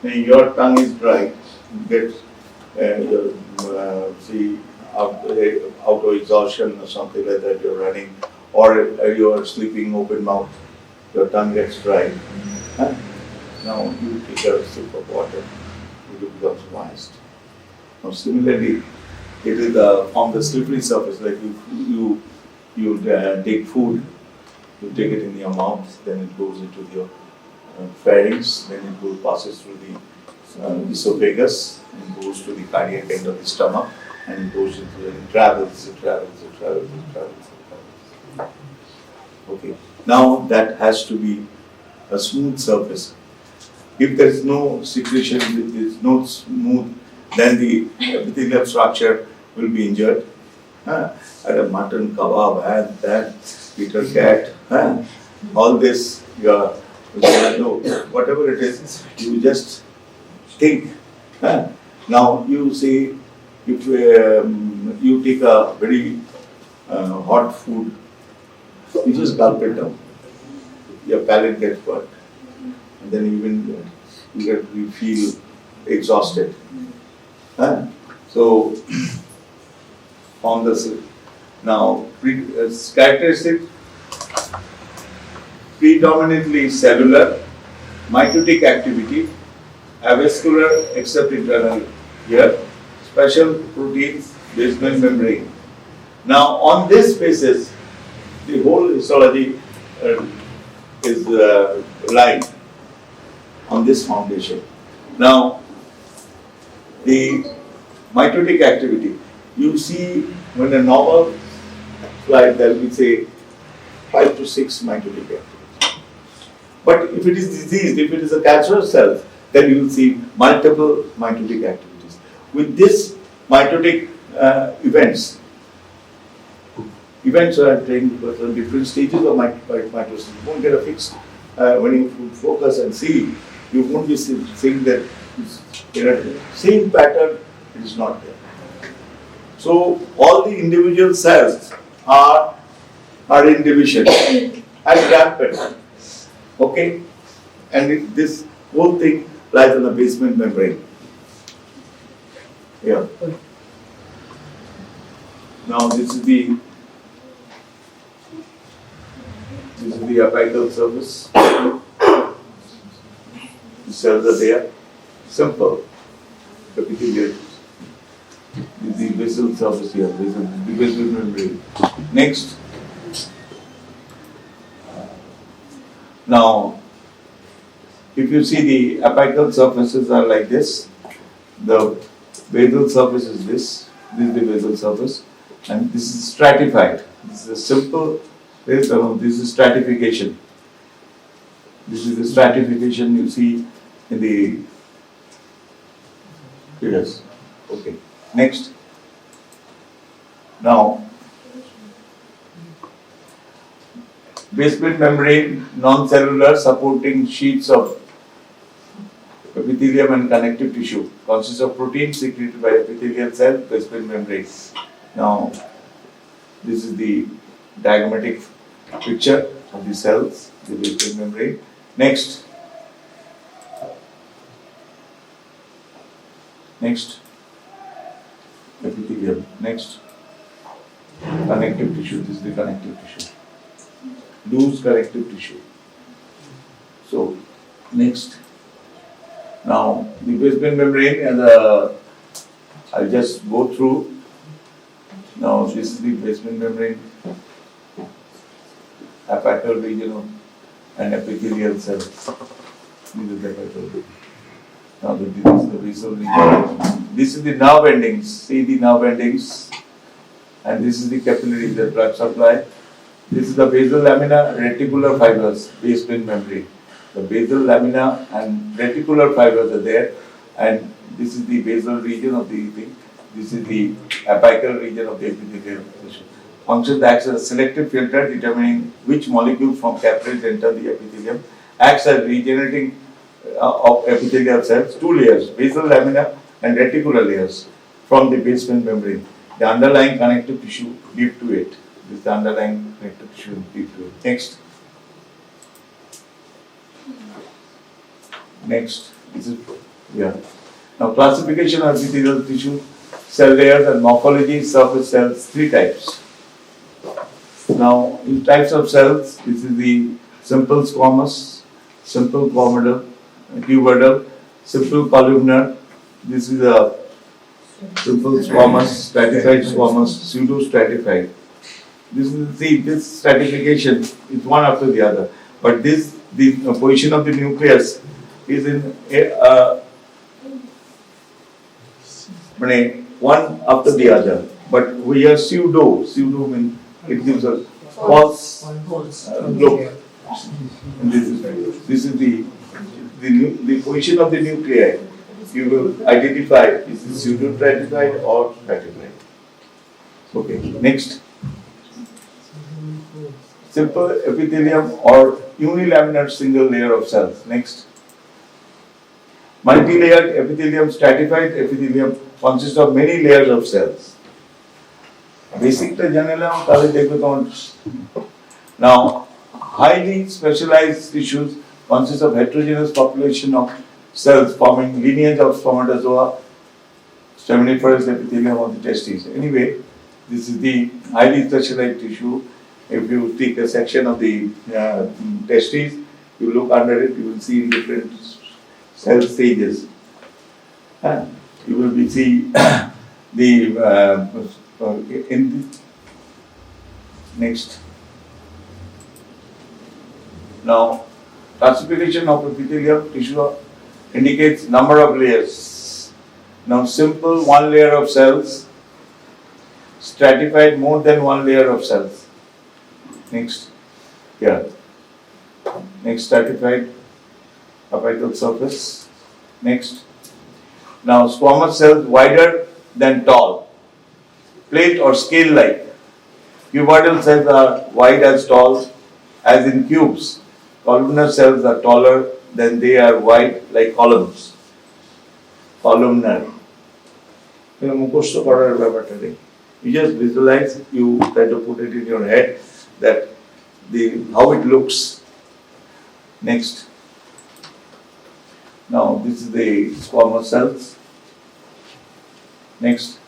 When your tongue is dry, you get auto exhaustion or something like that. You're running, or you are sleeping open mouth. Your tongue gets dry. Now you take a sip of water. It becomes moist. Now similarly, it is on the slippery surface. Like you take food You take it in your mouth, then it goes into your pharynx, then it goes passes through the esophagus and goes to the cardiac end of the stomach, and it goes into it travels. Okay. Now that has to be a smooth surface. If there is no secretion, if it is not smooth, then the epithelial structure will be injured. At a mutton kebab and that Peter cat, all this whatever it is, you just think. Now you see, if you take a very hot food, you just gulp it down. Your palate gets burnt, and then you feel exhausted. So on the now characteristic predominantly cellular, mitotic activity, avascular except internal here, special proteins, basement membrane. Now on this basis, the whole histology is lying on this foundation. Now the mitotic activity, you see when a normal slide there will say 5 to 6 mitotic activity. But if it is diseased, if it is a cancerous cell, then you will see multiple mitotic activities. With this mitotic events are taking different stages of mitosis. You won't get a fixed, when you focus and see, you won't be seeing that same pattern is not there. So all the individual cells are in division and rampant. Okay? And this whole thing lies on the basement membrane. Yeah. Now this is the apical surface. The cells are there. Simple. Epithelial. This is the basal surface here. This is the basal membrane. Next. Now, if you see the apical surfaces are like this, the basal surface is this is the basal surface, and this is stratified. This is a simple, this is stratification. This is the stratification you see in the fetus. Okay. Next. Now, basement membrane, non-cellular supporting sheets of epithelium and connective tissue, consists of protein secreted by epithelial cell, basement membrane. Now, this is the diagrammatic picture of the cells, the basement membrane. Next. Epithelium. Next. Connective tissue. This is the connective tissue. Loose connective tissue. So, next. Now, the basement membrane, and I'll just go through. Now, this is the basement membrane, apical region and epithelial cells. This is the apical region. Now, this is the basal region. This is the nerve endings. See the nerve endings. And this is the capillary, the blood supply. This is the basal lamina, reticular fibers, basement membrane. The basal lamina and reticular fibers are there, and this is the basal region of the thing. This is the apical region of the epithelial tissue. Functions acts as a selective filter determining which molecules from capillaries enter the epithelium. Acts as regenerating of epithelial cells. Two layers, basal lamina and reticular layers from the basement membrane. The underlying connective tissue deep to it. This is the underlying connective tissue deep to it. Next. This is, yeah. Now, classification of epithelial tissue, cell layers and morphology, surface cells, 3 types. Now, in types of cells, this is the simple squamous, simple cuboidal, simple columnar. This is a simple squamous, stratified squamous, pseudo-stratified. this stratification is one after the other. But the position of the nucleus is in one after the other. But we are pseudo means it gives a false look. And this is the position of the nuclei. You will identify is it pseudo stratified or stratified. Okay, next. Simple epithelium or unilaminar single layer of cells. Next. Multi-layered epithelium, stratified epithelium consists of many layers of cells. Basic to janela now, highly specialized tissues consist of heterogeneous population of cells forming lineage of spermatozoa, staminiferous epithelium of the testes. Anyway, this is the highly specialized tissue. If you take a section of the testes, you look under it, you will see different cell stages. You will be see the in the next. Now, classification of epithelium tissue indicates number of layers. Now, simple one layer of cells, stratified more than one layer of cells. Next, yeah. Next, stratified apical surface. Next. Now, squamous cells wider than tall, plate or scale-like. Cuboidal cells are wide as tall as in cubes. Columnar cells are taller than they are wide like columns. Columnar. You just visualize, you try to put it in your head that how it looks. Next. Now this is the squamous cells. Next.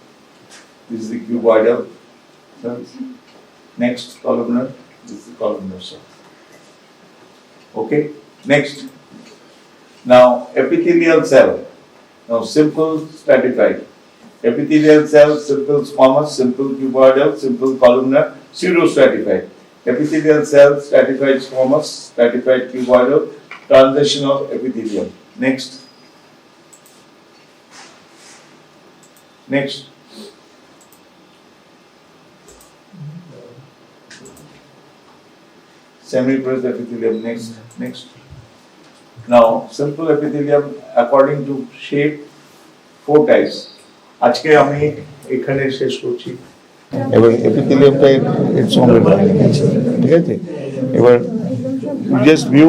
This is the cuboidal cells. Next, columnar. This is the columnar cell. Okay. Next. Now epithelial cell. Now simple stratified. Epithelial cell, simple squamous, simple cuboidal, simple columnar, pseudo-stratified. Epithelial cell, stratified squamous, stratified cuboidal, transitional epithelium. Next. Next. Semipressed epithelium. Next. Next. Now, simple epithelium according to shape, 4 types. আজকে আমি এখানে শেষ করছি এবং এপিথেলিয়ামটা এর সঙ্গে আছে, ঠিক আছে? এবার just view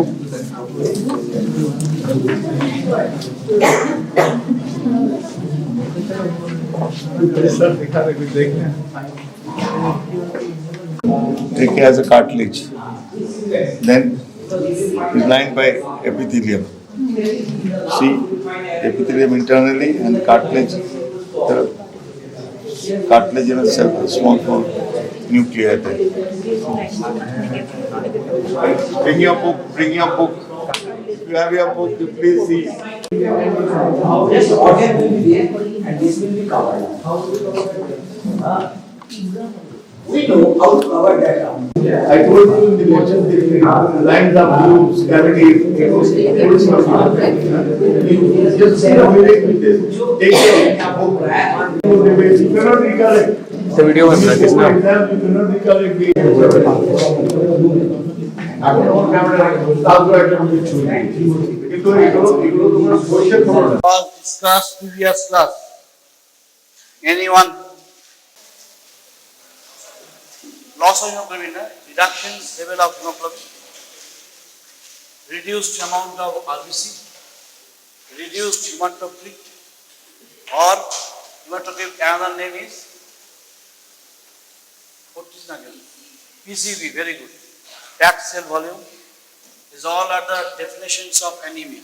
Trachea has a cartilage, then is lined by epithelium. See, epithelium internally and cartilage. The cartilage in itself is small nuclei there. Bring your book. If you have your book, you please see. This organ will be there and this will be covered. We know how to cover that up. I told you in the lecture, the lines of loops, cavities, just see the relate with this. Take your book. You cannot recollect. The video was practice now. You cannot recollect the was discussed previous class. Anyone? Loss of hemoglobin, reduction level of hemoglobin, reduced amount of RBC, reduced hematocrit, or hematocrit another name is PCV, very good. Packed cell volume is all are the definitions of anemia.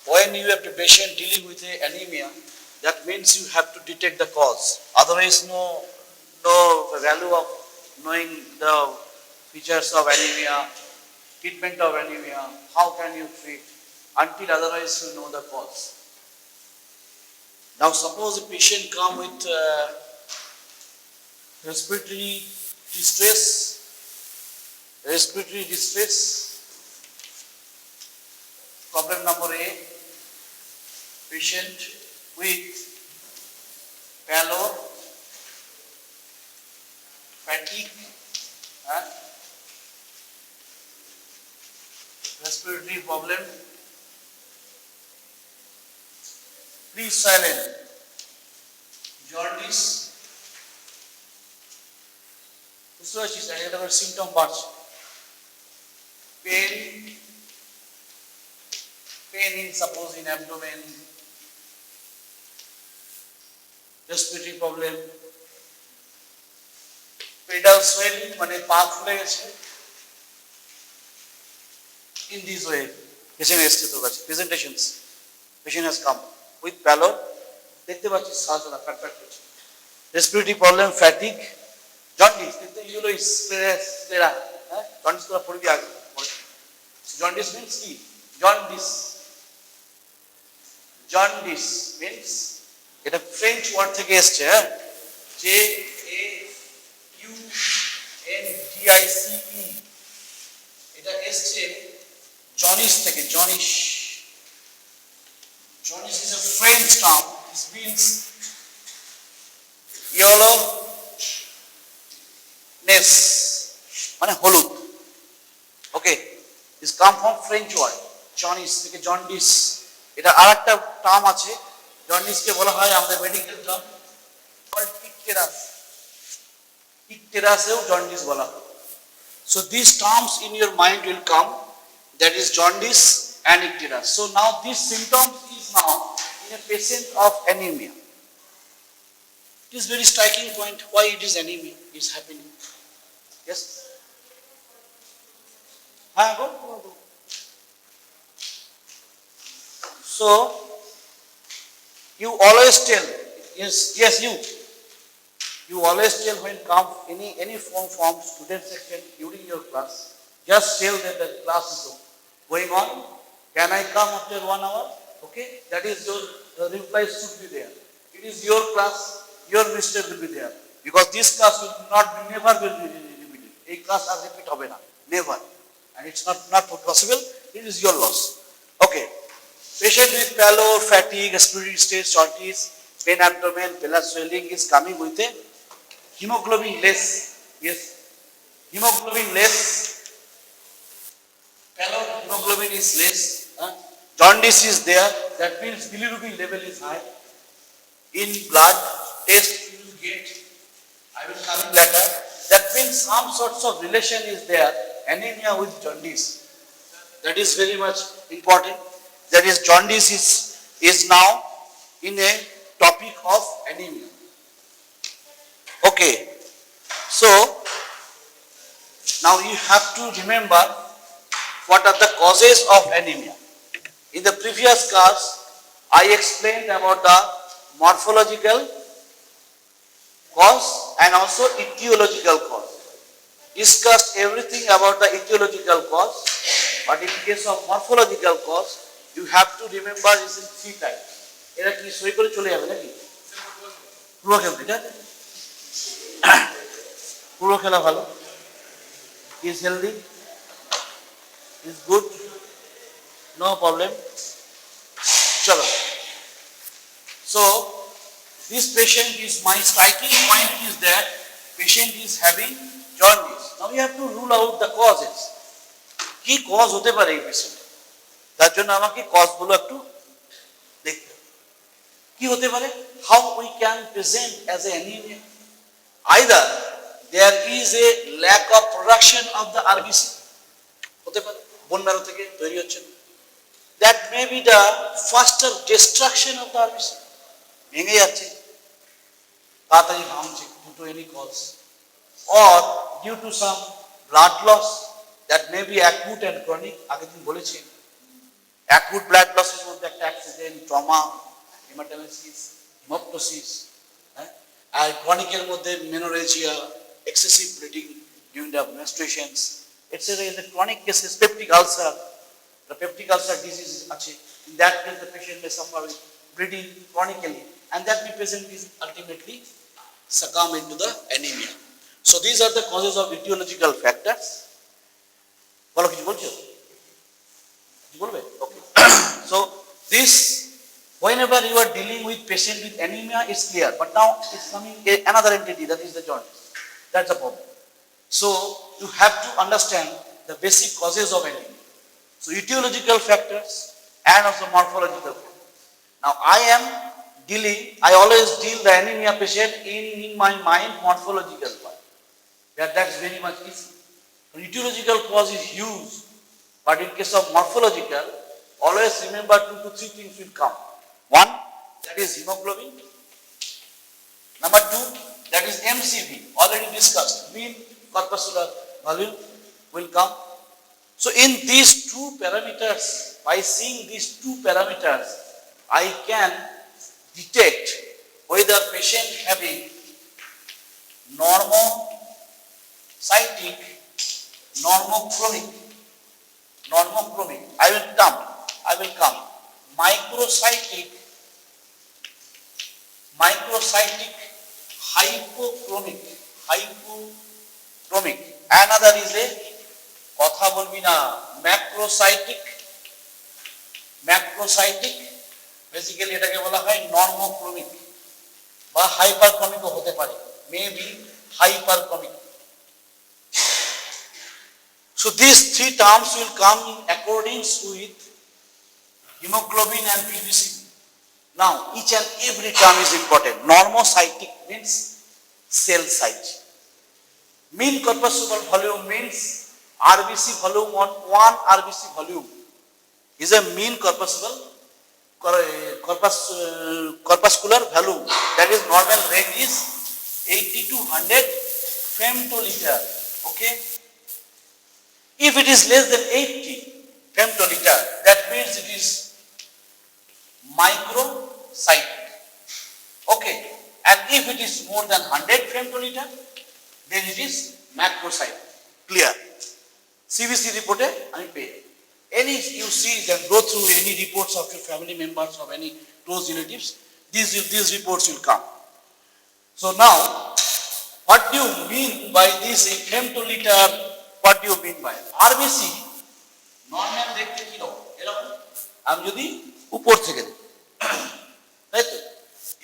When you have the patient dealing with a anemia, that means you have to detect the cause. Otherwise, no value of knowing the features of anemia, treatment of anemia, how can you treat, until otherwise you know the cause. Now suppose a patient come with respiratory distress, respiratory distress. Problem number A, patient with pallor, fatigue and respiratory problem. Please silent. Jaundice. বুঝতে পারছিস একটা করে symptom বাড়ছে pen in suppose in abdomen, respiratory problem, pedal swelling মানে পা ফুলে গেছে in this way patient এসছে তোর কাছে presentations patient has come with pallor দেখতে পাচ্ছিস সাজনা ফ্যাট ফ্যাট করছে respiratory problem fatigue jaundice কিন্তু এগুলো স্ক্লেরা হ্যাঁ jaundice তোরা পড়বি আগে jaundice means কি jaundice means এটা ফ্রেঞ্চ ওয়ার্ড থেকে এসেছে হ্যাঁ JAUNDICE এটা এসেছে জনিস থেকে জনিস is a French term. This means yellowness মানে হলুদ ওকে this come from French word jaundice থেকে jaundice এটা আরেকটা টার্ম আছে jaundice কে বলা হয় আমাদের মেডিকেল টার্ম called icterus এও jaundice বলা হয় so these terms in your mind will come that is jaundice and icterus so now this symptom is now in a patient of anemia it is very striking point why it is anemia is happening yes go. So you always tell yes you always tell when come any form student section during your class just tell that the class is going on can I come after 1 hour okay that is your reply should be there it is your class your mistake will be there because this class will never will be repeated a class are repeat hobe na never and it's not possible it is your loss okay patient with pallor fatigue respiratory distress jaundice pain abdomen pelvic swelling is coming with a hemoglobin less yes hemoglobin less pallor hemoglobin is less jaundice is there that means bilirubin level is high in blood test you will get I will come later that means some sorts of relation is there anemia with jaundice that is very much important that is jaundice is now in a topic of anemia okay so now you have to remember what are the causes of anemia in the previous class I explained about the morphological cause and also etiological cause discussed everything about the etiological cause but in case of morphological cause you have to remember is in 3 types era ki soi kore chole jabe naki puro khelte ঠিক আছে puro khela bhalo is healthy is good no problem chalo so this patient is my striking point is that patient is having jaundice now we have to rule out the causes কি cause হতে পারে এই patient তার জন্য আমাকে cause গুলো একটু দেখতে হবে কি হতে পারে how we can present as an anemia either there is a lack of production of the RBC হতে পারে বোন ম্যারো থেকে তৈরি হচ্ছে that may be the faster destruction of the RBC ভেঙে যাচ্ছে তাড়াতাড়ি ভাঙছে due to any cause or due to some blood loss that may be acute and chronic আগে দিন বলেছি acute blood loss এর মধ্যে একটা অ্যাক্সিডেন্ট ট্রমা হেমাটোমেসিস হেমোপটোসিস আর chronic এর মধ্যে menorrhagia excessive bleeding during the menstruations etc in the chronic cases peptic ulcer the peptic ulcer disease আছে in that case the patient may suffer with bleeding chronically and that may present is ultimately succumb into the anemia So these are the causes of etiological factors. বলো কিছু বলছো? কিছু বলবে? Okay. So this, whenever you are dealing with patient with anemia, it's clear. But now it's coming another entity, that is the jaundice. That's the problem. So you have to understand the basic causes of anemia. So etiological factors and also morphological factors. Now I always deal the anemia patient in my mind morphological part. That's very much easy. Etiological cause is huge, but in case of morphological, always remember 2 to 3 things will come. One, that is hemoglobin. Number 2, that is MCV, already discussed, mean corpuscular volume will come. So in these 2 parameters, by seeing these 2 parameters, I can detect whether patient having normocytic, normochromic, I will come, microcytic, hypochromic, another is a কথা বলবি না macrocytic, basically এটাকে বলা হয় নর্মোক্রমিক বা হাইপারক্রমিকও হতে পারে, maybe হাইপারক্রমিক. So these 3 terms will come in accordance with hemoglobin and PVCB. Now each and every term is important. Normocytic means cell size. Mean corpuscular volume means RBC volume, 1 RBC volume is a mean corpuscular value. That is normal range is 80 to 100 femtoliter. Okay. If it is less than 80 femtoliter, that means it is microcytic. Okay. And if it is more than 100 femtoliter, then it is macrocytic. Clear? CBC report I pay. Any you see them go through any reports of your family members of any close relatives, these reports will come. So now, what do you mean by this femtoliter? What do you mean by RBC? Normal দেখতে কি রকম? এরকম আমি যদি উপর থেকে দেখি, তাই তো?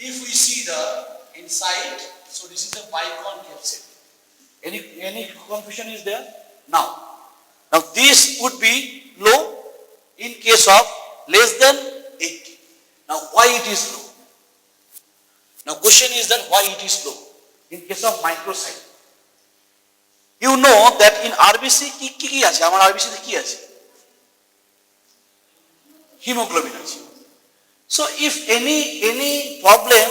If we see the inside, so this is a biconcave cell. Any confusion is there? Now this would be low in case of less than 80. Now why it is low? Now question is that why it is low in case of microcyte? You know that in RBC কি আছে? আমার RBC তে কি আছে? Hemoglobin আছে. So if any problem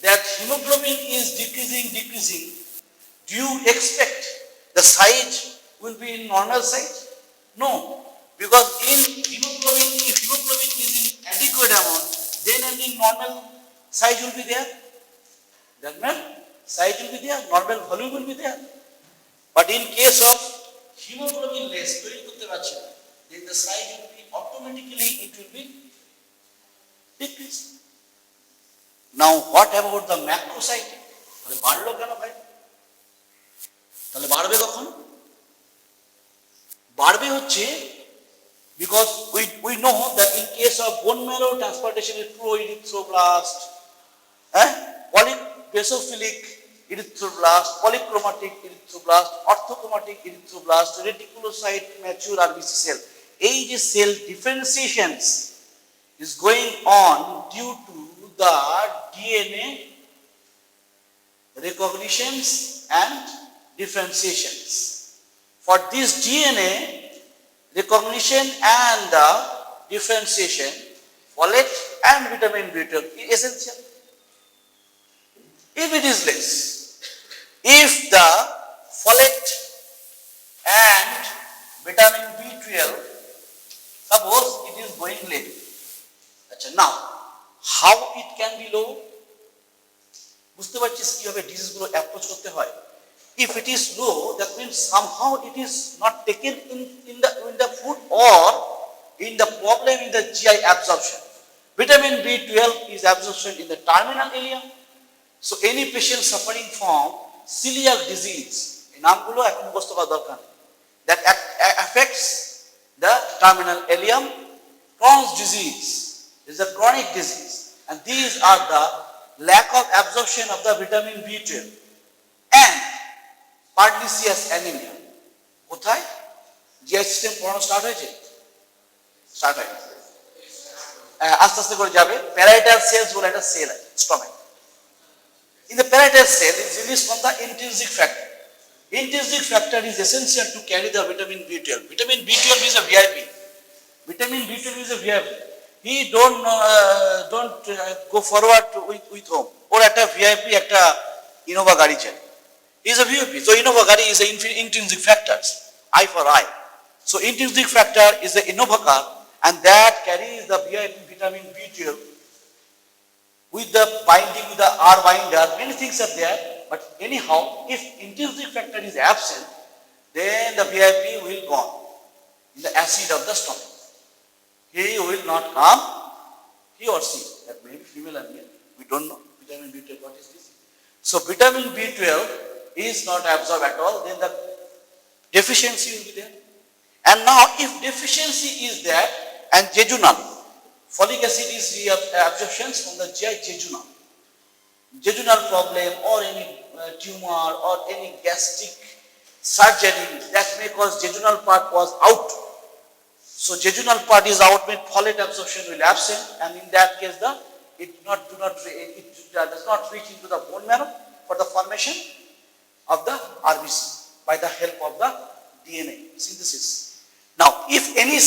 that hemoglobin is decreasing, do you expect the size will be in normal size? No, because in hemoglobin, if hemoglobin is in adequate amount, then only normal size will be there. That means size will be there, normal volume will be there. But in case of hemoglobin less, then the size will be automatically it will be decreased. Now what about the macrocyte? তাহলে বাড়লো কেন ভাই? তাহলে বাড়বে কখন? বাড়বে হচ্ছে because we know that in case of bone marrow transplantation is pro-erythroblast, polybasophilic erythroblast, polychromatic erythroblast, orthochromatic erythroblast, reticulocyte mature RBC cell. এই যে cell differentiations is going on due to the DNA recognitions and differentiations. For this DNA recognition and the differentiation, folate and vitamin B12 is essential. If it is less, if the folate and vitamin B12, suppose it is going low. Now, how it can be low? বুঝতে পারছিস কিভাবে disease গুলো approach করতে হয়? If it is low, that means somehow it is not taken in the food or in the problem in the GI absorption. Vitamin B12 is absorption in the terminal area. So any patient suffering from celiac disease, এই নামগুলো এখন মুখস্থ করা দরকার নেই, that affects the terminal ileum. Crohn's disease is a chronic disease, and these are the lack of absorption of the vitamin B12 and pernicious anemia. কোথায়? GI system পড়ানো start হয়েছে? স্টার্ট হয়ে গেছে। আস্তে আস্তে করে যাবে। প্যারাইটাল সেলস বলে একটা সেল আছে stomach. In the parietal cell is released from the intrinsic factor. Intrinsic factor is essential to carry the vitamin B12. Vitamin B12 is a VIP. Vitamin B12 is a VIP. He don't go forward with home. Or একটা VIP একটা Innova গাড়ি চাই। He is a VIP. So Innova গাড়ি is a intrinsic factors. I for I. So intrinsic factor is the Innova car, and that carries the VIP vitamin B12 with the binding with the R binder. Many things are there, but anyhow, if intrinsic factor is absent, then the VIP will gone in the acid of the stomach. He will not come, he or she, that may be female or male, we don't know. Vitamin B12, what is this? So vitamin B12 is not absorbed at all, then the deficiency will be there. And now if deficiency is there and jejunal, folic acid is absorption from the GI jejunal. Jejunal problem or any tumor or any gastric surgery that may cause jejunal part was out. So jejunal part is out, means folate absorption will absent, and in that case it does not reach into the bone marrow for the formation of the RBC by the help of the DNA synthesis. Now if any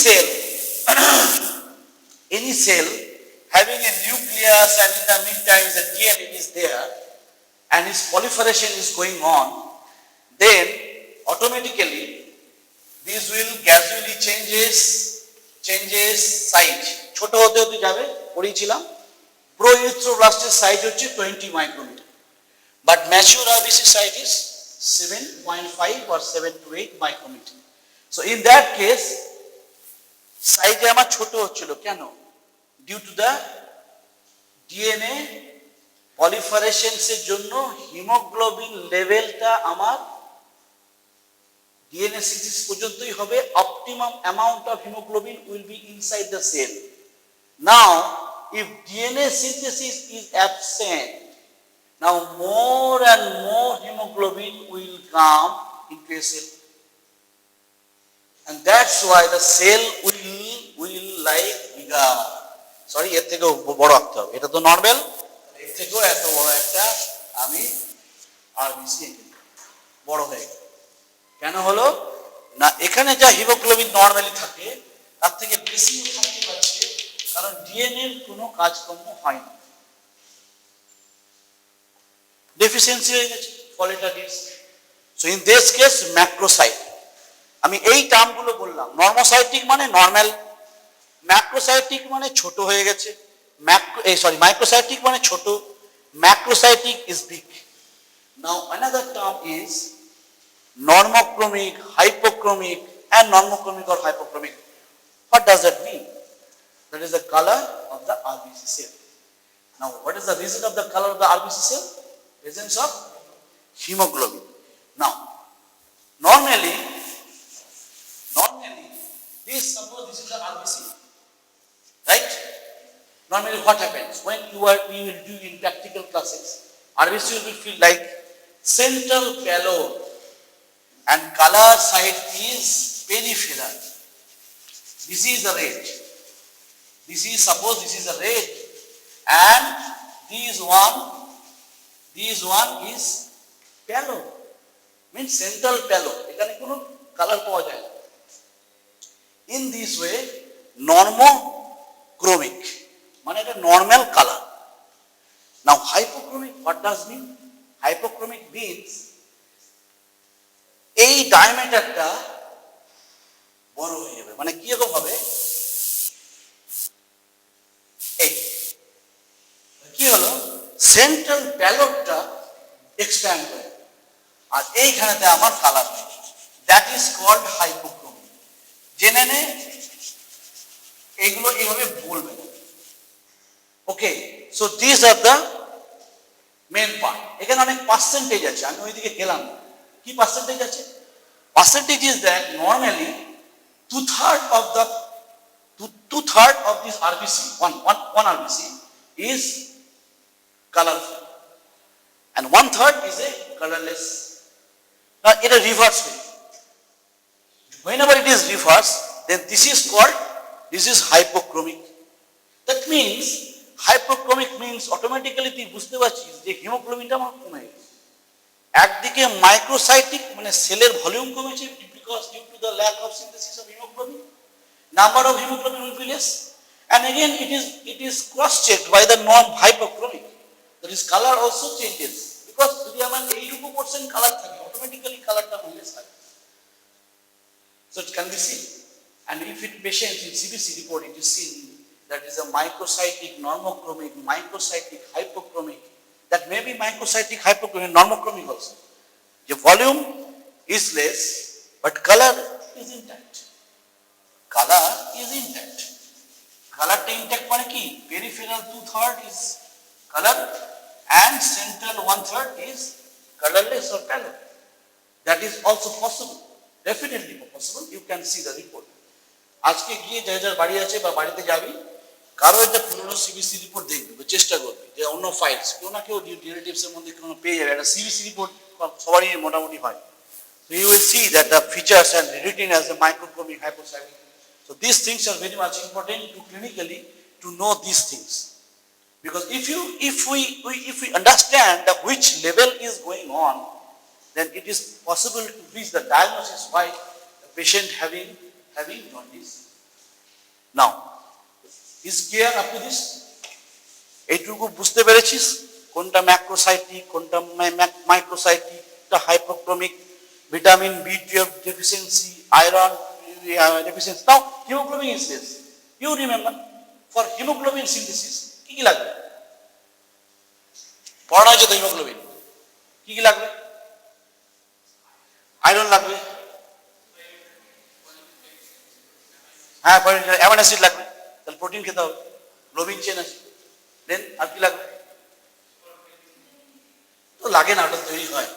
cell having a nucleus and in the meantime the DNA is there and its proliferation is going on, then automatically this will gradually changes size. ছোট হতে হতে যাবে, পড়িয়েছিলাম proerythroblastic size হচ্ছে 20 micrometer, but mature RBC size is 7.5 or 7 to 8 micrometer. So in that case size আমার ছোট হচ্ছিল কেন? Due to the DNA proliferations এর জন্য হিমোগ্লোবিন লেভেলটা আমার DNA synthesis পর্যন্তই হবে, optimum amount of hemoglobin will be inside the cell. Now if DNA synthesis is absent, now more and more hemoglobin will come into a cell, and that's why the cell will like bigger. Sorry, এর থেকেও বড় রাখতে হবে, এটা তো normal, এর থেকেও এত বড় একটা আমি আরবিসি বড় হয়ে গেল। কেন হলো না? এখানে যা হিমোগ্লোবিন নরমালি থাকে তার থেকে বেশি থাকতে পারছে, কারণ ডিএনএ এর কোনো কাজকর্ম হয় না, ডেফিসিয়েন্সি হয়ে গেছে, ফলেটা ডিস। So in this case macrocyte, আমি এই টার্মগুলো বললাম। নর্মোসাইটিক মানে নরমাল, ম্যাক্রোসাইটিক মানে ছোট হয়ে গেছে, মাইক্রোসাইটিক মানে ছোট, macrocytic is big. Now another term is normochromic, hypochromic, and normochromic or hypochromic. What does that mean? That is the color of the RBC cell. Now, what is the reason of the color of the RBC cell? Presence of hemoglobin. Now, normally, suppose this is the RBC, right? Normally, what happens when we will do in practical classes? RBC will feel like central pallor, and color side is peripheral. This is the red. Suppose this is the red, and this one is pallor, means central pallor. এখানে কোনো colour পাওয়া যায় না। In this way, normochromic, মানে এটা normal colour. Now hypochromic, what does mean? Hypochromic means এই ডায়ামিটারটা বড় হয়ে যাবে, মানে কি রকম হবে? এই কি হলো, সেন্ট্রাল প্যালোডটা এক্সপ্যান্ড করে, আর এইখানেতে আমার কালার হয়, দ্যাট ইজ কল্ড হাইপোক্রোমিক। জেনে নে, এইগুলো এইভাবে বলবে। Okay, so this are the main part. এখানে অনেক পার্সেন্টেজ আছে, আমি ওইদিকে গেলাম না। কি পার্সেন্টেজ আছে? Percentage is that normally two-third of this RBC, one RBC is colorful and 1/3 is a colorless. Now it is reverse way. Whenever it is reverse, then this is hypochromic. That means hypochromic means automatically তুই বুঝতে পারছিস যে হিমোগ্লোবিনটা আমার কমে গেছে। একদিকে microcytic মানে সেলের ভলিউম কমেছে because due to the lack of synthesis of hemoglobin, number of hemoglobin will be less, and again it is cross checked by the non-hypochromic, that is color also changes because যদি আমার এইটুকু % colour থাকে automatically কালারটা less থাকে, so it can be seen. And if it patients in CBC report it is seen that is a microcytic normochromic, microcytic hypochromic, that may be microcytic hypochromic normochromic also. The volume is less but color is intact. Color is intact. Color intact মানে কি? Peripheral 2/3 is color and central 1/3 is colorless or pallid. That is also possible. Definitely possible. You can see the report. আজকে গিয়ে যার বাড়ি আছে বা বাড়িতে যাবি, কারো একটা পুরনো সিবিসি রিপোর্ট দেখবে, চেষ্টা করবি যে অন্য ফাইলস কেউ না কেউ রিলেটিভস এর মধ্যে কোনো পেয়ে যাবে। একটা সিবিসি রিপোর্ট সবারই মোটামুটি হয়। So you will see that the features and written as a microchromic hypocytic. So these things are very much important to clinically to know these things. Because if we understand that which level is going on, then it is possible to reach the diagnosis why the patient having jaundice. Now, is clear up to this? এইটুকু বুঝতে পেরেছিস কোনটা macrocytic, কোনটা microcytic, কোনটা hypochromic, vitamin B12 deficiency, iron deficiency. Now hemoglobin is less. You remember for hemoglobin synthesis কি লাগবে? পড়া হয়েছে তো হিমোগ্লোবিন কি লাগবে? আয়রন লাগবে, হ্যাঁ অ্যামাইনো অ্যাসিড লাগবে, তাহলে প্রোটিন খেতে হবে, গ্লোবিন চেন আছে, দেন আর কি লাগবে? তো লাগে না, ওটা তৈরি হয়।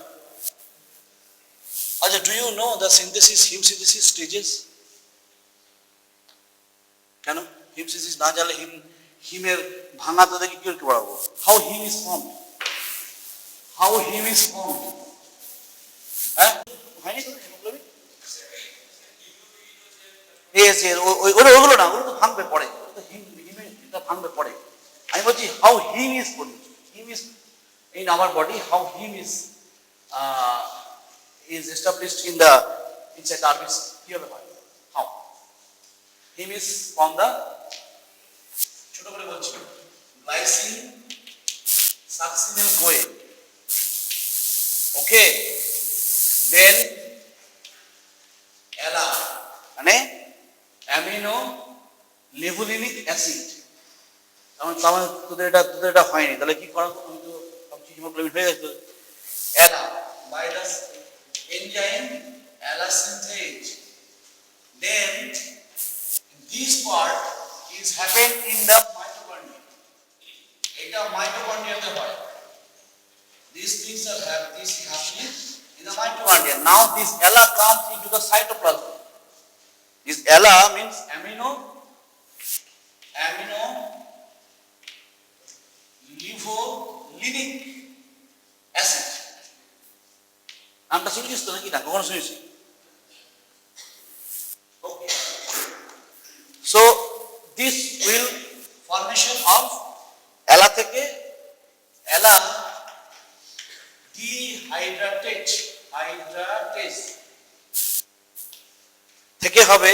আচ্ছা, do you know the synthesis, heme synthesis stages? কেন হিম সিনথেসিস না জানলে হিমের ভাঙা তো দেখি কি করে পড়াবো? How heme is formed? How heme is formed? হ্যাঁ হয়নি তো হিমোগ্লোবিন? Yes, ওগুলো না, ওগুলো তো ভাঙবে পড়ে, হিমে ভাঙবে পড়ে। আমি বলছি how heme is produced. Heme is in our body, how heme is established inside the RBC. কিভাবে হয়? How? Heme is from the, ছোট করে বলছি, glycine succinyl CoA. Okay, then ALA মানে অ্যামিনো লেভুলিনিক অ্যাসিড। আমার তোদের এটা হয়নি, তাহলে কি করা? আমি তো ভাবছি হিমোগ্লোবিন হয়ে গেছে। ALA by the enzyme ALA synthase. Then this part is happen in the mitochondria. এটা মাইটোকন্ড্রিয়াতে হয়। These things are happening in the mitochondria. Now this ALA comes into the cytoplasm. This ALA means amino levulinic acid. নামটা শুনেছিস তো নাকি? না, কখনো শুনেছি? Okay. So this will formation of ALA থেকে ALA dehydratase থেকে হবে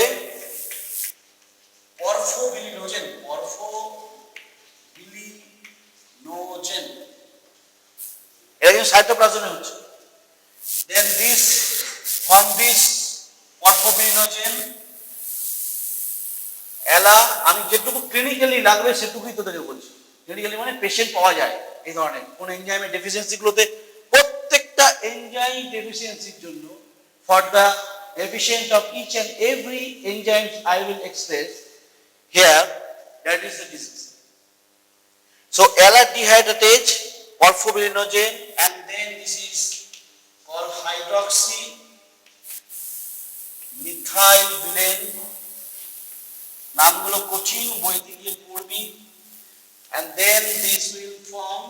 পরফোবিলিনোজেন। এটা কিন্তু সাইটোপ্লাজমে হচ্ছে। Then from this পরফোবিলিনোজেন ALA, আমি যেটুকু ক্লিনিক্যালি লাগবে সেটুকুই তোদেরকে বলছি। ক্লিনিক্যালি মানে পেশেন্ট পাওয়া যায় এই ধরনের কোন এনজাইমের ডেফিসিয়েন্সি গুলোতে। প্রত্যেকটা এনজাইম ডেফিসিয়েন্সির জন্য for the efficient of each and every enzyme I will express here, that is the disease. So ALA dehydratase, porphobilinogen, and then this is called hydroxy methylbilane. নামগুলো কোচিং বইতে গিয়ে পড়বি, and then this will form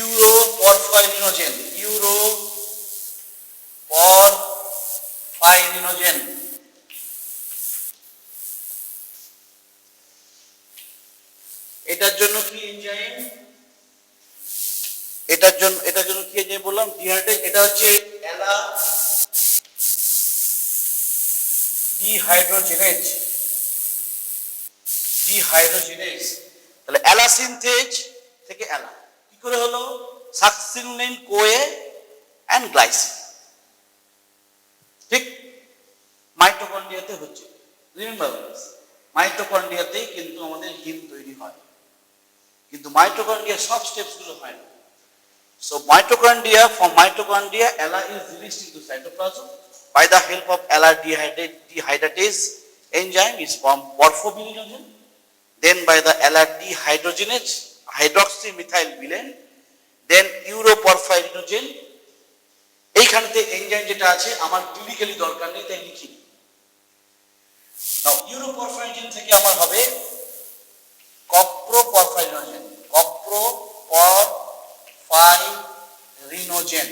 uroporphyrinogen. Uroporphyrinogen. এটার জন্য কি enzyme, এটার জন্য কি এনজাইম বললাম, ডিহাইড্রেট। এটা হচ্ছে ডিহাইড্রোজেনেজ। তাহলে অ্যালা সিনথেজ থেকে অ্যালা কি করে হলো, সাকসিনিন কোয়ে অ্যান্ড গ্লাইসিন, ঠিক মাইটোকন্ড্রিয়াতে হচ্ছে। রিমেম্বার মাইটোকন্ড্রিয়াতেই কিন্তু আমাদের হিম তৈরি হয়, কিন্তু মাইটোকন্ড্রিয়ার সব স্টেপস গুলো হয় না। So mitochondria, from mitochondria, ALA is released into cytoplasm by the help of ALA dehydratase enzyme is formed porphobilinogen. Then by the ALA dehydrogenase, hydroxymethylbilane, then uroporphyrinogen. এইখানেতে এনজাইম যেটা আছে আমার ক্লিনিক্যালি দরকার নেই, তাই লিখি। নাও uroporphyrinogen থেকে আমার হবে coproporphyrinogen. Coproporphyrinogen.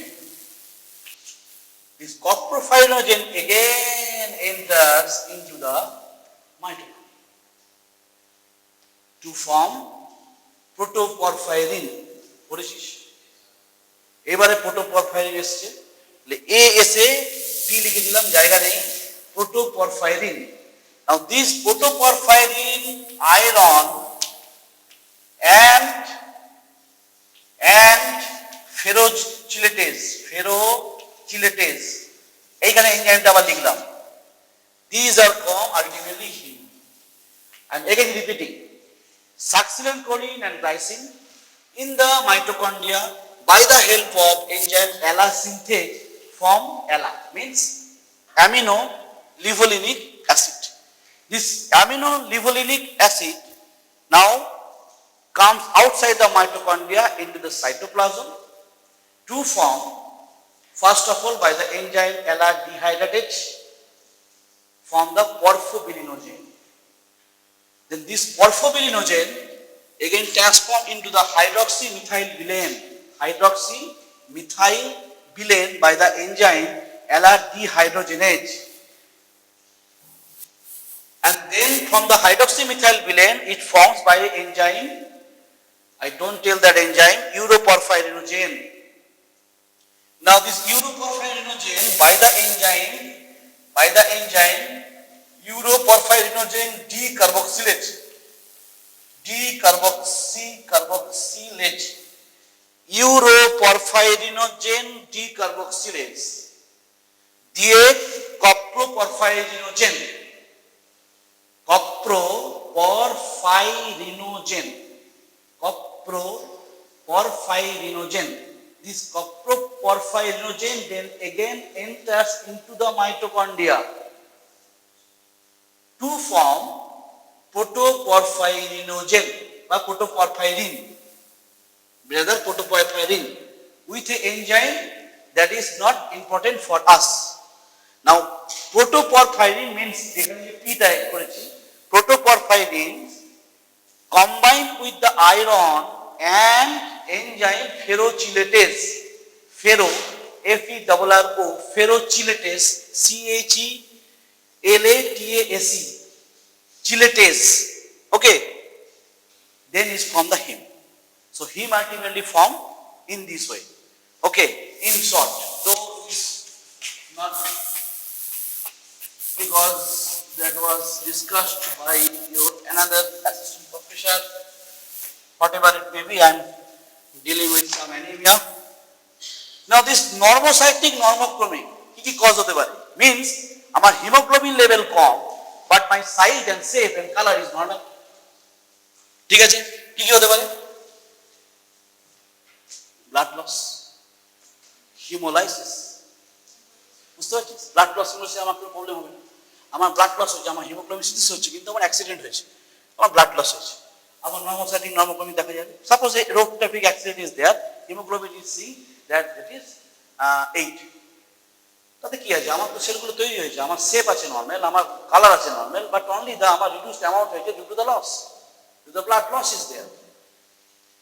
This coproporphyrinogen again enters into the mitochondria to form protoporphyrin. পড়েছিস? এবারে প্রোটোপরফাইরিন এসছে, এ এসে পি লিখে দিলাম, জায়গা নেই, protoporphyrin. Now this protoporphyrin iron and ferrochelatase এইখানে এনজাইমটা আবার লিখলাম। These are formed ultimately heme. I'm again repeating. Succinylcholine and glycine in the mitochondria by the help of enzyme ALA synthase form ALA, means amino-levulinic acid. This amino-levulinic acid now comes outside the mitochondria into the cytoplasm to form, first of all, by the enzyme ALA dehydratase, form the porphobilinogen. Then this porphobilinogen again transform into the hydroxymethylbilane by the enzyme ALA dehydrogenase. And then from the hydroxymethylbilane it forms by enzyme, I don't tell that enzyme, uroporphyrinogen. Now this uroporphyrinogen by the enzyme uroporphyrinogen decarboxylate uroporphyrinogen decarboxylase দিয়ে coproporphyrinogen This coproporphyrinogen then again enters into the mitochondria to form protoporphyrinogen বা protoporphyrin, protoporphyrin with an enzyme that is not important for us. Now protoporphyrin means যেখানে p type করেছি, protoporphyrin combined with the iron and enzyme ferrochelatase, ferrochelatase, chelatase, okay, then is from the heme. So heme ultimately form in this way. Okay, in short, though it's not, because that was discussed by your another assistant professor, whatever it may be, I am dealing with some anemia. Now this normocytic normochromic কি cause হতে পারে, means আমার hemoglobin level com but my size and shape and color is normal. ঠিক আছে, কি কি হতে পারে? ব্লাড লস, হিমোলাইসিস, বুঝতে পারছিস? ব্লাড লস হলে আমার কোনো প্রবলেম হবে না। আমার ব্লাড লস হচ্ছে, আমার হিমোগ্লোবিন সিনথেসিস হচ্ছে, কিন্তু আমার অ্যাক্সিডেন্ট হয়েছে, আমার ব্লাড লস হয়েছে, আমার normocytic normochromic দেখা যাবে। Suppose a road traffic accident is there, hemoglobin is seen that it is 8. তাতে কি আছে, আমার তো সেলগুলো তৈরি হয়েছে, আমার শেপ আছে নর্মাল, আমার কালার আছে নর্মাল, বাট অনলি the আমার reduced amount হয়েছে due to the loss, the blood loss is there.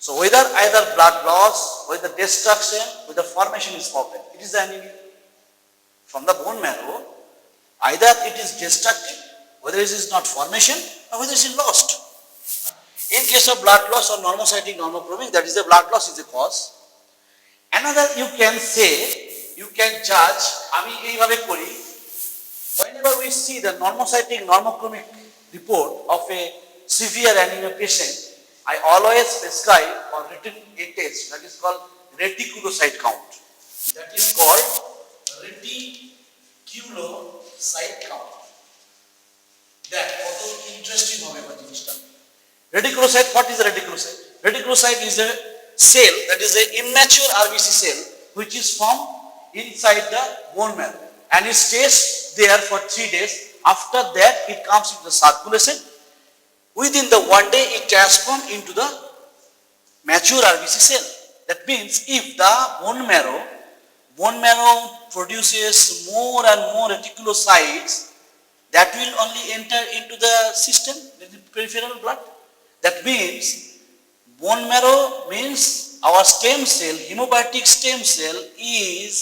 So whether either blood loss, whether destruction, whether formation is problem, it is the anemia. From the bone marrow, either it is destructive, whether it is not formation, or whether it is lost. In case of blood loss or normocytic normochromic, that is the blood loss is the cause. Another you can say, you can judge, আমি এইভাবে করি, whenever we see the normocytic normochromic report of a severe anemia patient, I always prescribe or written a test that is called reticulocyte count. That is called reticulocyte count. That কত interesting হবে বা জিনিসটা। Reticulocyte, what is a reticulocyte? Reticulocyte is a cell, that is an immature RBC cell which is formed inside the bone marrow and it stays there for 3 days. After that it comes into the circulation. Within the 1 day it transforms into the mature RBC cell. That means if the bone marrow produces more and more reticulocytes, that will only enter into the system, the peripheral blood. That means bone marrow means our stem cell, hematopoietic stem cell is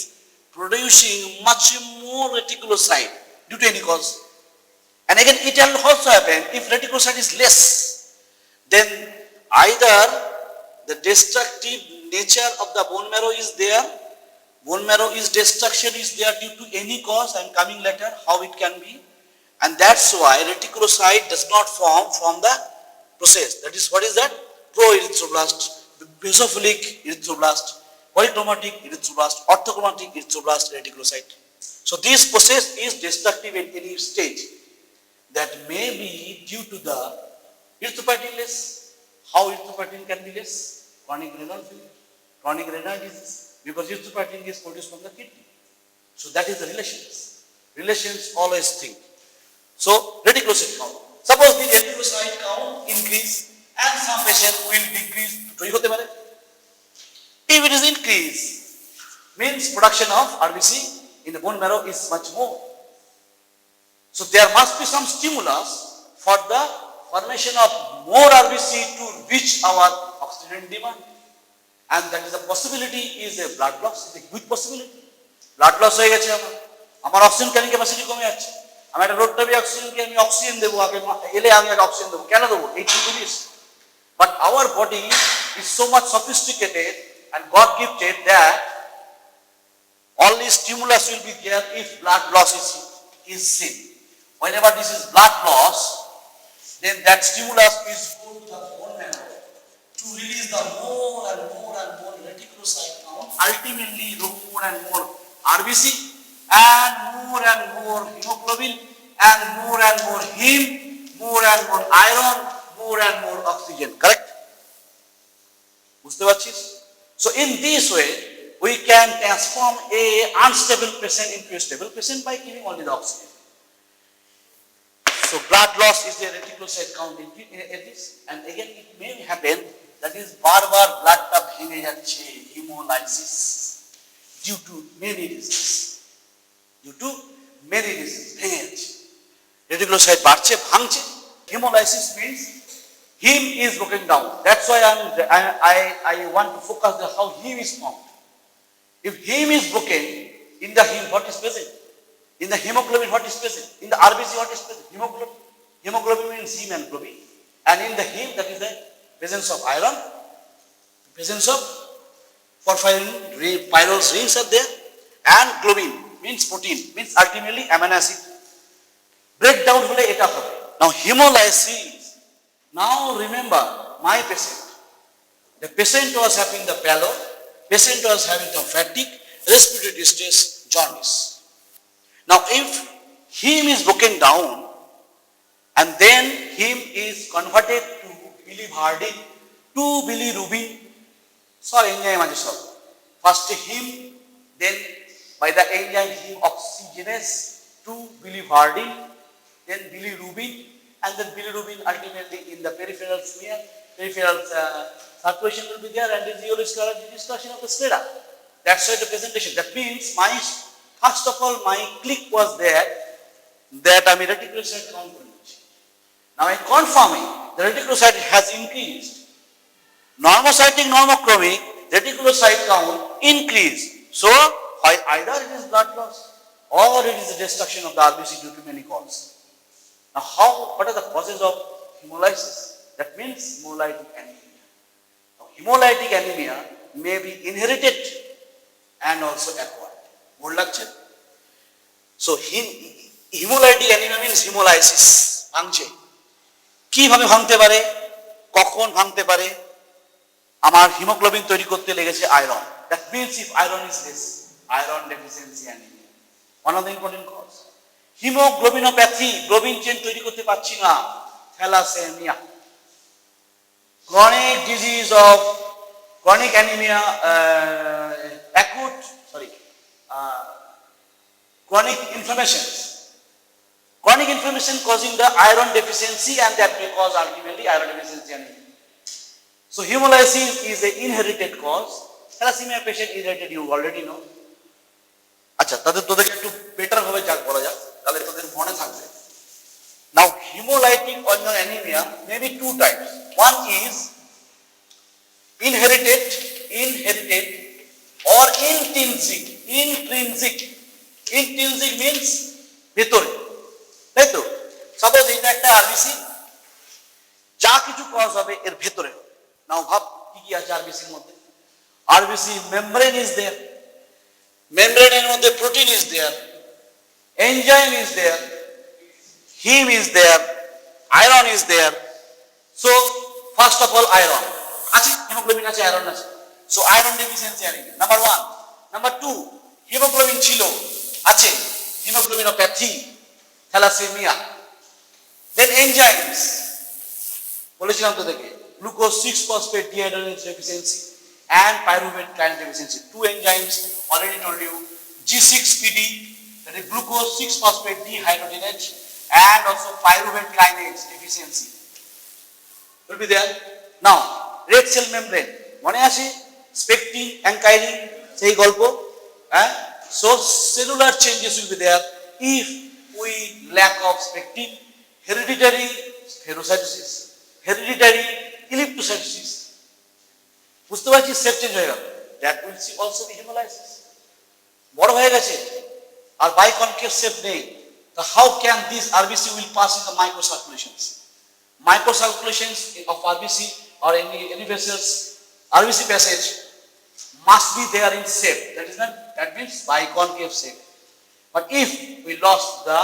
producing much more reticulocyte due to any cause. And again it will also happen if reticulocyte is less, then either the destructive nature of the bone marrow is there, bone marrow is destruction is there due to any cause. I am coming later how it can be, and that's why reticulocyte does not form from the process. That is, what is that? Pro-erythroblast, basophilic erythroblast, polychromatic erythroblast, orthochromatic erythroblast, reticulocyte. So this process is destructive in any stage. That may be due to the erythropoietin less. How erythropoietin can be less? Chronic renal failure, chronic renal disease, because erythropoietin is produced from the kidney. So that is the relations always think. So reticulocyte count. Suppose the reticulocyte count increase and some patient will decrease. If it is increase, means production of RBC in the bone marrow is much more. So there must be some stimulus for the formation of more RBC to reach our oxygen demand, and that is a possibility is a blood loss, is a huge possibility. Blood loss হয়ে গেছে আমার oxygen carrying capacity কমে যাচ্ছে, আমি একটা road traffic অক্সিজেনকে আমি oxygen দেবো, আগে এলে আমি একটা অক্সিজেন দেবো, কেন দেবো? এই জিনিস। But our body is so much sophisticated and God gifted that only stimulus will be there if blood loss is seen. Whenever this is blood loss, then that stimulus is go to the bone marrow to release the more and more and more reticulocyte count, ultimately more and more RBC and more hemoglobin and more heme, more and more iron, more and more oxygen. Correct? বুঝতে পারছিস? So in this way, we can transform a unstable patient into a stable patient by giving only the oxygen. So blood loss is the reticulocyte count increase, and again it may happen that is বারবার ব্লাডটা ভেঙে যাচ্ছে, hemolysis due to many reasons. ভেঙে যাচ্ছে, reticulocyte বাড়ছে, ভাঙছে. Hemolysis means heme is broken down. That's why I want to focus on how heme is formed. If heme is broken, in the heme what is present? In the hemoglobin what is present? In the RBC what is present? Hemoglobin. Hemoglobin means heme and globin. And in the heme, that is the presence of iron, presence of porphyrin, pyrrole rings are there, and globin means protein, means ultimately amino acid. Breakdown hole eta hobe. Now hemolysis. Now remember my patient. The patient was having the pallor, patient was having the fatigue, respiratory distress, jaundice. Now if heme is broken down and then heme is converted to biliverdin, to bilirubin, sorry enzyme আছে সব, first heme, then by the enzyme heme oxygenase to biliverdin, then bilirubin, and then bilirubin ultimately in the peripheral smear peripheral circulation will be there, and this yellowish color is discussion of the sclera. That's why the presentation. That means my, first of all, my click was there that I'm a reticulocyte component. Now in conforming, the reticulocyte has increased. Normocytic, normochromic, reticulocyte count increase. So either it is blood loss or it is the destruction of the RBC due to many causes. Now what are the causes of hemolysis? That means hemolytic anemia. Now, hemolytic anemia may be inherited and also acquired. More lecture. So hemolytic anemia means hemolysis. ভাঙছে কিভাবে ভাঙতে পারে, কখন ভাঙতে পারে? আমার haemoglobin তৈরি করতে লেগেছে iron. That means if iron is less, iron deficiency anaemia, one of the important cause. Haemoglobinopathy, globin chain তৈরি করতে পারছি না, thalassaemia. Chronic disease of chronic anemia, chronic inflammation. Chronic inflammation causing the iron deficiency, and that may cause ultimately iron deficiency anemia. So hemolysis is an inherited cause. Thalassemia patient inherited, you already know. আচ্ছা, তোদেরকে একটু better ভাবে যাক বলা যাক, তাহলে তোদের মনে থাকবে। Now hemolytic anemia may be two types. One is inherited or intrinsic. Intrinsic means ভেতরে, তাই তো? সাপোজ এটা একটা আরবিসি, যা কিছু কজ হবে এর ভেতরে। নাও ভাব কি কি আছে আরবিসির মধ্যে। আরবিসি মেমব্রেন ইজ দেয়ার, মেমব্রেনের মধ্যে protein is there, enzyme is there, haem is there, iron is there. So first of all iron আছে, হিমোগ্লোবিন আছে, আয়রন আছে। So iron deficiency anaemia number 1। Number 2, haemoglobin ছিল, আছে, হিমোগ্লোবিনোপ্যাথি, থ্যালাসেমিয়া। দেন এনজাইমস বলেছিলাম তো দেখে, glucose 6-phosphate dehydrogenase deficiency and pyruvate kinase deficiency. Two enzymes already told you, G6PD, that is glucose 6-phosphate dehydrogenase, and also pyruvate kinase deficiency will be there. Now red cell membrane মনে আছে, স্পেকটিন, অ্যাঙ্কাইলিন, সেই গল্প, হ্যাঁ? So cellular changes will be there if we lack of spectin. Hereditary spherocytosis, hereditary elliptocytosis, বুঝতে পারছি, shape change হয়ে গেল, that will also be hemolysis. বড় হয়ে গেছে আর বাইকনকেভ সেপ নেই, তো how can this RBC will pass in the microcirculations? Microcirculations of RBC or any vessels, RBC passage must be there in shape. That means biconcave shape. But if we lost the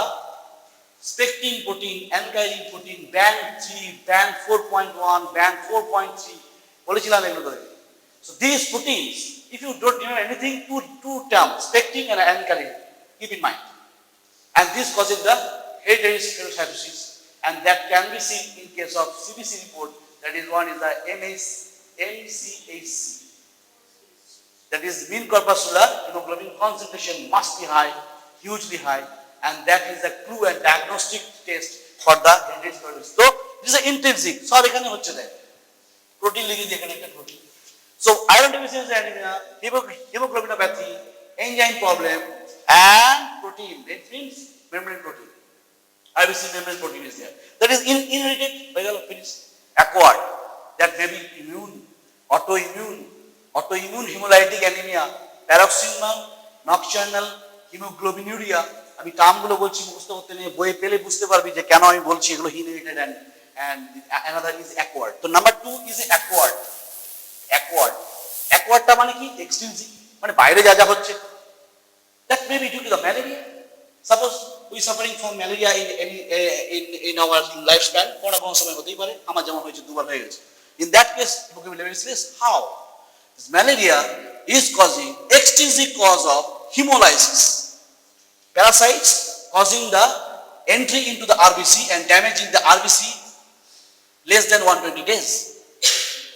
spectin protein, ankylin protein, band 3, band 4.1, band 4.3, বলেছিলাম এগুলো ধরে। So these proteins, if you don't remember anything, two terms, spectin and ankylin, keep in mind. And this causes the hereditary spherocytosis, and that can be seen in case of CBC report. That is, one is the MCHC. That is, mean corpuscular hemoglobin concentration must be high, hugely high, and that is the clue and diagnostic test for the hereditary spherocytosis. So this is intrinsic. সব এখানে হচ্ছে দেখ, protein লিখে দিয়ে এখানে একটা protein. So iron deficiency anemia, hemoglobinopathy, enzyme problem, and protein. That means membrane protein. IBC membrane protein is there. That is inherited, finish. Acquired. That may be immune, autoimmune hemolytic anemia, paroxysmal, nocturnal hemoglobinuria. আমি টার্মগুলো বলছি, মুখস্থ করতে নিয়ে বইয়ে পেলে বুঝতে পারবি যে কেন আমি বলছি এগুলো inherited and another is acquired. So number 2 is acquired. Acquiredটা মানে কি? Extrinsic, মানে বাইরে যা যা হচ্ছে। That may be due to the malaria. Suppose we suffering from malaria in our lifespan, কোনো সময় হতেই পারে, আমার যেমন হয়েছে, দুবার হয়ে গেছে। In that case, vocabulary is less. How? This malaria is causing extrinsic cause of hemolysis. Parasites causing the entry into the RBC and damaging the RBC less than 120 days.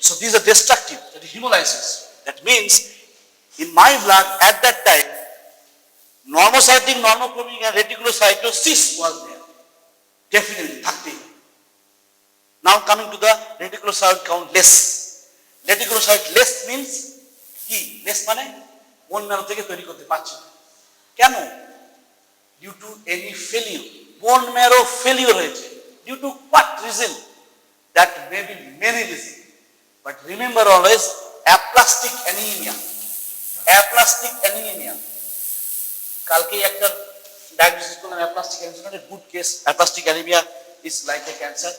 So these are destructive, that is hemolysis. That means in my blood at that time, normocytic, normochromic and reticulocytosis was there. Definitely, থাকতেই। Now coming to the reticulocyte count less. Reticulocyte less means কি? Less মানে bone marrow থেকে তৈরি করতে পারছে না। কেন? Due to any failure, bone marrow failure হয়েছে। Due to what reason? That may be many reason, but remember always aplastic anaemia. Aplastic anaemia, কালকে একটা ডায়াগনোসিস করলাম aplastic anaemia, good case. Aplastic anaemia is like a cancer.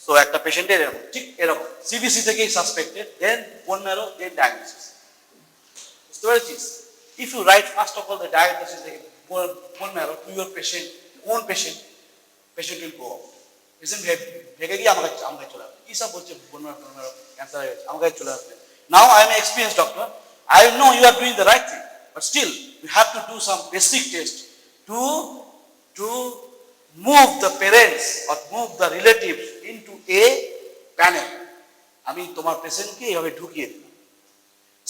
So একটা পেশেন্টের এরকম, ঠিক এরকম CBC থেকেই সাসপেক্টেড, দেন বোন ম্যারো, দেন diagnosis. বুঝতে পেরেছিস? If you write first of all the diagnosis bone marrow to your patient, own patient, patient will go. Patient ভেগে গিয়ে আমার কাছে চলে আসবে, কী সব বলছে বোন ম্যারো ক্যান্সার হয়ে গেছে, আমার কাছে চলে আসবে। Now I am experience doctor, I know you are doing the right thing, but still you have to do some basic test to move the parents or move the relatives into a panel. আমি তোমার পেশেন্টকে এইভাবে ঢুকিয়ে দিলাম।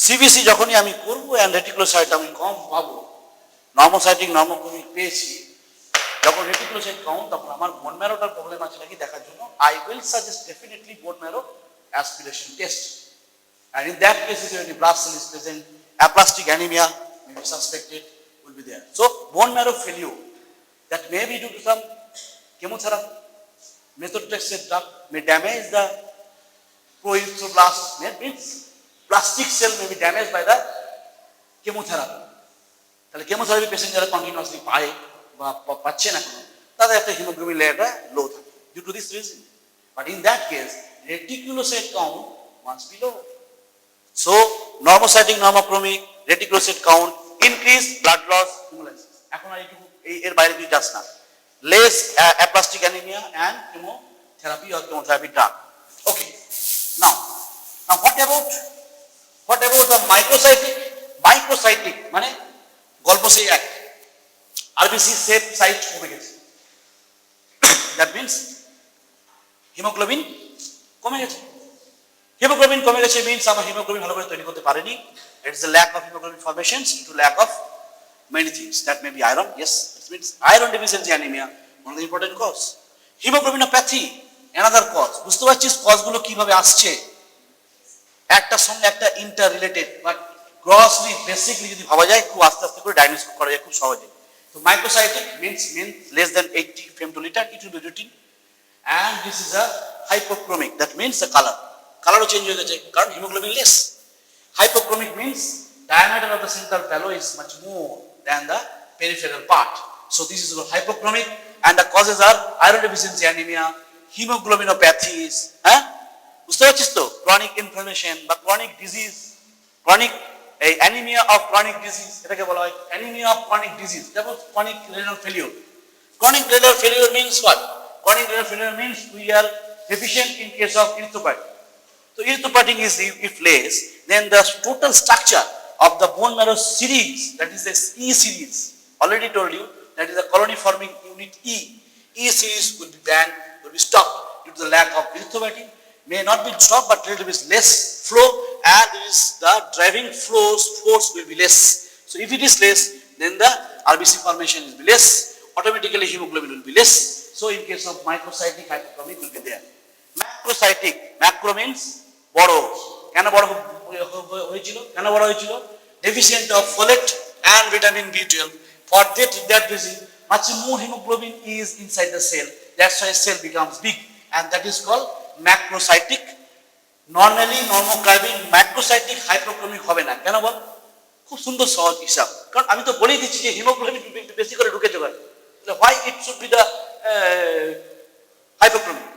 CBC যখনই আমি করবো and reticulocyte আমি কম পাবো, নর্মোসাইটিক নর্মোক্রমিক পেয়েছি, যখন রেটিকুলোসাইট কম, তখন আমার বোন ম্যারোটার প্রবলেম আছে নাকি দেখার জন্য I will suggest definitely bone marrow aspiration test. And in that case, if any blast cell is present, aplastic anemia may be suspected, will be there. So, bone marrow failure that may be due to some chemotherapy, methotrexate drug may damage the trophoblast, means plastic cell may be damaged by the chemotherapy. তাহলে chemotherapy patient যারা continuously পায় বা পাচ্ছে না কোনো, তাদের একটা haemoglobin লেয়ারটা লো থাকে due to this reason. But in that case reticulocyte count must be low. So, normocytic, normochromic, reticulocyte count, increase blood loss, hemolysis. এখন আর এইটুকু এর বাইরে কিছু যাস না। Less aplastic anemia and chemotherapy or chemotherapy drug. Okay. Now what about the microcytic? Microcytic মানে গল্প সেই এক, আরবিসি সেপ সাইজ কমে গেছে। That means হিমোগ্লোবিন কমে গেছে। হিমোগ্লোবিন কমে গেছে মিন্স আমার হিমোগ্লোবিন ভালো করে তৈরি করতে পারেনি। It is the lack of haemoglobin formations due to lack of many things. That may be iron, yes, it means iron deficiency anaemia, one of the important cause. Haemoglobinopathy another cause. বুঝতে পারছিস কজগুলো কিভাবে আসছে? একটার সঙ্গে একটা interrelated, but grossly basically যদি ভাবা যায় খুব আস্তে আস্তে করে ডায়াগনোস করা যায় খুব সহজে। তো microcytic means less than 80 femtoliter, it will be routine, and this is a hypochromic, that means the color কালারও চেঞ্জ হয়ে গেছে কারণ haemoglobin less. Hypochromic means diameter of the central halo is much more than the peripheral part. So this is called hypochromic, and the causes are iron deficiency anemia, hemoglobinopathies, বুঝতে পারছিস তো? Chronic inflammation বা chronic disease, chronic এই anaemia of chronic disease, এটাকে বলা হয় anaemia of chronic disease. যেমন chronic renal failure. Chronic renal failure means what? Chronic renal failure means we are deficient in case of erythropoietin. So erythropoietin is if less, then the total structure of the bone marrow series, that is the E series, already told you, that is the colony forming unit E. E series will be banned, will be stopped due to the lack of erythropoietin. May not be stopped, but little bit less flow, and there is the driving force will be less. So if it is less, then the RBC formation will be less, automatically hemoglobin will be less. So in case of microcytic, hypochromic will be there. Macrocytic, macro means বড়। কেন বড় হয়েছিল? কেন বড় হয়েছিল? Deficient of folate and vitamin B12. For that reason, much more hemoglobin is inside the cell. That's why cell becomes big, and that is called macrocytic. Normally, macrocytic hypochromic হবে না। কেন বল? খুব সুন্দর সহজ হিসাব, কারণ আমি তো বলেই দিচ্ছি যে হিমোগ্লোবিন বেশি করে ঢুকে যাবে। Why it should be the hypochromic?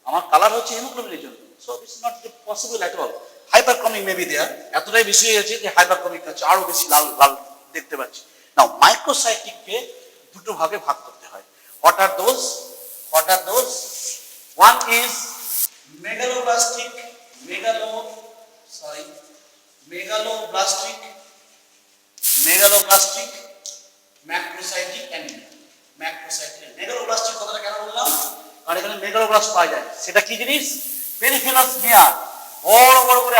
আমার কালার হচ্ছে হিমোগ্লোবিনের জন্য। So it's not possible at all. Hyperchromic may be there. এতটাই বেশি হয়ে গেছে যে হাইপারক্রমিক আছে, আরো বেশি লাল লাল দেখতে পাচ্ছি। নাও মাইক্রোসাইটিককে দুটো ভাগে ভাগ করতে হয়। What are those? One is megaloblastic, macrocytic anemia. Megaloblastic কথাটা কেন বললাম? কারণ এখানে মেগালোব্লাস্ট পাওয়া যায়। সেটা কি জিনিস? পেরিফেরাল স্মিয়ার, বড় বড় করে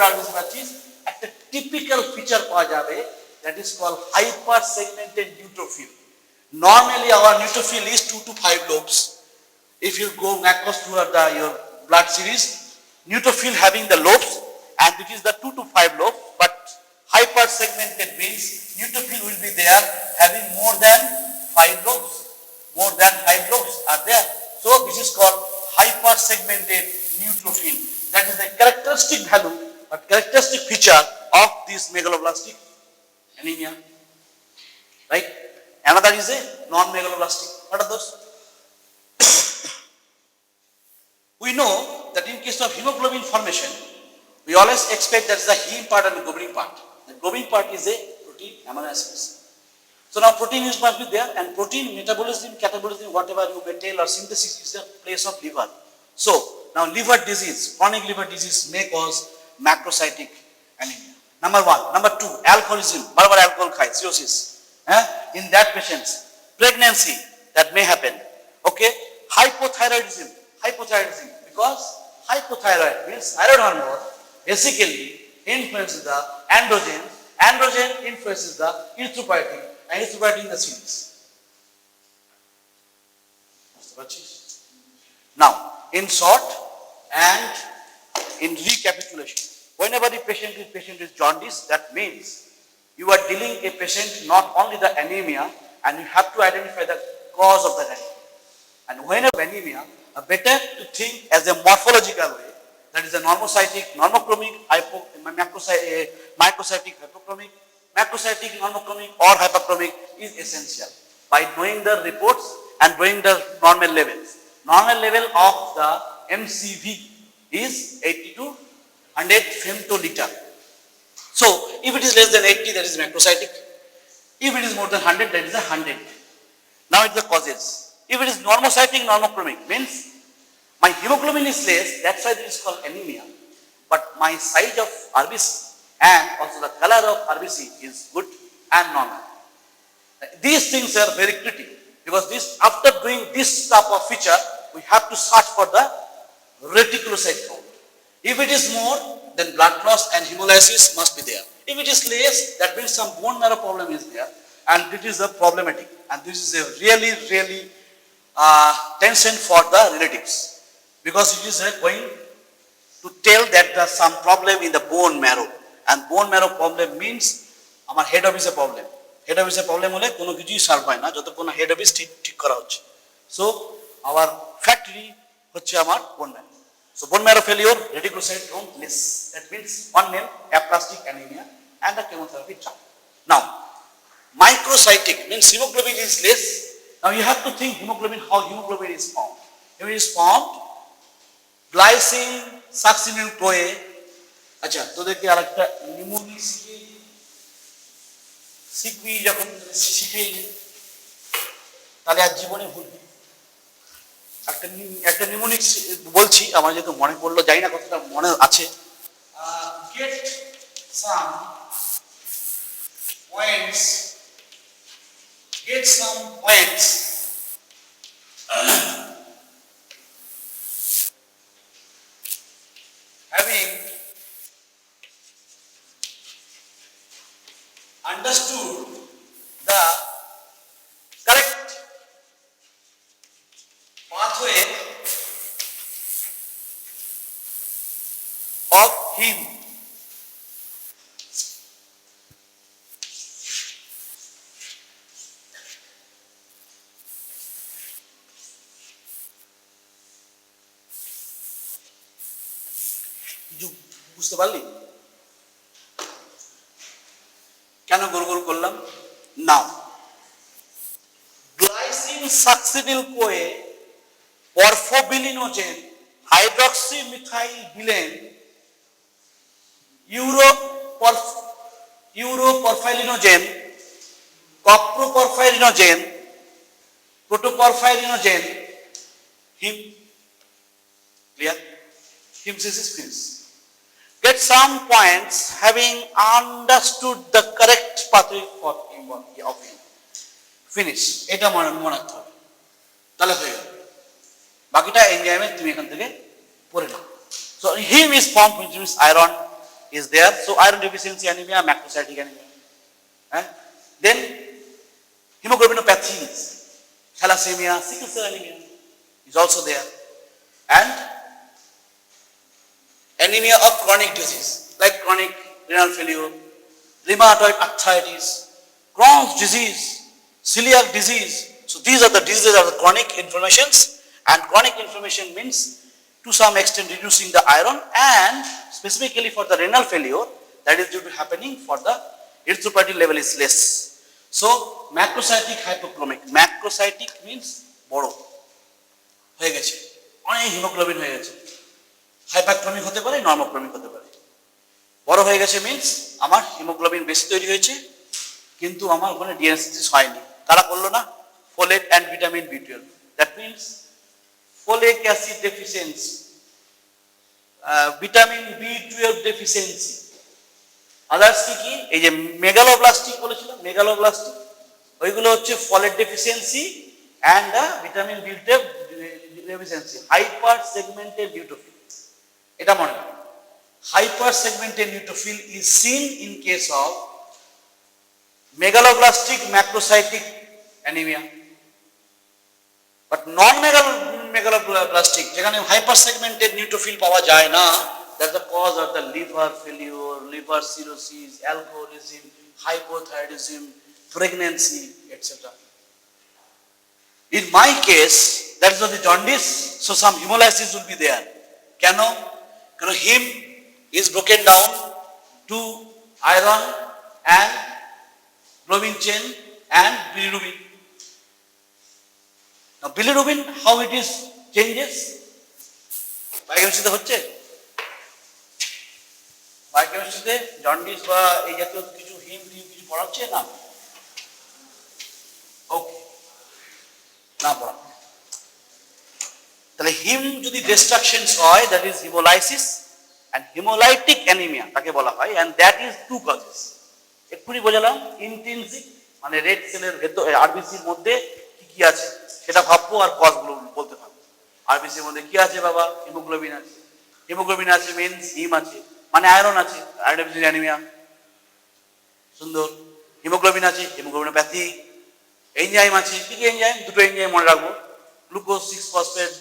আরবিসি পাচ্ছিস, একটা টিপিক্যাল ফিচার পাওয়া যাবে, that is called hyper segmented neutrophil. Normally our neutrophil is 2 to 5 lobes. If you go across to your blood series, neutrophil having the lobes, and it is the 2 to 5 lobes, but hypersegmented means neutrophil will be there having more than 5 lobes. More than 5 lobes are there. So this is called hypersegmented neutrophil. That is a characteristic value, a characteristic feature of this megaloblastic anemia. Right? Another is a non-megaloblastic. What are those? We know that in case of hemoglobin formation, we always expect that is the heme part and the globin part. The globin part is a protein amino acids. So now protein must be there, and protein metabolism, catabolism, whatever you may tell, or synthesis is the place of liver. So now liver disease, chronic liver disease may cause macrocytic anemia. Number 1. Number 2, alcoholism, barbar alcohol khai, cirrhosis. In that patients, pregnancy that may happen. Okay, hypothyroidism, because hypothyroid means thyroid hormone basically influences the androgen influences the erythropoietin, and erythropoietin the series. Now, in short and in recapitulation, whenever the patient is jaundice, that means you are dealing a patient not only the anemia, and you have to identify the cause of the anemia. And whenever anemia, better to think as a morphological way, that is a normocytic, normochromic, microcytic, hypochromic, macrocytic, normochromic or hyperchromic is essential. By knowing the reports and knowing the normal levels. Normal level of the MCV is 80 to 100 femtoliter. So, if it is less than 80, that is macrocytic. If it is more than 100, that is 100. Now it's the causes. If it is normocytic, normochromic, means my hemoglobin is less, that's why it is called anemia. But my size of RBC and also the color of RBC is good and normal. These things are very critical, because after doing this type of feature, we have to search for the reticulocyte count. If it is more, then blood loss and hemolysis must be there. If it is less, that means some bone marrow problem is there, and it is a problematic. And this is a really tension for the relatives, because it is going to tell that there is some problem in the bone marrow, and bone marrow problem means our head office a problem. Head office a problem hole kono kichhui solve hoy na joto kono head office ঠিক করা হচ্ছে. So our factory হচ্ছে আমার bone marrow. So bone marrow failure, reticulocyte count less. That means one name aplastic anemia and the chemotherapy drug. Now microcytic means hemoglobin is less. Now you have to think how hemoglobin is formed. It is formed glycine succinyl CoA. আচ্ছা তোদেরকে আরেকটা pneumonic শিখবি যখন শিখেই তাহলে আর জীবনে ভুলবি। একটা pneumonic বলছি, আমার যেহেতু মনে পড়লো, জানি না কতটা মনে আছে। Get some points having understood the correct pathway of him. বুঝতে পারলি কেন গোল গোল করলাম? Now glycine succinyl CoA porphobilinogen hydroxymethylbilane uroporphyrinogen coproporphyrinogen protoporphyrinogen haem clear haem this finish. Get some points having understood the correct pathway of him. Finish. এটা মনে রাখতে হবে, তাহলে হয়ে গেল। বাকিটা এনজাইমে তুমি এখান থেকে পড়ে নাও। So heme is formed, which means iron is there. So iron deficiency anemia, macrocytic anemia. Then hemoglobinopathies, thalassemia, sickle cell anemia is also there. And anemia of chronic disease like chronic renal failure, rheumatoid arthritis, Crohn's disease, celiac disease. So these are the diseases of the chronic inflammations, and chronic inflammation means to some extent reducing the iron, and specifically for the renal failure that is due to happening for the erythropoietin level is less. So macrocytic hypochromic, macrocytic means বড় হয়ে গেছে, অনেক haemoglobin হয়ে গেছে, হাইপারক্রমিক হতে পারে, নর্মোক্রমিক হতে পারে। বড় হয়ে গেছে মিন্স আমার হিমোগ্লোবিন বেশি তৈরি হয়েছে কিন্তু আমার ওখানে ডিএনএ সিনথেসিস হয়নি। কারা করলো না? ফোলেট অ্যান্ড ভিটামিন বি12, that means folic acid deficiency, vitamin বি12 ডেফিসিয়েন্সি। আদার্স কি? এই যে মেগালোব্লাস্টিক বলেছিলাম, মেগালোব্লাস্টিক ওইগুলো হচ্ছে ফোলেট ডেফিসিয়েন্সি অ্যান্ড ভিটামিন বি12 ডেফিসিয়েন্সি, হাইপার সেগমেন্টেড নিউট্রোফিল। এটা মনে রাখবেন, hyper segmented neutrophil is seen in case of megaloblastic macrocytic anemia, but non-megaloblastic যেখানে hypersegmented neutrophil পাওয়া যায় না, that's the cause of the liver failure, liver cirrhosis, alcoholism, hypothyroidism, pregnancy, etc. In my case, that is the jaundice, so some hemolysis will be there. কেন? কারণ heme is broken down to iron and globin chain and bilirubin. Now bilirubin, how it is changes? বায়োকেমিস্ট্রিতে হচ্ছে, বায়োকেমিস্ট্রিতে jaundice বা এই জাতীয় কিছু হিম কিছু পড়াচ্ছে না? ওকে, না পড়া। তাহলে হিম যদি ডিস্ট্রাকশনস হয়, that is haemolysis and haemolytic anaemia তাকে বলা হয়, and that is two causes. একটুই বোঝালাম, ইন্ট্রিনসিক মানে রেড সেলের ভেতর আরবিসির মধ্যে কি কি আছে সেটা ভাববো আর কজগুলো বলতে থাকবো। আরবিসির মধ্যে কি আছে বাবা? হিমোগ্লোবিন আছে, হিমোগ্লোবিন আছে মিন্স হিম আছে মানে আয়রন আছে, আয়রন ডেফিসিয়েন্সি অ্যানিমিয়া। সুন্দর। হিমোগ্লোবিন আছে, হিমোগ্লোবিনোপ্যাথি। এনজাইম আছে, কি কি এনজাইম? দুটো এনজাইম মনে রাখবো, গ্লুকোজ 6-ফসফেট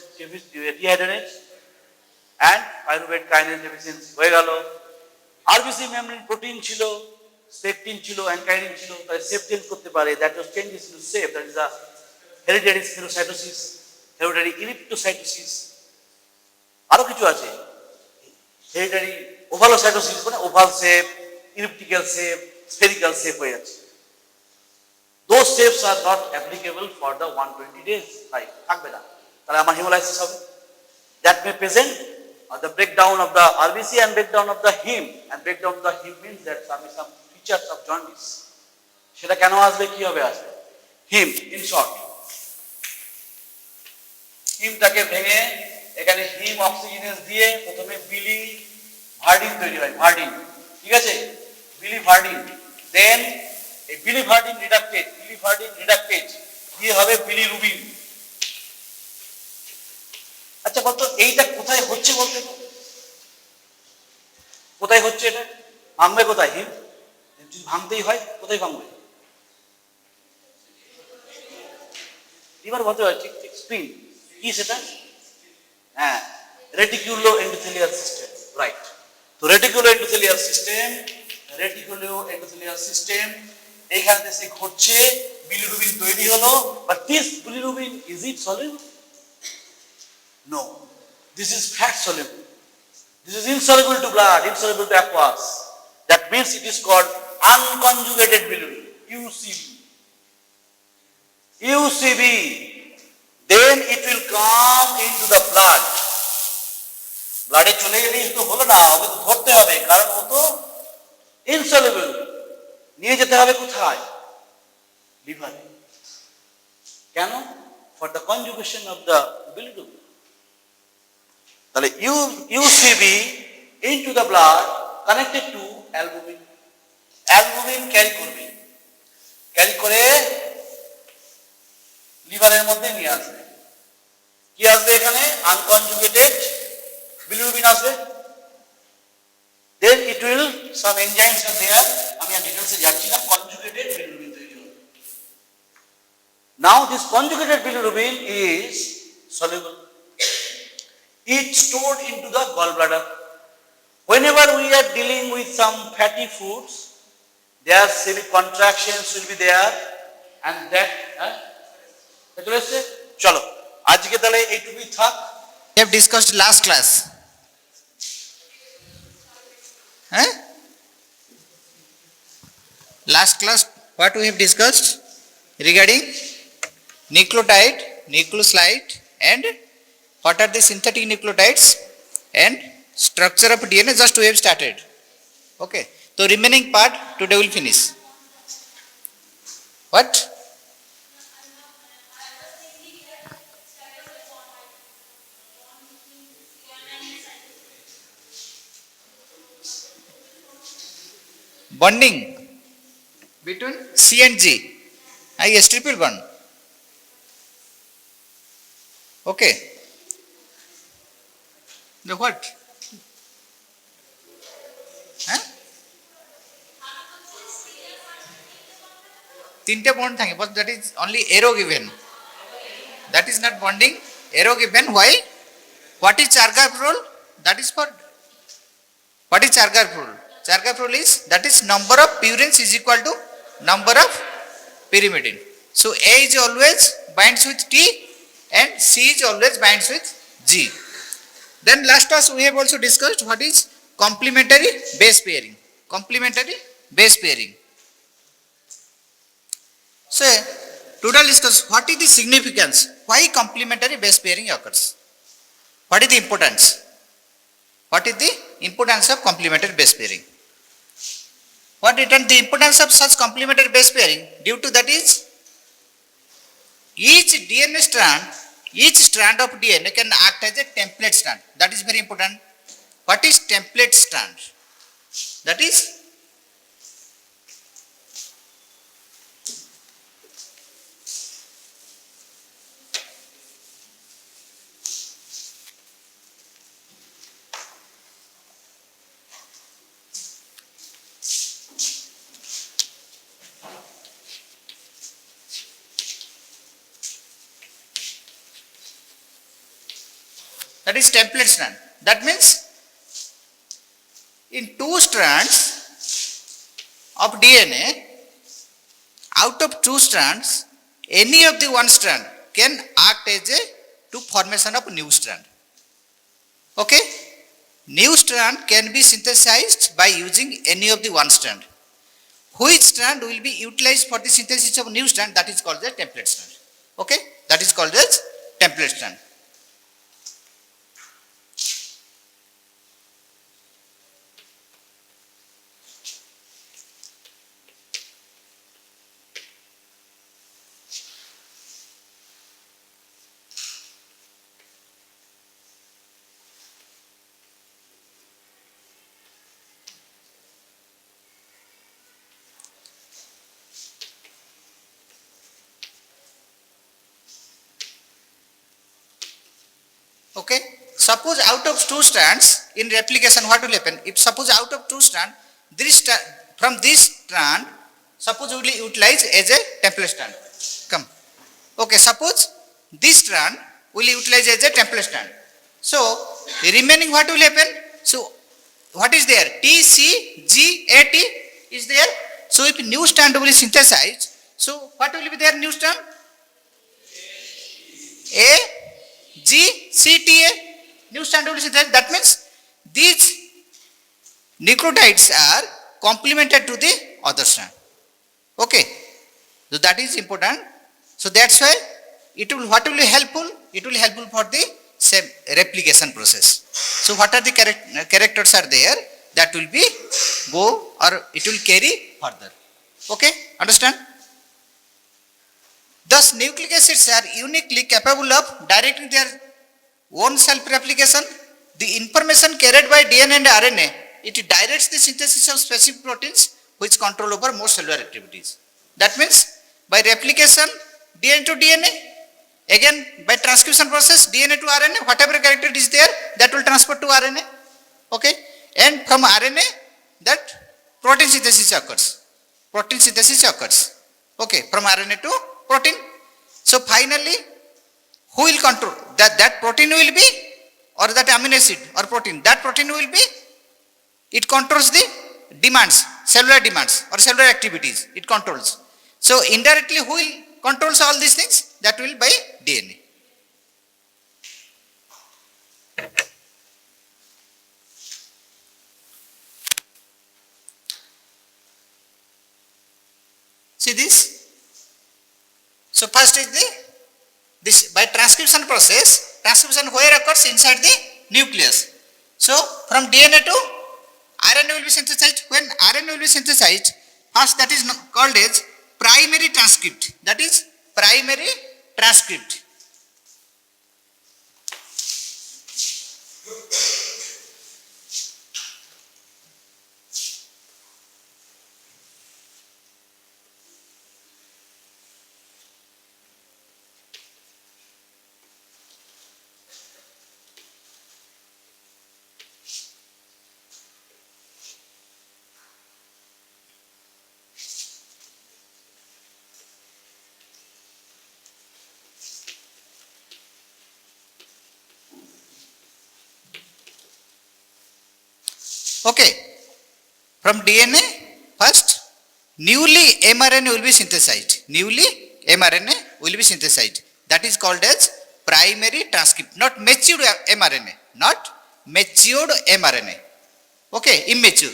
ডিহাইড্রেট অ্যান্ড পাইরুভেট কাইনেজ ডেফিসিয়েন্সি হয়ে গেল। আরবিসি মেমব্রেন প্রোটিন ছিল, পেকটিন ছিল, অ্যানকাইরিন ছিল, তাই শেপ চেঞ্জ করতে পারে, that was changes into shape, that is a hereditary spherocytosis, hereditary elliptocytosis. আরো কিছু আছে, হেরিডিটারি ওভালোসাইটোসিস মানে oval shape, elliptical shape, spherical shape হয়ে যাচ্ছে। Those shapes are not applicable for the 120 days, তাই থাকবে না, তাহলে আমার হিমোলাইসিস হবে। That may present the breakdown of the RBC and breakdown of the heme, and breakdown of the heme means that some features of jaundice. সেটা কেন আসবে, কি হবে আসবে? হিম ইন শর্ট, হিমটাকে ভেঙে এখানে হিম অক্সিজেনেস দিয়ে প্রথমে বিলি ভার্ডিন তৈরি হয়, ভার্ডিন, ঠিক আছে, বিলি ভার্ডিন, দেন এই বিলি ভার্ডিন রিডাক্টেজ দিয়ে হবে বিলিরুবিন। আচ্ছা বলতো এইটা কোথায় হচ্ছে, বলতে কোথায় হচ্ছে? এটা ভাঙবে কোথায়? হিম যদি ভাঙতেই হয় কোথায় ভাঙবে? এবার বলতে হয় ঠিক ঠিক স্প্রিং কি সেটা? হ্যাঁ, রেটিকুলো এন্ডোথেলিয়াল সিস্টেম, রাইট। তো রেটিকুলো এন্ডোথেলিয়াল সিস্টেম এইখানে সে ঘটছে, বিলিরুবিন তৈরি হলো, but this bilirubin is it soluble? No, this is fat soluble. This is insoluble to blood, insoluble to aqueous. That means it is called unconjugated bilirubin, UCB. UCB. Then it will come into the blood. ব্লাডে চলে গেলেই তো হলো না, ওকে তো ধরতে হবে, কারণ ও তো ইনসলিবল। নিয়ে যেতে হবে কোথায়? লিভারে। কেন? For the conjugation of the bilirubin. তাহলে UCB into the blood connected to albumin, albumin carry করবে, ক্যারি করে লিভারের মধ্যে নিয়ে আসবে। কি আসবে এখানে? আনকনজুগেটেড বিলিরুবিন আসবে। Then it will, some enzymes are there, আমি আর ডিটেইলসে যাচ্ছি না, কনজুগেটেড বিলিরুবিন তৈরি হবে। Now this conjugated bilirubin is soluble. It stored into the gallbladder. Whenever we are dealing with some fatty foods, their contractions will be there and that chalo আজকে তাহলে এইটুকুই থাক We have discussed last class. Huh? Last class, what we have discussed regarding nucleotide, nucleoside, and what are the synthetic nucleotides and structure of DNA. Just we have started. Okay. So remaining part today will finish. What? Bonding between C and G. Yes, triple bond. Okay. The what? Huh? তিনটে bond থাকে, but that is only arrow given. That is not bonding. Arrow given. Why? What is Chargaff rule? That is for. What is Chargaff rule? Chargaff rule is that is number of purines is equal to number of pyrimidine. So A is always binds with T and C is always binds with G. Then last class we have also discussed what is complementary base pairing. Complementary base pairing. So today discuss what is the significance, why complementary base pairing occurs. What is the importance? What is the importance of complementary base pairing? What is the importance of such complementary base pairing? Due to that is each DNA strand, each strand of DNA can act as a template strand. That is very important. What is template strand? That is template strand. That means in two strands of DNA, out of two strands, any of the one strand can act as a to formation of new strand. Okay? New strand can be synthesized by using any of the one strand. Which strand will be utilized for the synthesis of new strand? That is called the template strand. Okay? That is called as template strand. Okay, suppose out of two strands in replication, what will happen? If suppose out of two strands, from this strand, suppose we will utilize as a template strand. Come. Okay, suppose this strand will utilize as a template strand. So the remaining what will happen? So what is there? T, C, G, A, T is there. So if new strand will be synthesized, so what will be there new strand? A, G, C, T, A, new strand will be synthesized. That means these nucleotides are complemented to the other strand. Okay, so that is important. So that's why it will, what will be helpful? It will be helpful for the same replication process. So what are the characters are there that will be go or it will carry further. Okay, understand? Thus nucleic acids are uniquely capable of directing their own self-replication. The information carried by DNA and RNA, it directs the synthesis of specific proteins which control over most cellular activities. That means by replication DNA to DNA, again by transcription process DNA to RNA, whatever character is there that will transfer to RNA. Okay, and from RNA that protein synthesis occurs. Protein synthesis occurs. Okay, from RNA to protein. So finally, who will control that protein will be, or that amino acid or protein, that protein will be, it controls the demands, cellular demands or cellular activities, it controls. So indirectly who will controls all these things? That will by DNA. See this? So first is this by transcription process, transcription where occurs inside the nucleus. So from DNA to RNA will be synthesized. When RNA will be synthesized, first that is called as primary transcript. That is primary transcript. Okay, from DNA, first newly mRNA will be synthesized. Newly mRNA will be synthesized. That is called as primary transcript, not matured mRNA, not matured mRNA. Okay, immature.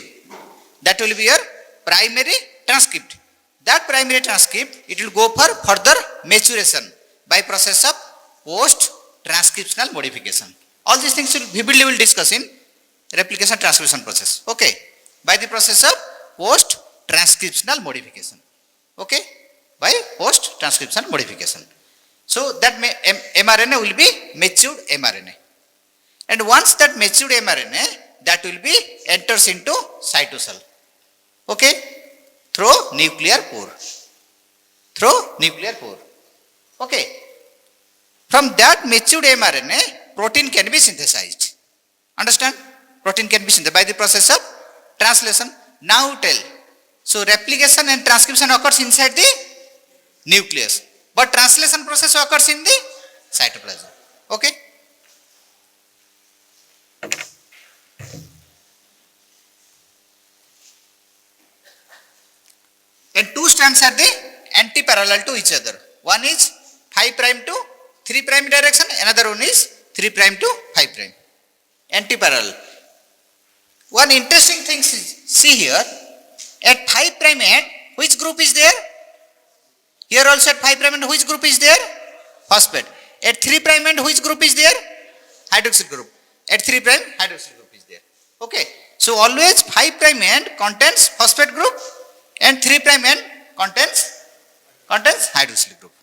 That will be your primary transcript. That primary transcript, it will go for further maturation by process of post-transcriptional modification. All these things we will discuss in replication transcription process. Okay, by the process of post-transcriptional modification. Okay, by post-transcriptional modification. So that mRNA will be matured mRNA. And once that matured mRNA, that will be enters into cytosol. Okay, through nuclear pore. Through nuclear pore. Okay, from that matured mRNA, protein can be synthesized. Understand? Protein can be synthesized by the process of translation. Now tell. So replication and transcription occurs inside the nucleus, but translation process occurs in the cytoplasm. Okay. And two strands are the anti-parallel to each other. One is 5' to 3' direction, another one is 3' to 5'. Anti-parallel. One interesting thing see here, at 5' end, which group is there? Here also at 5' end, which group is there? Phosphate. At 3' end, which group is there? Hydroxyl group. At 3', hydroxyl group is there. Okay. So always 5' end contains phosphate group and 3' end contains hydroxyl group.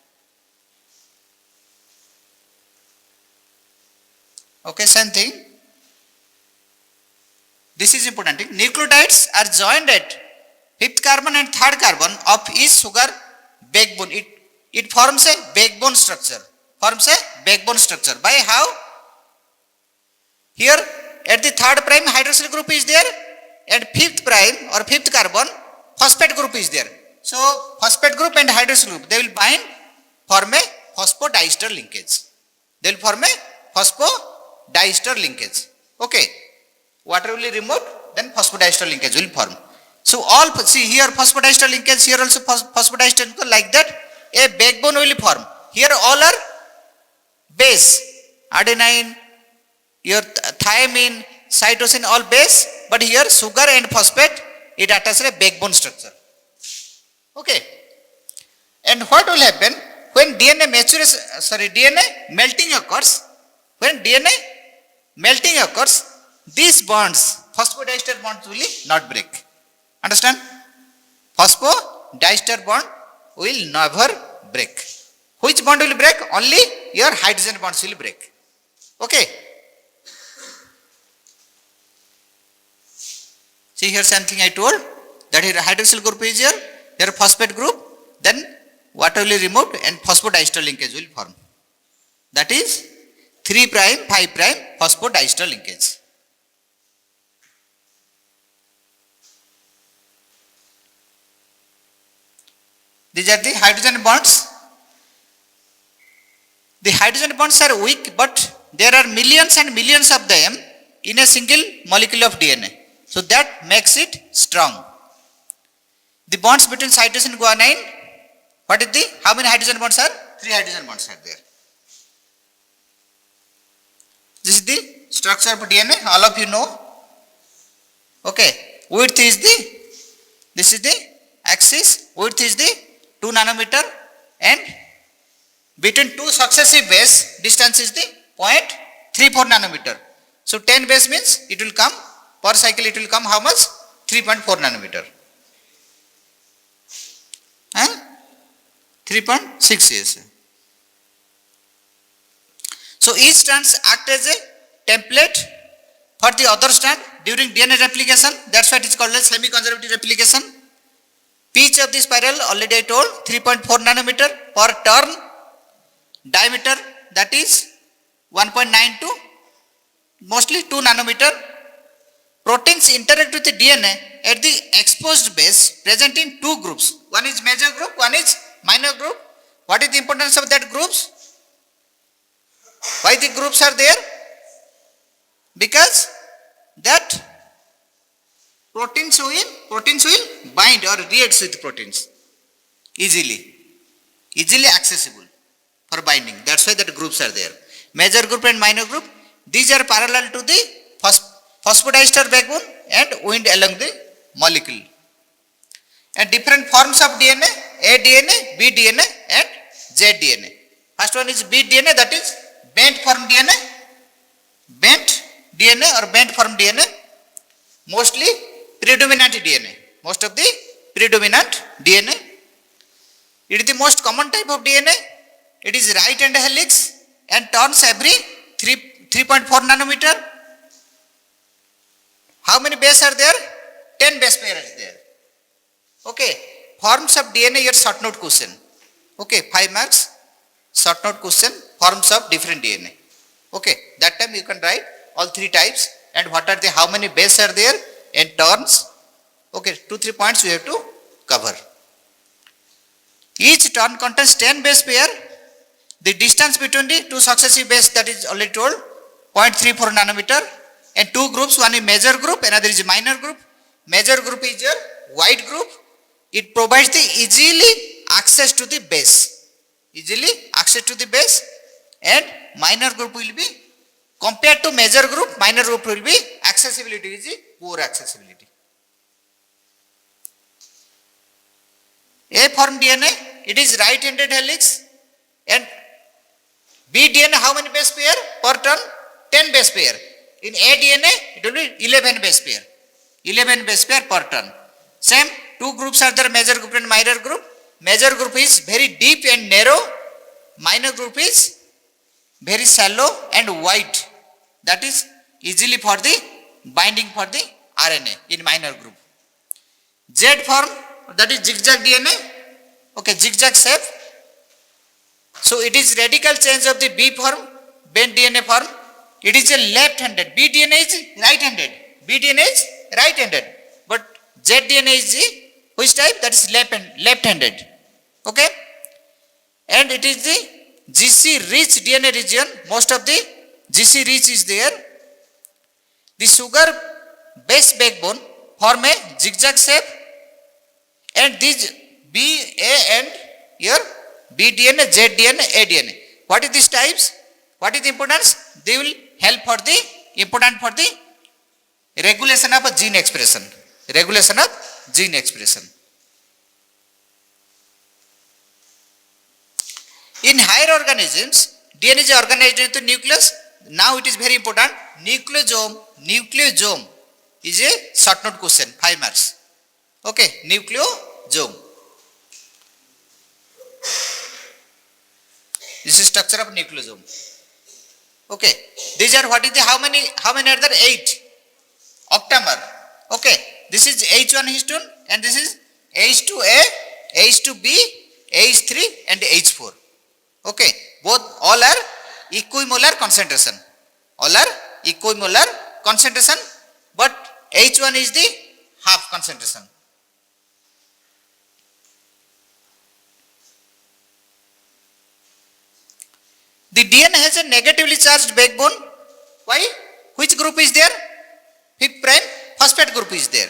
Okay, same thing. This is important thing. Nucleotides are joined at 5th carbon and 3rd carbon of each sugar backbone. It forms a backbone structure. Forms a backbone structure. By how? Here at the 3rd prime hydroxyl group is there. At 5th prime or 5th carbon phosphate group is there. So phosphate group and hydroxyl group, they will bind, form a phosphodiester linkage. They will form a phosphodiester linkage. Okay. Water will be removed, then phosphodiester linkage will form. So all, see here phosphodiester linkage, here also phosphodiester linkage, like that a backbone will form. Here all are base, adenine, your thymine, cytosine, all base, but here sugar and phosphate, it attaches a backbone structure. Okay. And what will happen when DNA melting occurs? When DNA melting occurs, these bonds, phosphodiester bonds will not break. Understand? Phosphodiester bond will never break. Which bond will break? Only your hydrogen bonds will break. Okay. See here same thing I told, that here hydroxyl group is here phosphate group, then water will be removed and phosphodiester linkage will form. That is 3', 5' phosphodiester linkage. These are the hydrogen bonds. The hydrogen bonds are weak, but there are millions and millions of them in a single molecule of DNA. So that makes it strong. The bonds between cytosine and guanine, what is the, how many hydrogen bonds are? 3 hydrogen bonds are there. This is the structure of DNA, all of you know. Okay, width is the, this is the axis, width is the 2 nanometer, and between two successive base, distance is the 0.34 nanometer. So 10 base means it will come, per cycle it will come how much? 3.4 nanometer. 3.6 years. So each strands act as a template for the other strand during DNA replication. That's why it is called as semi-conservative replication. Pitch of the spiral, already I told, 3.4 nanometer per turn. Diameter, that is 1.92, mostly 2 nanometer. Proteins interact with the DNA at the exposed base, present in 2 groups. One is major group, one is minor group. What is the importance of that groups? Why the groups are there? Because that proteins will bind or react with proteins easily accessible for binding. That's why that groups are there. Major group and minor group, these are parallel to the phosphodiester backbone and wound along the molecule. And different forms of DNA, A DNA, B DNA and Z DNA. First one is B DNA, that is bent form DNA. Bent DNA or bent form DNA, mostly predominant DNA. Most of the predominant DNA. It is the most common type of DNA. It is right-hand helix and turns every 3.4 nanometer. How many bases are there? 10 base pairs are there. Okay. Forms of DNA, your short note question. Okay. 5 marks. Short note question. Forms of different DNA. Okay. That time you can write all 3 types and what are the, how many bases are there and turns. Okay. 2-3 points we have to cover. Each turn contains 10 base pair. The distance between the 2 successive bases, that is already told, 0.34 nanometer, and 2 groups, one is major group, another is minor group. Major group is your white group. It provides the easily access to the base. Easily access to the base, and minor group will be, compared to major group, minor group will be accessibility is poor accessibility. A form DNA, it is right-handed helix, and B DNA, how many base pair per turn? 10 base pair. In A DNA, it will be 11 base pair. 11 base pair per turn. Same, 2 groups are there, major group and minor group. Major group is very deep and narrow. Minor group is very shallow and wide. That is easily for the binding for the RNA in minor group. Z form, that is zigzag DNA. Okay, zigzag shape. So it is radical change of the B form, bent DNA form. It is a left-handed. B DNA is right-handed. B DNA is right-handed. But Z DNA is the which type? That is left-handed. Okay? And it is the GC rich DNA region. Most of the GC rich is there. The sugar base backbone form a zigzag shape. And these B, A and here B DNA, Z DNA, A DNA. What is these types? What is the importance? They will help for the, important for the regulation of a gene expression. Regulation of gene expression. In higher organisms, DNA is organized into nucleus. Now it is very important. Nucleosome is a short note question, 5 marks. Okay, nucleosome. This is structure of nucleosome. Okay, these are what is the, how many are there? 8. Octamer. Okay, this is H1 histone and this is H2A, H2B, H3 and H4. Okay, both all are equimolar concentration. All are equimolar concentration, but H1 is the half concentration. The DNA has a negatively charged backbone. Why? Which group is there? 5' phosphate group is there.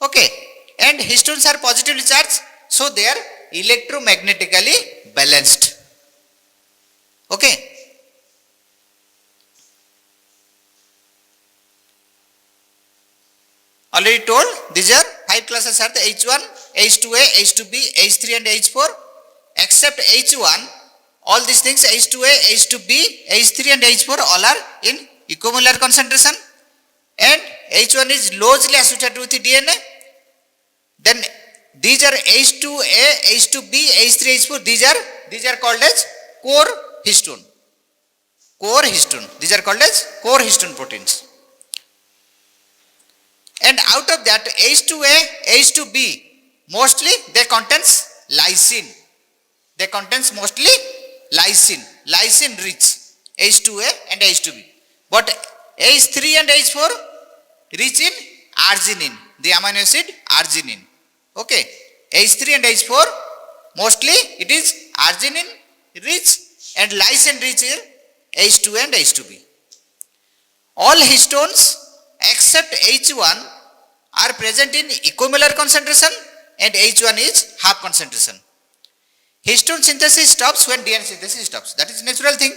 Okay. And histones are positively charged, so they are electromagnetically balanced. Okay. Already told, these are 5 classes are the H1, H2A, H2B, H3 and H4. Except H1, all these things H2A, H2B, H3 and H4 all are in equimolar concentration. And H1 is loosely associated with the DNA. Then these are H2A, H2B, H3, H4. These are called as core histone. Core histone. These are called as core histone proteins. And out of that H2A, H2B, mostly they contains lysine. They contains mostly lysine. Lysine rich H2A and H2B. But H3 and H4 rich in arginine. The amino acid arginine. Okay. H3 and H4 mostly it is arginine rich and lysine rich in H2 and H2B. All histones except H1 are present in equimolar concentration and H1 is half concentration. Histone synthesis stops when DNA synthesis stops. That is natural thing.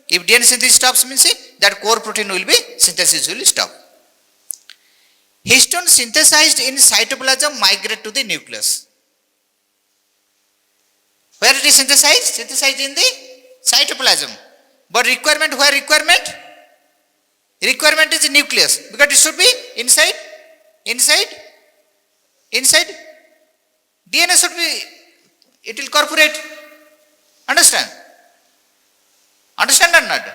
If DNA synthesis stops means that core protein will be synthesis will stop. Histone synthesized in cytoplasm migrate to the nucleus. Where it is synthesized? Synthesized in the cytoplasm. But requirement, where requirement? Requirement is nucleus because it should be inside DNA should be, it will incorporate. Understand? Understand or not?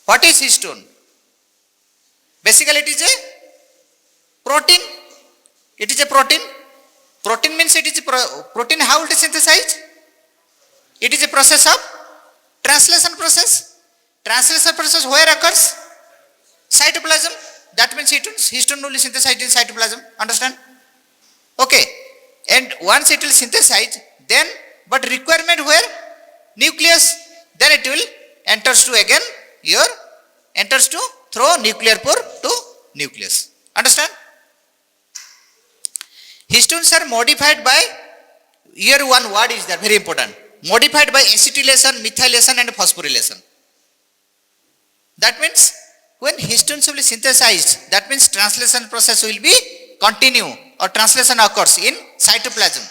What is histone? Basically it is a protein. It is a protein. Protein means it is a protein. How it is synthesized? It is a process of translation process. Translation process where occurs? Cytoplasm. That means histone will be synthesized in cytoplasm. Understand? Okay. And once it will synthesize, then but requirement where? Nucleus. Then it will enters to again enters to through nuclear pore to nucleus. Understand? Histones are modified by, here one word is there, very important. Modified by acetylation, methylation and phosphorylation. That means when histones will be synthesized, that means translation process will be continue or translation occurs in cytoplasm.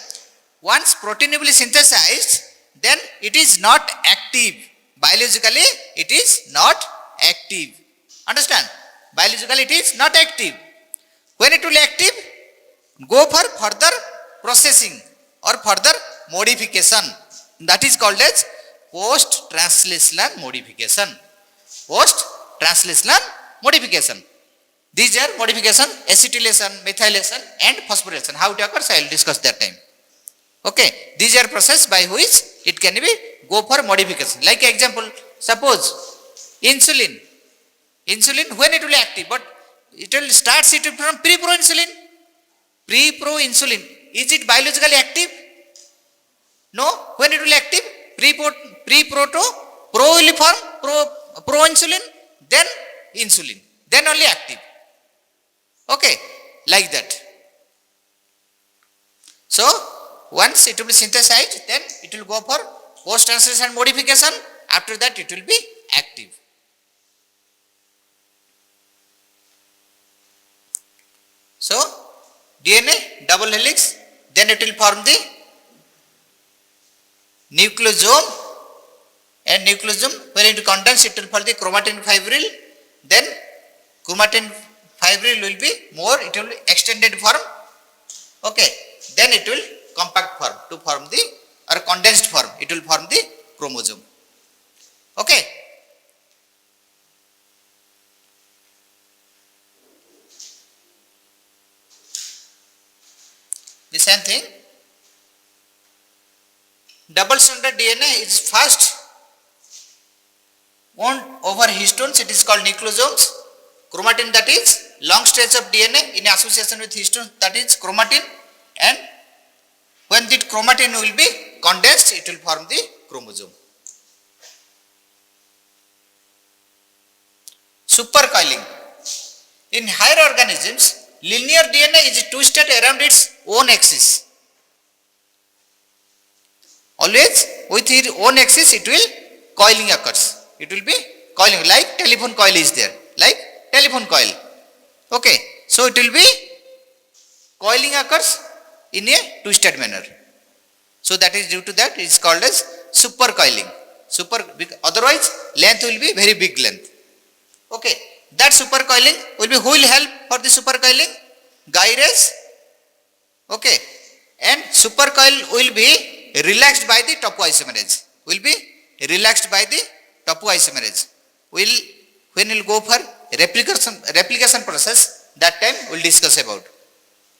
Once protein will be synthesized, then it is not active. Biologically, it is not active. Understand? Biologically, it is not active. When it will active, go for further processing or further modification. That is called as post-translational modification. Post-translational modification. These are modification, acetylation, methylation and phosphorylation. How it occurs, I will discuss that time. Okay. These are process by which it can be go for modification. Like example, suppose insulin. Insulin, when it will active, but it will start from pre-pro-insulin. Pre-pro-insulin. Is it biologically active? No. When it will active, pre-pro to pro will form pro-insulin, then insulin. Then only active. Okay. Like that. So, once it will be synthesized, then it will go for post-translation modification. After that, it will be active. So, DNA double helix, then it will form the nucleosome, and nucleosome when it condense it will form the chromatin fibril, then chromatin fibril will be more, it will be extended form, okay, then it will compact form to form the or condensed form, it will form the chromosome, okay. The same thing, double stranded DNA is first wound over histones, it is called nucleosomes. Chromatin, that is long stretch of DNA in association with histones, that is chromatin, and when the chromatin will be condensed, it will form the chromosome. Supercoiling. In higher organisms, linear DNA is twisted around its own axis. Always with its own axis it will coiling occurs. It will be coiling like telephone coil is there. Like telephone coil. Okay. So it will be coiling occurs in a twisted manner. So that is due to that it is called as supercoiling. Otherwise length will be very big length. Okay. That supercoiling will be, who will help for the supercoiling? Guy rays. Okay. And supercoil will be relaxed by the topoisomerase. Will be relaxed by the topoisomerase. When we'll go for replication process, that time we'll discuss about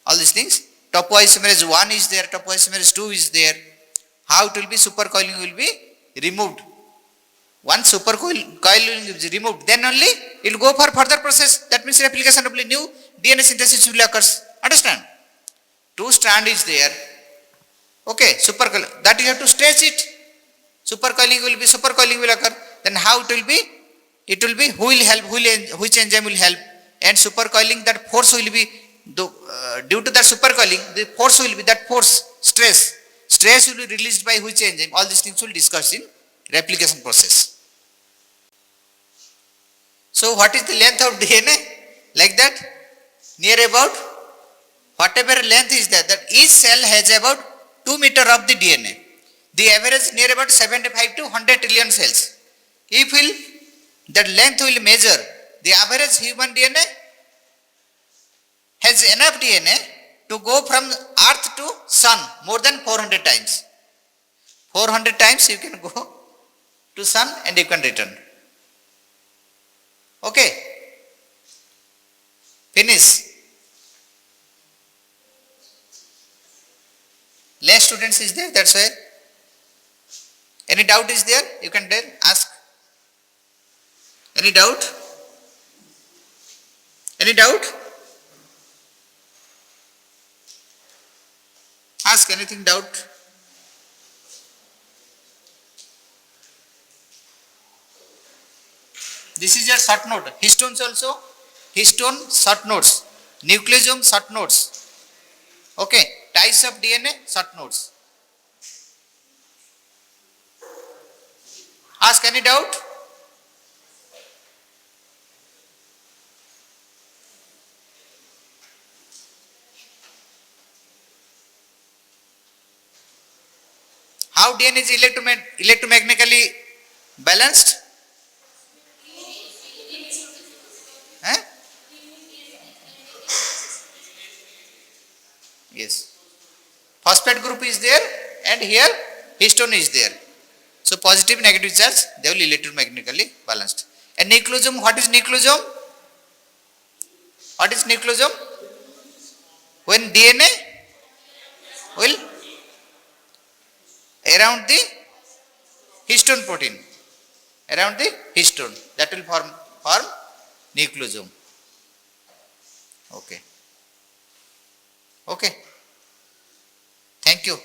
all these things. Topoisomerase 1 is there, topoisomerase 2 is there. How it will be, supercoiling will be removed. Once supercoiling is removed, then only it will go for further process. That means replication of new DNA synthesis will occur. Understand? 2 strand is there. Okay, supercoiling. That you have to stretch it. Supercoiling will occur. Then how it will be? It will be, who will help, which enzyme will help. And supercoiling, that force will be, due to that supercoiling, the force will be, that force, stress will be released by which enzyme. All these things will discuss in replication process. So what is the length of DNA? Like that, near about, whatever length is there, that each cell has about 2 meter of the DNA. The average near about 75 to 100 trillion cells. If that length will measure, the average human DNA has enough DNA to go from earth to sun more than 400 times. 400 times you can go to sun and you can return. Okay. Finish. Less students is there, that's why. Any doubt is there? You can then ask. Any doubt? Any doubt? Ask anything doubt. This is your short note. Histones also. Histone short notes. Nucleosome short notes. Okay. Types of DNA short notes. Ask any doubt? How DNA is electromagnetically balanced? Yes. Phosphate group is there and here histone is there. So positive negative charge, they will electromagnetically balanced. And nucleosome, what is nucleosome? What is nucleosome? When DNA will around the histone protein, around the histone, that will form nucleosome. Okay. Okay. Thank you.